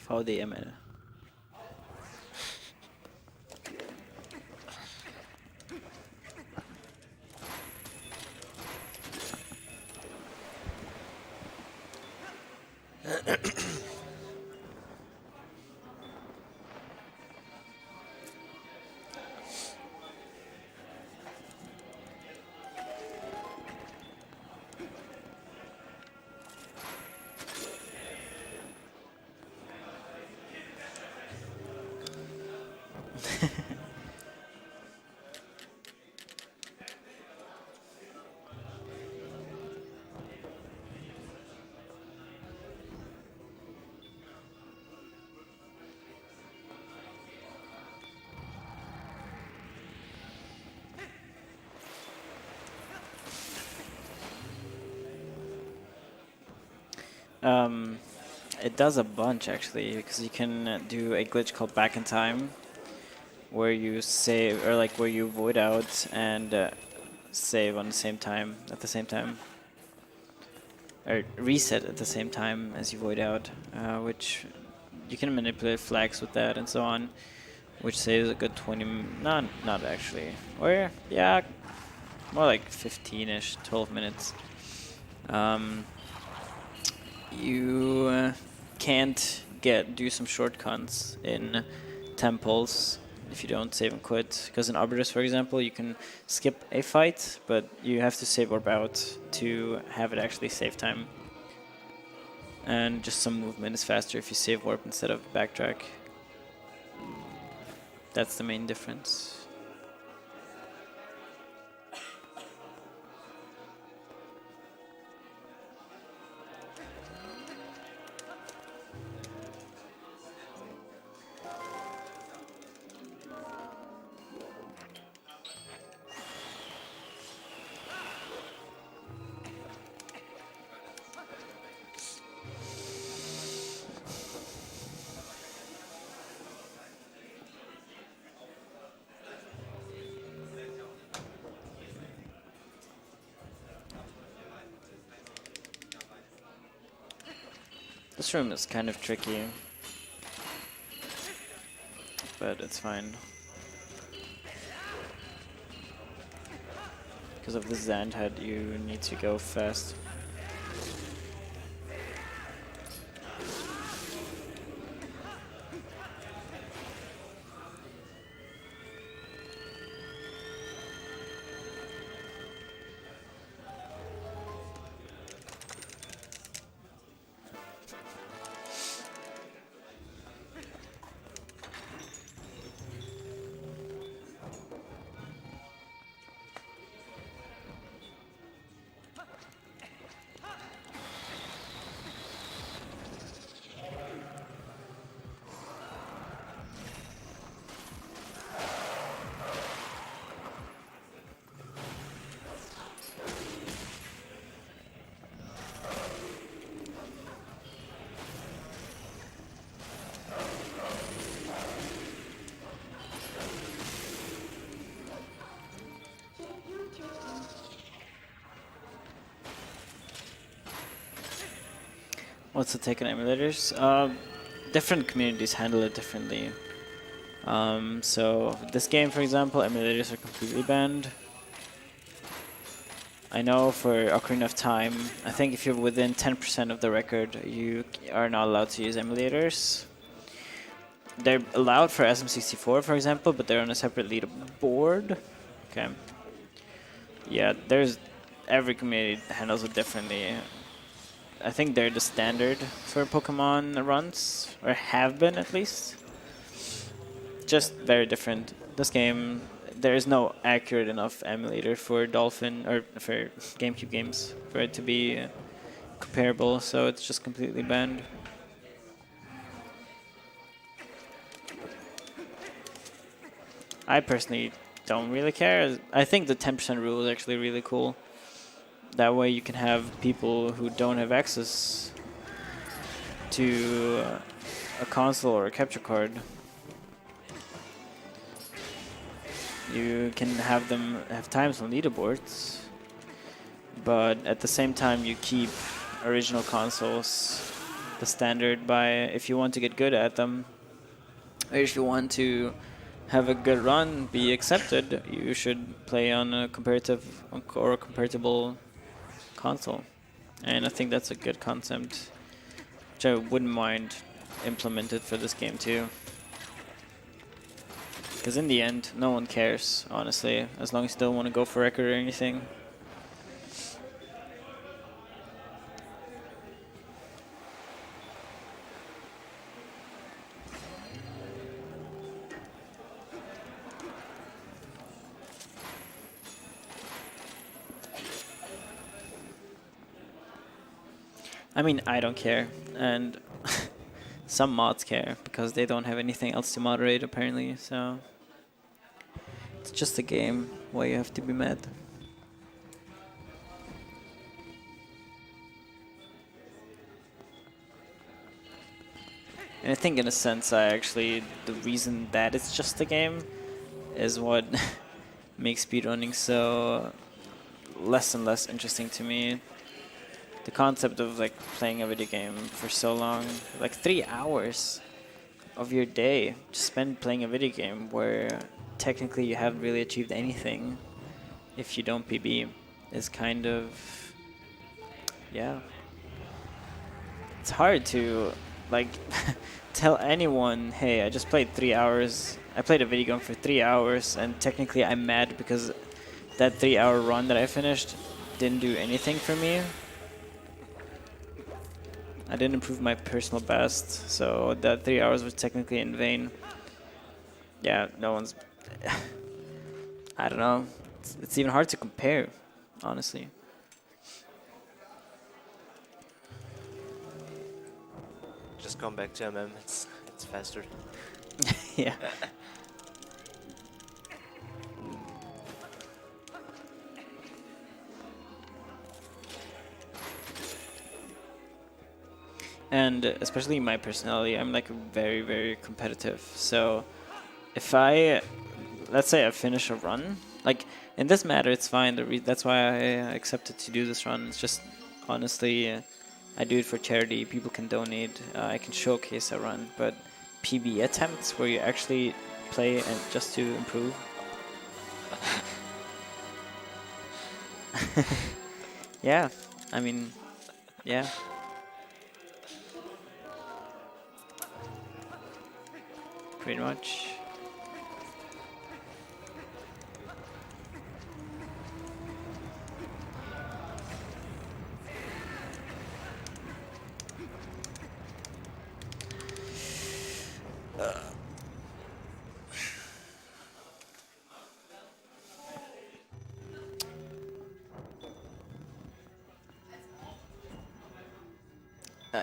VDML. It does a bunch actually, because you can do a glitch called back in time, where you save, or like where you void out and save on the same time, at the same time, or reset at the same time as you void out, which you can manipulate flags with that and so on, which saves a good 20, not actually, or yeah, more like 15-ish, 12 minutes. You can't do some shortcuts in temples if you don't save and quit, because in Arbitrus, for example, you can skip a fight, but you have to save orb out to have it actually save time. And just some movement is faster if you save warp instead of backtrack. That's the main difference. This room is kind of tricky, but it's fine. Because of the Zand head, you need to go fast. What's the take on emulators? Different communities handle it differently. So this game, for example, emulators are completely banned. I know for Ocarina of Time, I think if you're within 10% of the record, you are not allowed to use emulators. They're allowed for SM64, for example, but they're on a separate leaderboard. Okay. Yeah, every community handles it differently. I think they're the standard for Pokemon runs, or have been at least. Just very different. This game, there is no accurate enough emulator for Dolphin or for GameCube games for it to be comparable, so it's just completely banned. I personally don't really care. I think the 10% rule is actually really cool. That way you can have people who don't have access to a console or a capture card. You can have them have times on leaderboards, but at the same time you keep original consoles the standard by, if you want to get good at them, or if you want to have a good run, be accepted, you should play on a comparative or a comparable console. And I think that's a good concept, which I wouldn't mind implemented for this game too. Because in the end, no one cares, honestly, as long as you don't want to go for record or anything. I mean, I don't care, and some mods care, because they don't have anything else to moderate, apparently, so it's just a game where you have to be mad. And I think in a sense, the reason that it's just a game is what makes speedrunning so less and less interesting to me. The concept of like playing a video game for so long, like 3 hours of your day just spent playing a video game where technically you haven't really achieved anything if you don't PB, is kind of, yeah. It's hard to like tell anyone, hey, I just played 3 hours. I played a video game for 3 hours, and technically I'm mad because that 3 hour run that I finished didn't do anything for me. I didn't improve my personal best, so that 3 hours was technically in vain. Yeah, no one's... I don't know. It's even hard to compare, honestly. Just come back to MM. It's faster. Yeah. And especially my personality, I'm like very, very competitive. So if let's say I finish a run, like in this matter, it's fine. That's why I accepted to do this run. It's just honestly, I do it for charity. People can donate. I can showcase a run. But PB attempts where you actually play and just to improve. Yeah, I mean, yeah. Pretty much.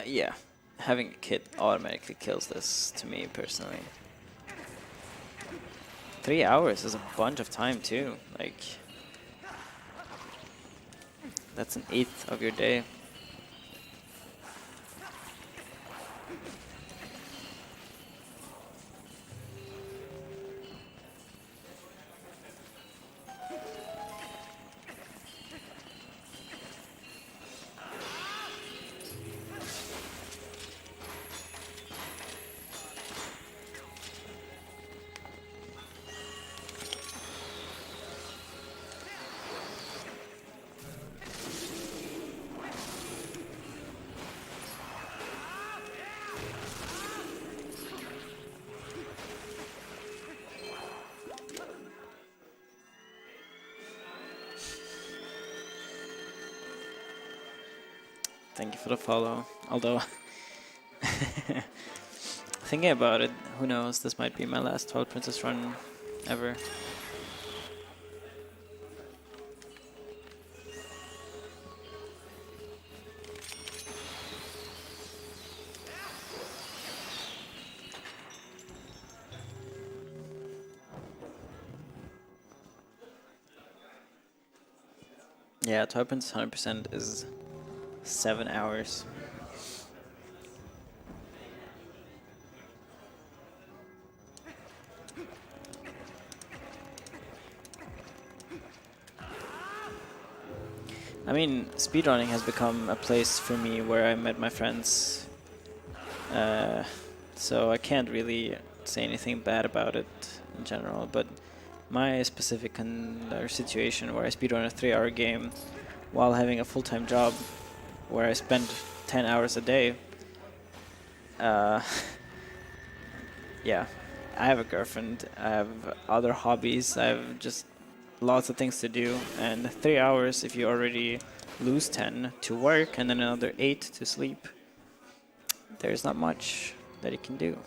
Yeah, having a kid automatically kills this to me personally. 3 hours is a bunch of time too. Like, that's an eighth of your day. Thank you for the follow. Although, thinking about it, who knows, this might be my last Twilight Princess run ever. Yeah, Twilight Princess 100% is 7 hours. I mean, speedrunning has become a place for me where I met my friends. So I can't really say anything bad about it in general, but my specific situation where I speedrun a 3-hour game while having a full-time job where I spend 10 hours a day. Yeah, I have a girlfriend, I have other hobbies, I have just lots of things to do, and 3 hours if you already lose 10 to work and then another 8 to sleep, there's not much that you can do.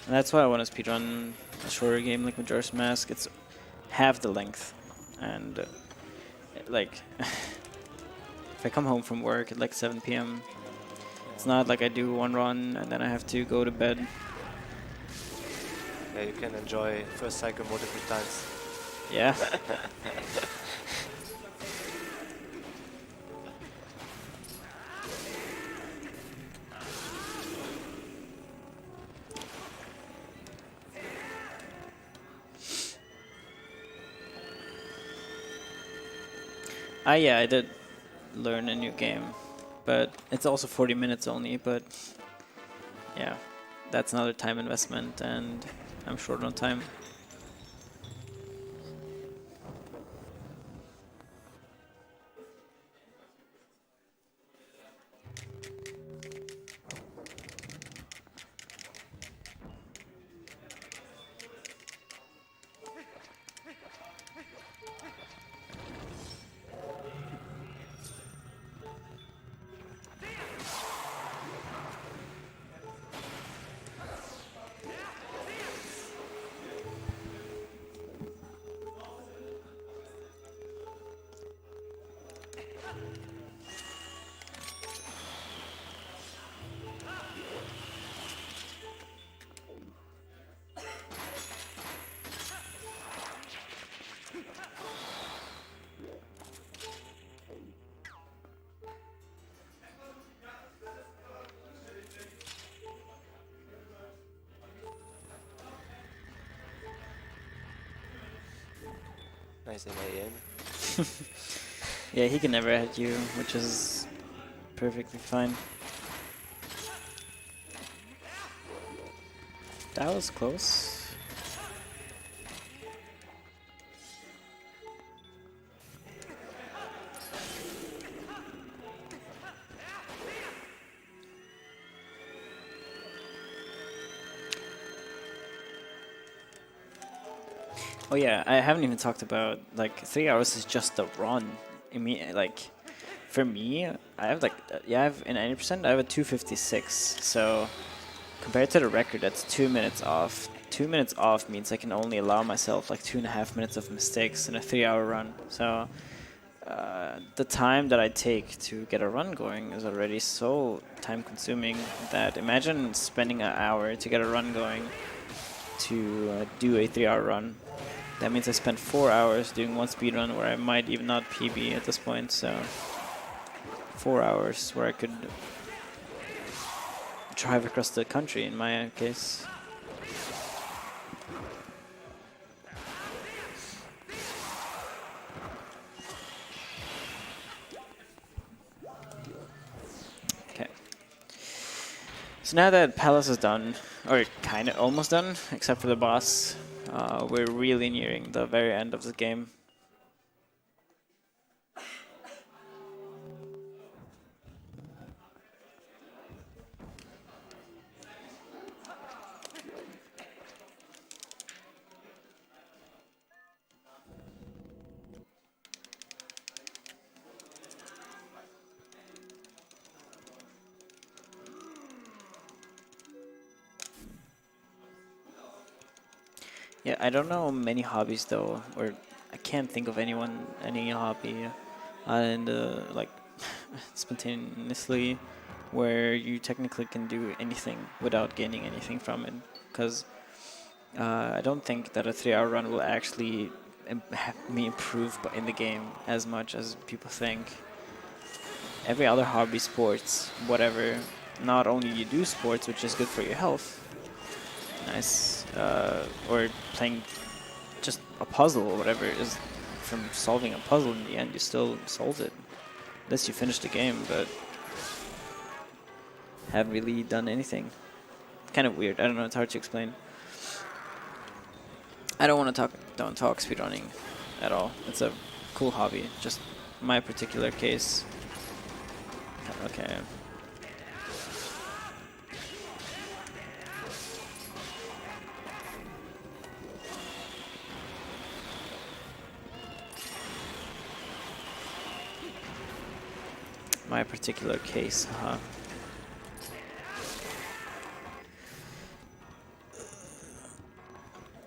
And that's why I want to speedrun a shorter game like Majora's Mask. It's half the length, and like if I come home from work at like 7 p.m., it's not like I do one run and then I have to go to bed. Yeah, you can enjoy first cycle multiple times. Yeah. Yeah, I did learn a new game, but it's also 40 minutes only, but yeah, that's another time investment and I'm short on time. Nice aim. Yeah, he can never hit you, which is perfectly fine. That was close. Oh yeah, I haven't even talked about, like, 3 hours is just the run. I mean, like, for me, I have like, yeah, I have in 90%, I have a 256. So compared to the record, that's 2 minutes off. 2 minutes off means I can only allow myself like 2.5 minutes of mistakes in a 3-hour run. So the time that I take to get a run going is already so time consuming that imagine spending an hour to get a run going to do a 3-hour run. That means I spent 4 hours doing one speed run where I might even not PB at this point, so 4 hours where I could drive across the country in my case. Okay. So now that Palace is done, or kind of almost done, except for the boss, we're really nearing the very end of the game. Yeah, I don't know many hobbies though, or I can't think of any hobby and like spontaneously where you technically can do anything without gaining anything from it. Because I don't think that a 3-hour run will actually have me improve in the game as much as people think. Every other hobby, sports, whatever, not only you do sports, which is good for your health, nice, or playing just a puzzle or whatever, is from solving a puzzle in the end, you still solved it. Unless you finish the game, but haven't really done anything. Kind of weird. I don't know. It's hard to explain. I don't want to talk speedrunning at all. It's a cool hobby. Just my particular case. Okay. My particular case, huh?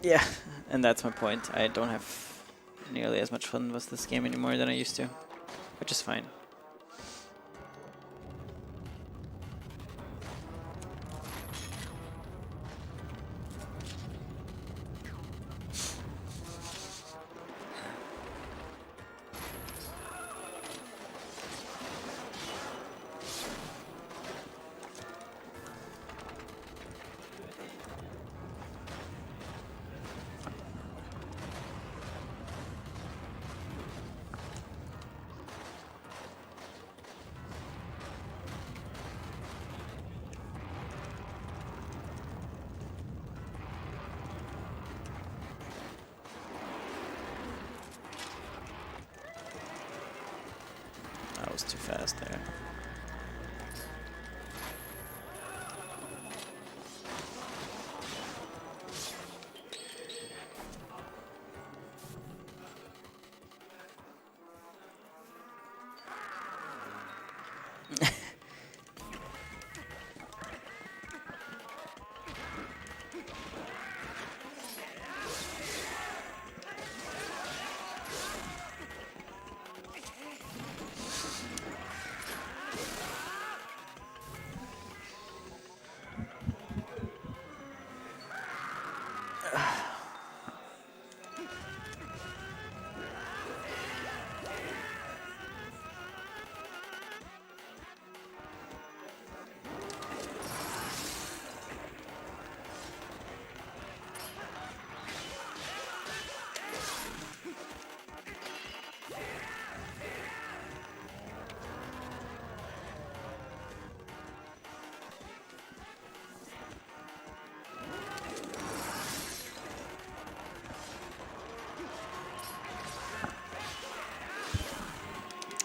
Yeah, and that's my point. I don't have nearly as much fun with this game anymore than I used to, which is fine. That was too fast there.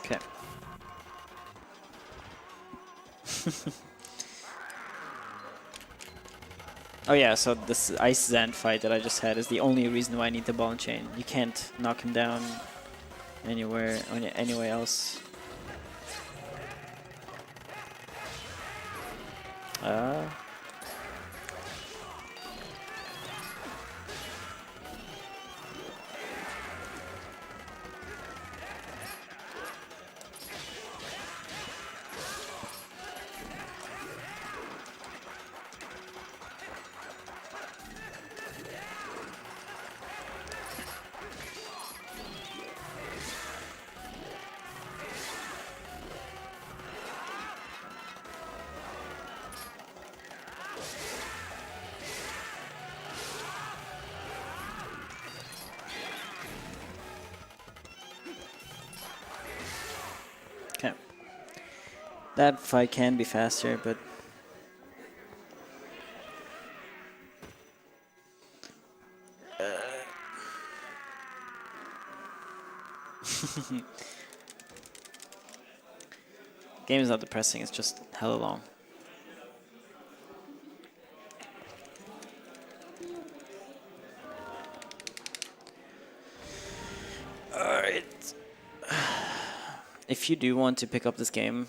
Okay. Oh yeah, so this Ice Zand fight that I just had is the only reason why I need the ball and chain. You can't knock him down anywhere else. Okay. That fight can be faster, but game is not depressing, it's just hella long. Alright. If you do want to pick up this game,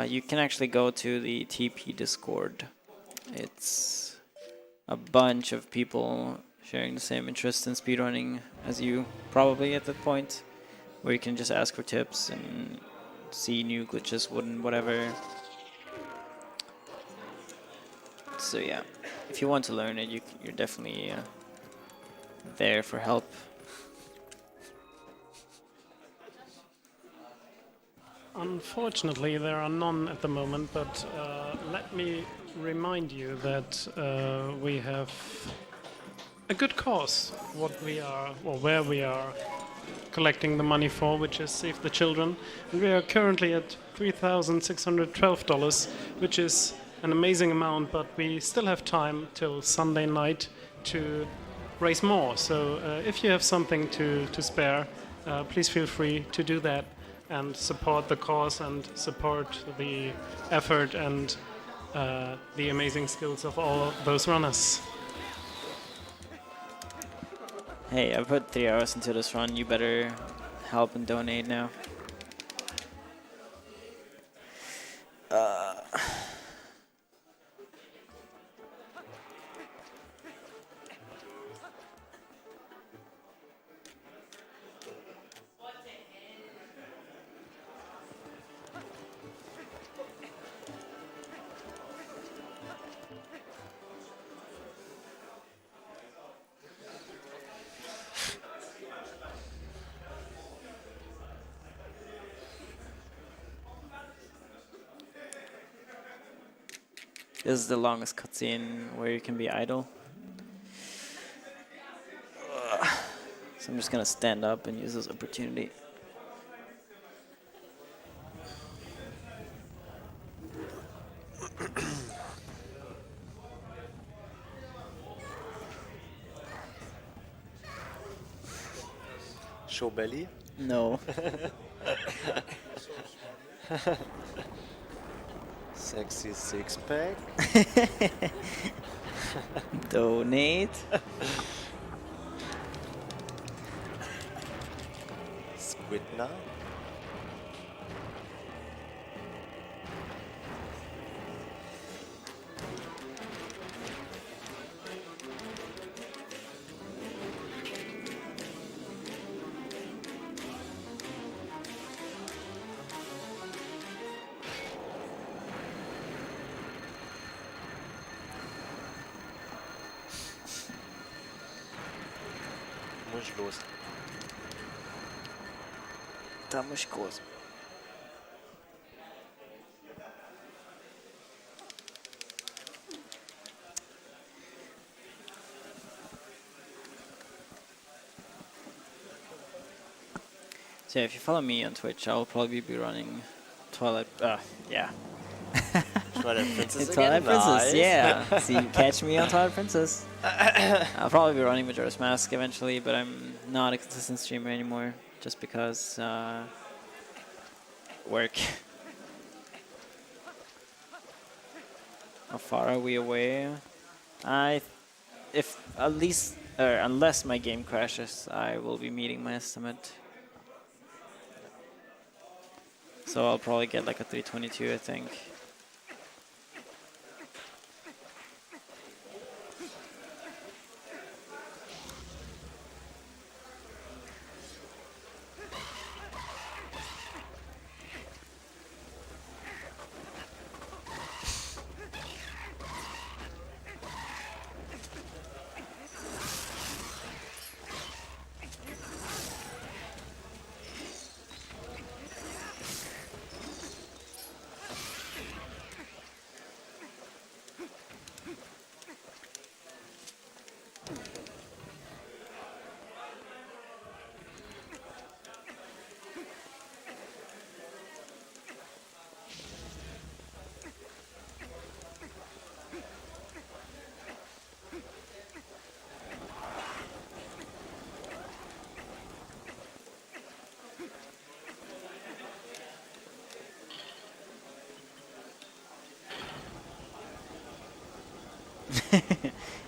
you can actually go to the TP Discord. It's a bunch of people sharing the same interest in speedrunning as you, probably at that point, where you can just ask for tips and see new glitches, whatever. So yeah, if you want to learn it, you're definitely there for help. Unfortunately, there are none at the moment, but let me remind you that we have a good cause where we are collecting the money for, which is Save the Children. And we are currently at $3,612, which is an amazing amount, but we still have time till Sunday night to raise more. So if you have something to spare, please feel free to do that and support the cause and support the effort and the amazing skills of all those runners. Hey, I put 3 hours into this run. You better help and donate now. This is the longest cutscene where you can be idle. So I'm just gonna stand up and use this opportunity. Show belly. No. Sexy six pack. Donate. Squidna. Muss ich los. Da muss ich groß. So yeah, if you follow me on Twitch, I'll probably be running Twilight. Yeah. Twilight Princess Twilight again? Princess, Nice. yeah. See, catch me on Twilight Princess. I'll probably be running Majora's Mask eventually, but I'm not a consistent streamer anymore, just because work. How far are we away? Unless my game crashes, I will be meeting my estimate. So I'll probably get like a 322, I think.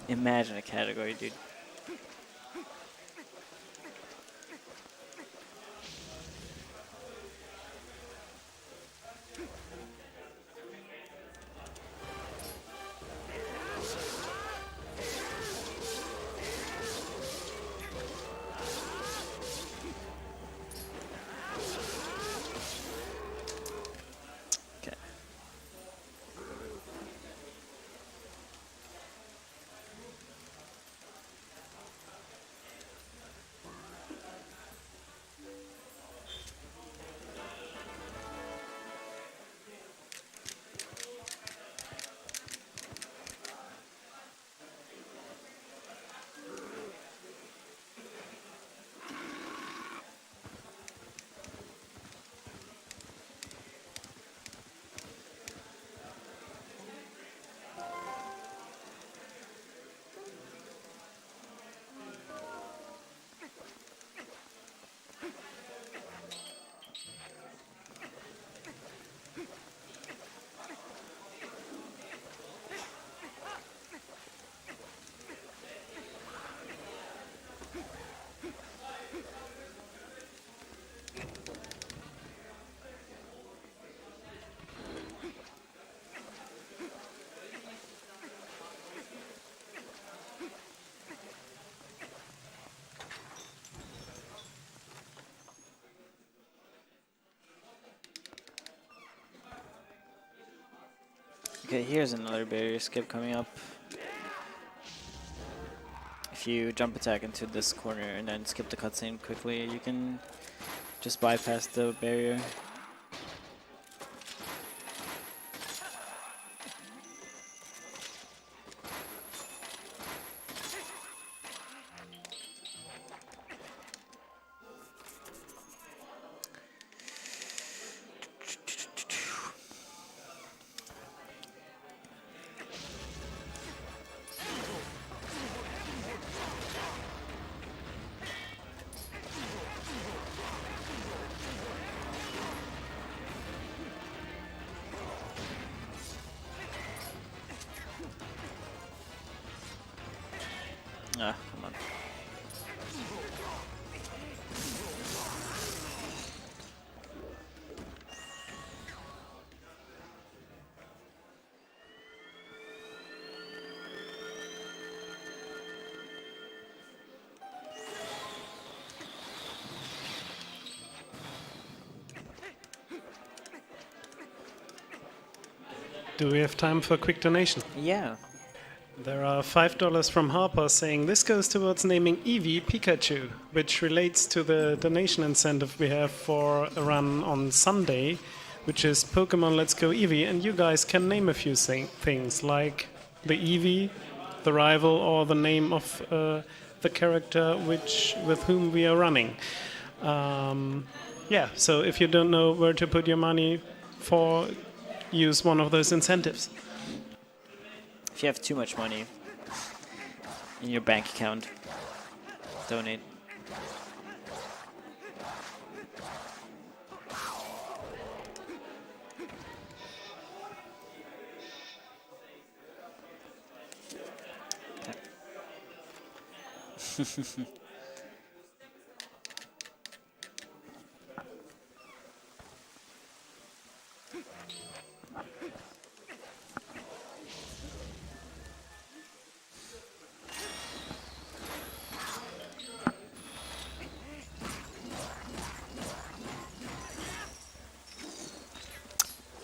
Imagine a category, dude. Okay. Okay, here's another barrier skip coming up. If you jump attack into this corner and then skip the cutscene quickly, you can just bypass the barrier. Do we have time for a quick donation? Yeah. There are $5 from Harper saying this goes towards naming Eevee Pikachu, which relates to the donation incentive we have for a run on Sunday, which is Pokemon Let's Go Eevee, and you guys can name a few things like the Eevee, the rival, or the name of the character with whom we are running. Yeah, so if you don't know where to put your money for, use one of those incentives. If you have too much money in your bank account, donate.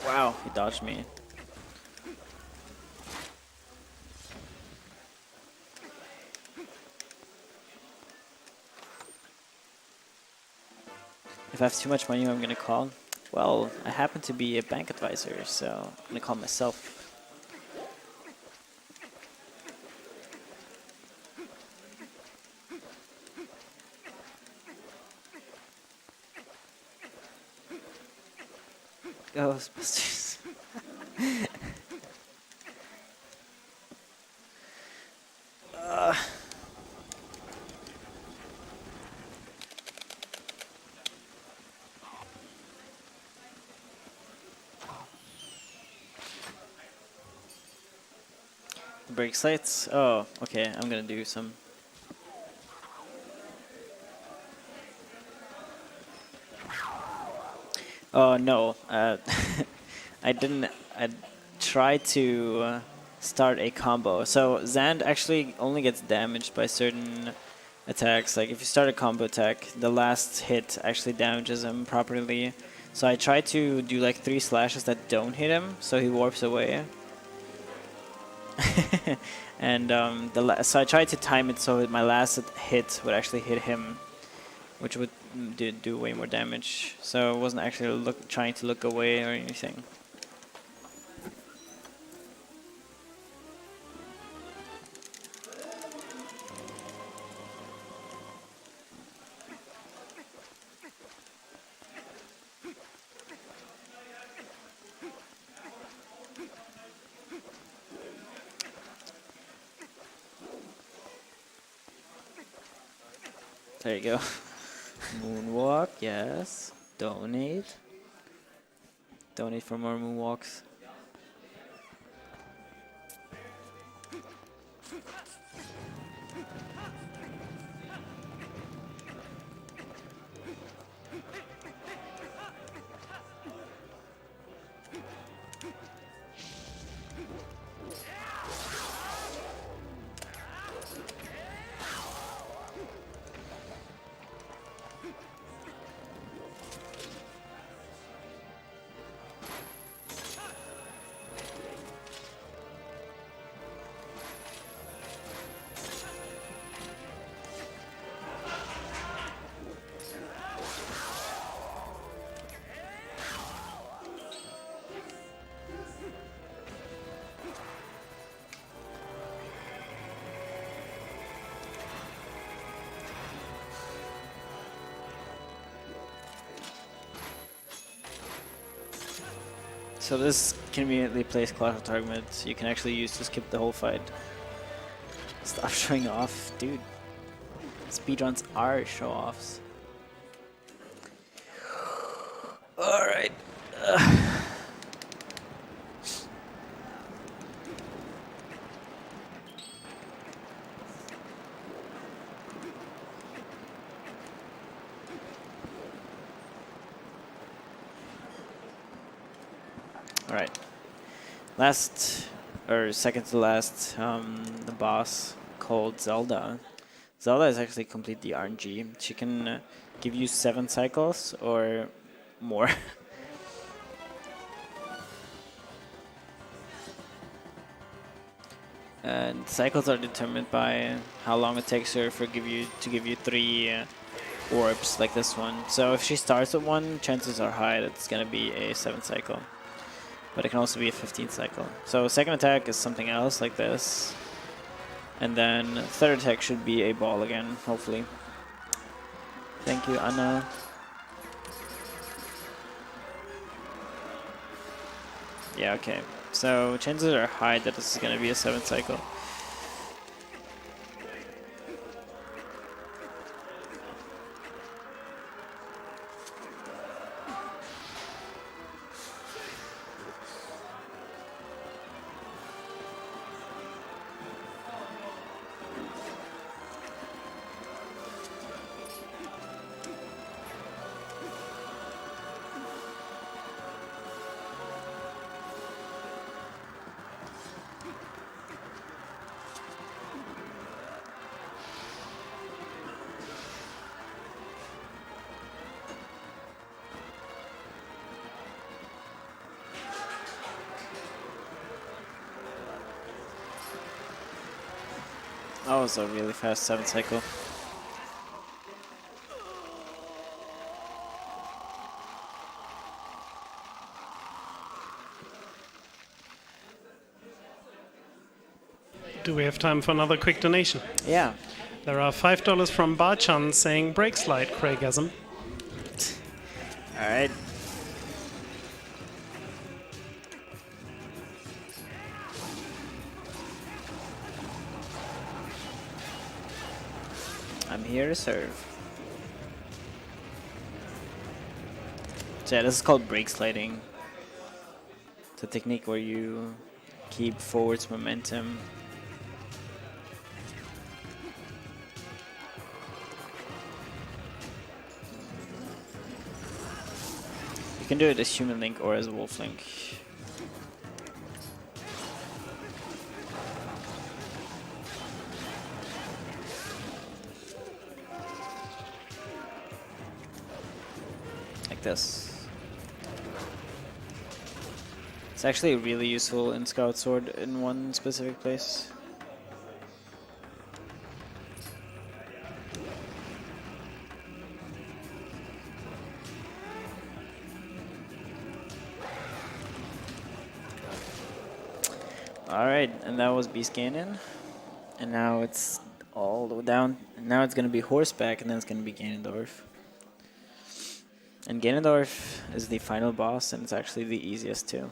Wow, he dodged me. If I have too much money, who I'm gonna call? Well, I happen to be a bank advisor, so I'm gonna call myself. Ghostbusters. Break sites. Oh, okay. I'm gonna do some. Oh no, I didn't. I tried to start a combo. So Zand actually only gets damaged by certain attacks. Like if you start a combo attack, the last hit actually damages him properly. So I tried to do like 3 slashes that don't hit him, so he warps away. And so I tried to time it so that my last hit would actually hit him, which would do way more damage. So I wasn't actually trying to look away or anything. There you go. Moonwalk, yes. Donate. Donate for more moonwalks. So this conveniently placed Clash of Targets you can actually use to skip the whole fight. Stop showing off, dude. Speedruns are show-offs. Alright. Alright. Last, or second to last, the boss called Zelda. Zelda is actually completely RNG. She can give you 7 cycles or more. And cycles are determined by how long it takes her to give you 3 orbs like this one. So if she starts with 1, chances are high that it's gonna be a 7th cycle. But it can also be a 15th cycle. So second attack is something else like this. And then third attack should be a ball again, hopefully. Thank you, Anna. Yeah, okay. So chances are high that this is going to be a 7th cycle. That was a really fast 7th cycle. Do we have time for another quick donation? Yeah. There are $5 from Barchan saying brake slide, Craigasm. All right. I'm here to serve. So yeah, this is called brake sliding. It's a technique where you keep forwards momentum. You can do it as Human Link or as Wolf Link. Like this. It's actually really useful in Scout Sword in one specific place. Alright, and that was Beast Ganon. And now it's all the way down. And now it's going to be Horseback, and then it's going to be Ganondorf. And Ganondorf is the final boss, and it's actually the easiest too.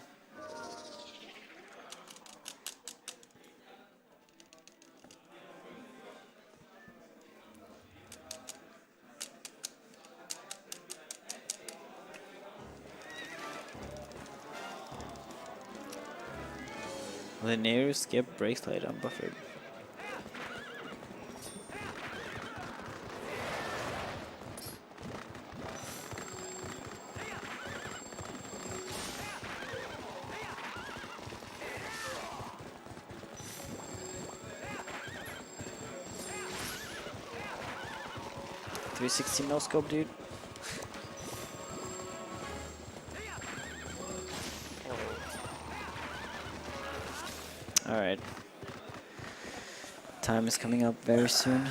Linear skip brake slide unbuffered. $360 no scope, dude. Alright. Time is coming up very soon.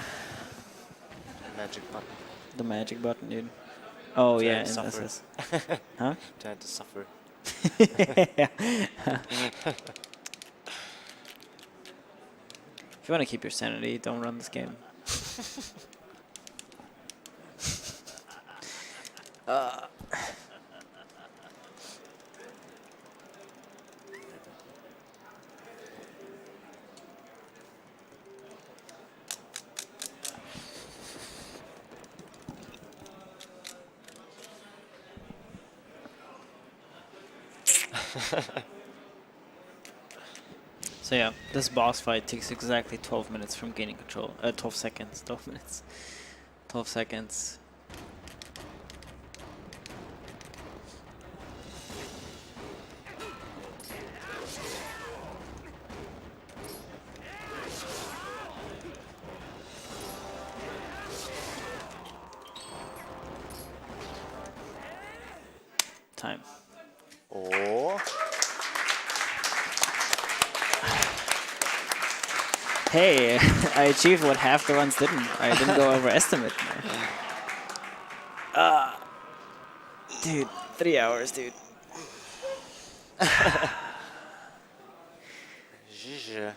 Magic button. The magic button, dude. Oh Time yeah, to and suffer. this is. Huh? Time to suffer. If you want to keep your sanity, don't run this game. So yeah, this boss fight takes exactly 12 minutes from gaining control. 12 seconds, 12 minutes. 12 seconds. Time. Oh. Hey, I achieved what half the ones didn't. I didn't go over estimate. Dude, 3 hours, dude. Zhizh.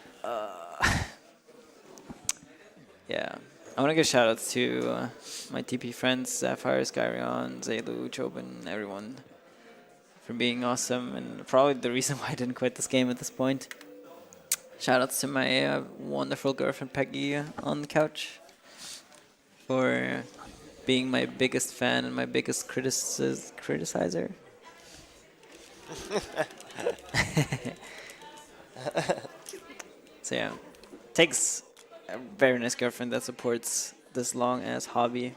Yeah. I want to give shout outs to my TP friends, Sapphire, Skyrion, Zelu, Chobin, everyone, for being awesome and probably the reason why I didn't quit this game at this point. Shout outs to my wonderful girlfriend Peggy on the couch for being my biggest fan and my biggest criticizer. So yeah, takes a very nice girlfriend that supports this long ass hobby.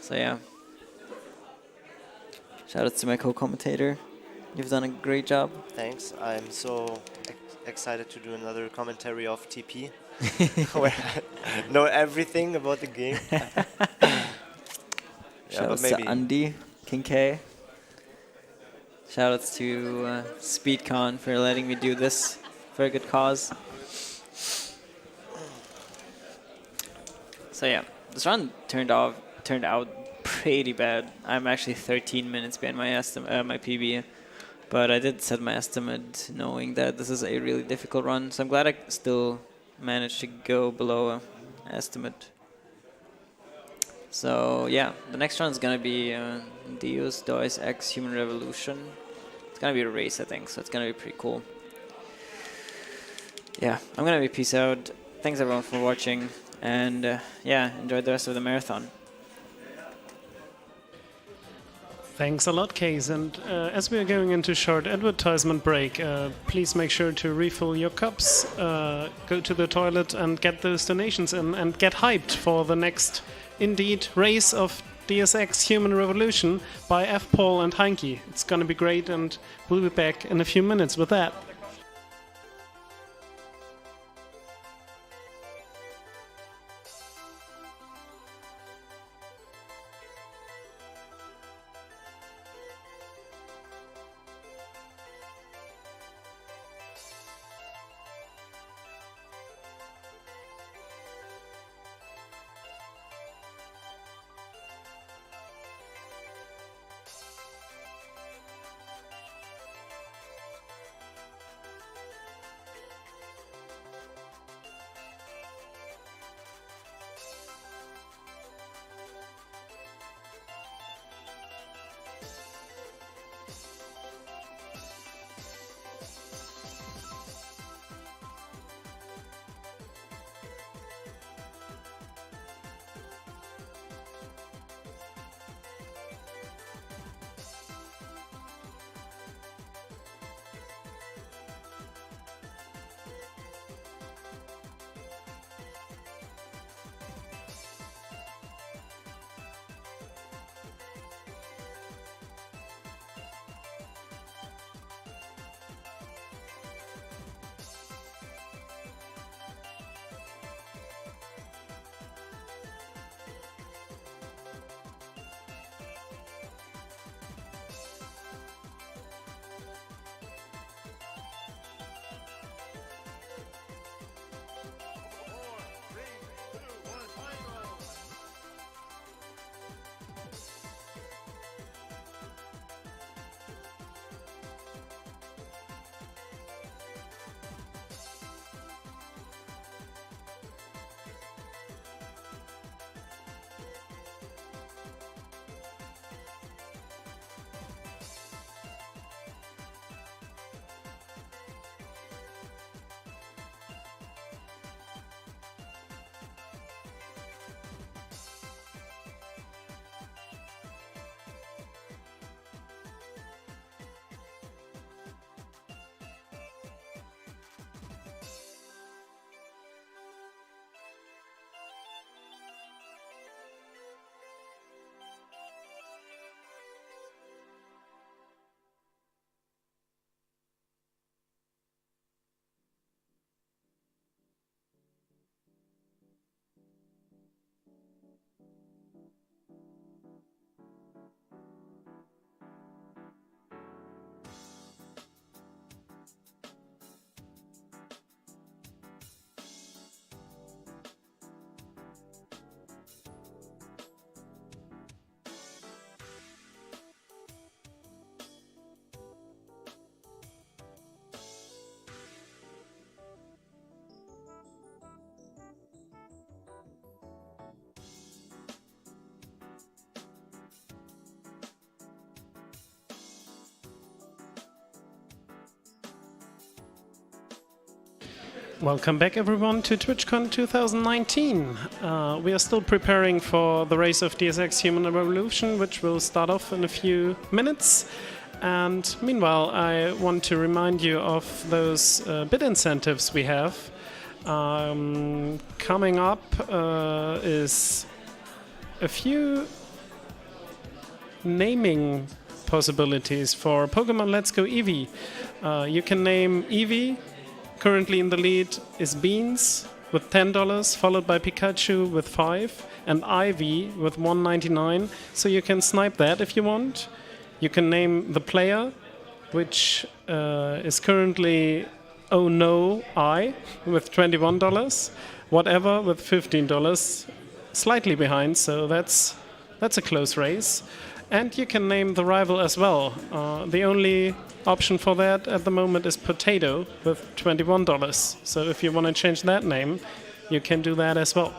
So yeah, shout outs to my co-commentator. You've done a great job. Thanks. I'm so excited to do another commentary of TP, where I know everything about the game. Shout outs to Andy, King K. Shout outs to SpeedCon for letting me do this for a good cause. So yeah, this run turned out pretty bad. I'm actually 13 minutes behind my my PB, but I did set my estimate knowing that this is a really difficult run. So I'm glad I still managed to go below estimate. So yeah, the next run is gonna be Deus Deus Ex Human Revolution. It's gonna be a race, I think, so it's gonna be pretty cool. Yeah, I'm gonna be peace out. Thanks everyone for watching, and yeah, enjoy the rest of the marathon. Thanks a lot, Kejs. And as we are going into short advertisement break, please make sure to refill your cups, go to the toilet and get those donations in, and get hyped for the next, indeed, race of Deus Ex Human Revolution by F. Paul and Heinke. It's going to be great, and we'll be back in a few minutes with that. Welcome back, everyone, to TwitchCon 2019. We are still preparing for the race of DSX Human Revolution, which will start off in a few minutes. And meanwhile, I want to remind you of those bid incentives we have. Coming up is a few naming possibilities for Pokemon Let's Go Eevee. You can name Eevee. Currently in the lead is Beans with $10, followed by Pikachu with $5, and Ivy with $1.99. So you can snipe that if you want. You can name the player, which is currently Oh No I with $21, Whatever with $15, slightly behind. So that's a close race. And you can name the rival as well. The only option for that at the moment is Potato with $21. So if you want to change that name, you can do that as well.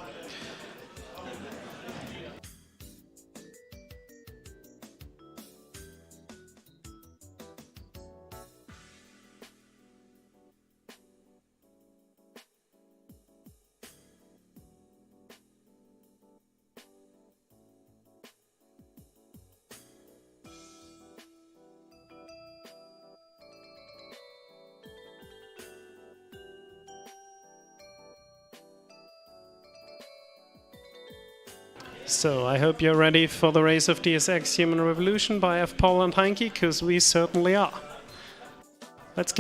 So I hope you're ready for the race of DSX Human Revolution by F. Paul and Heinke, because we certainly are. Let's give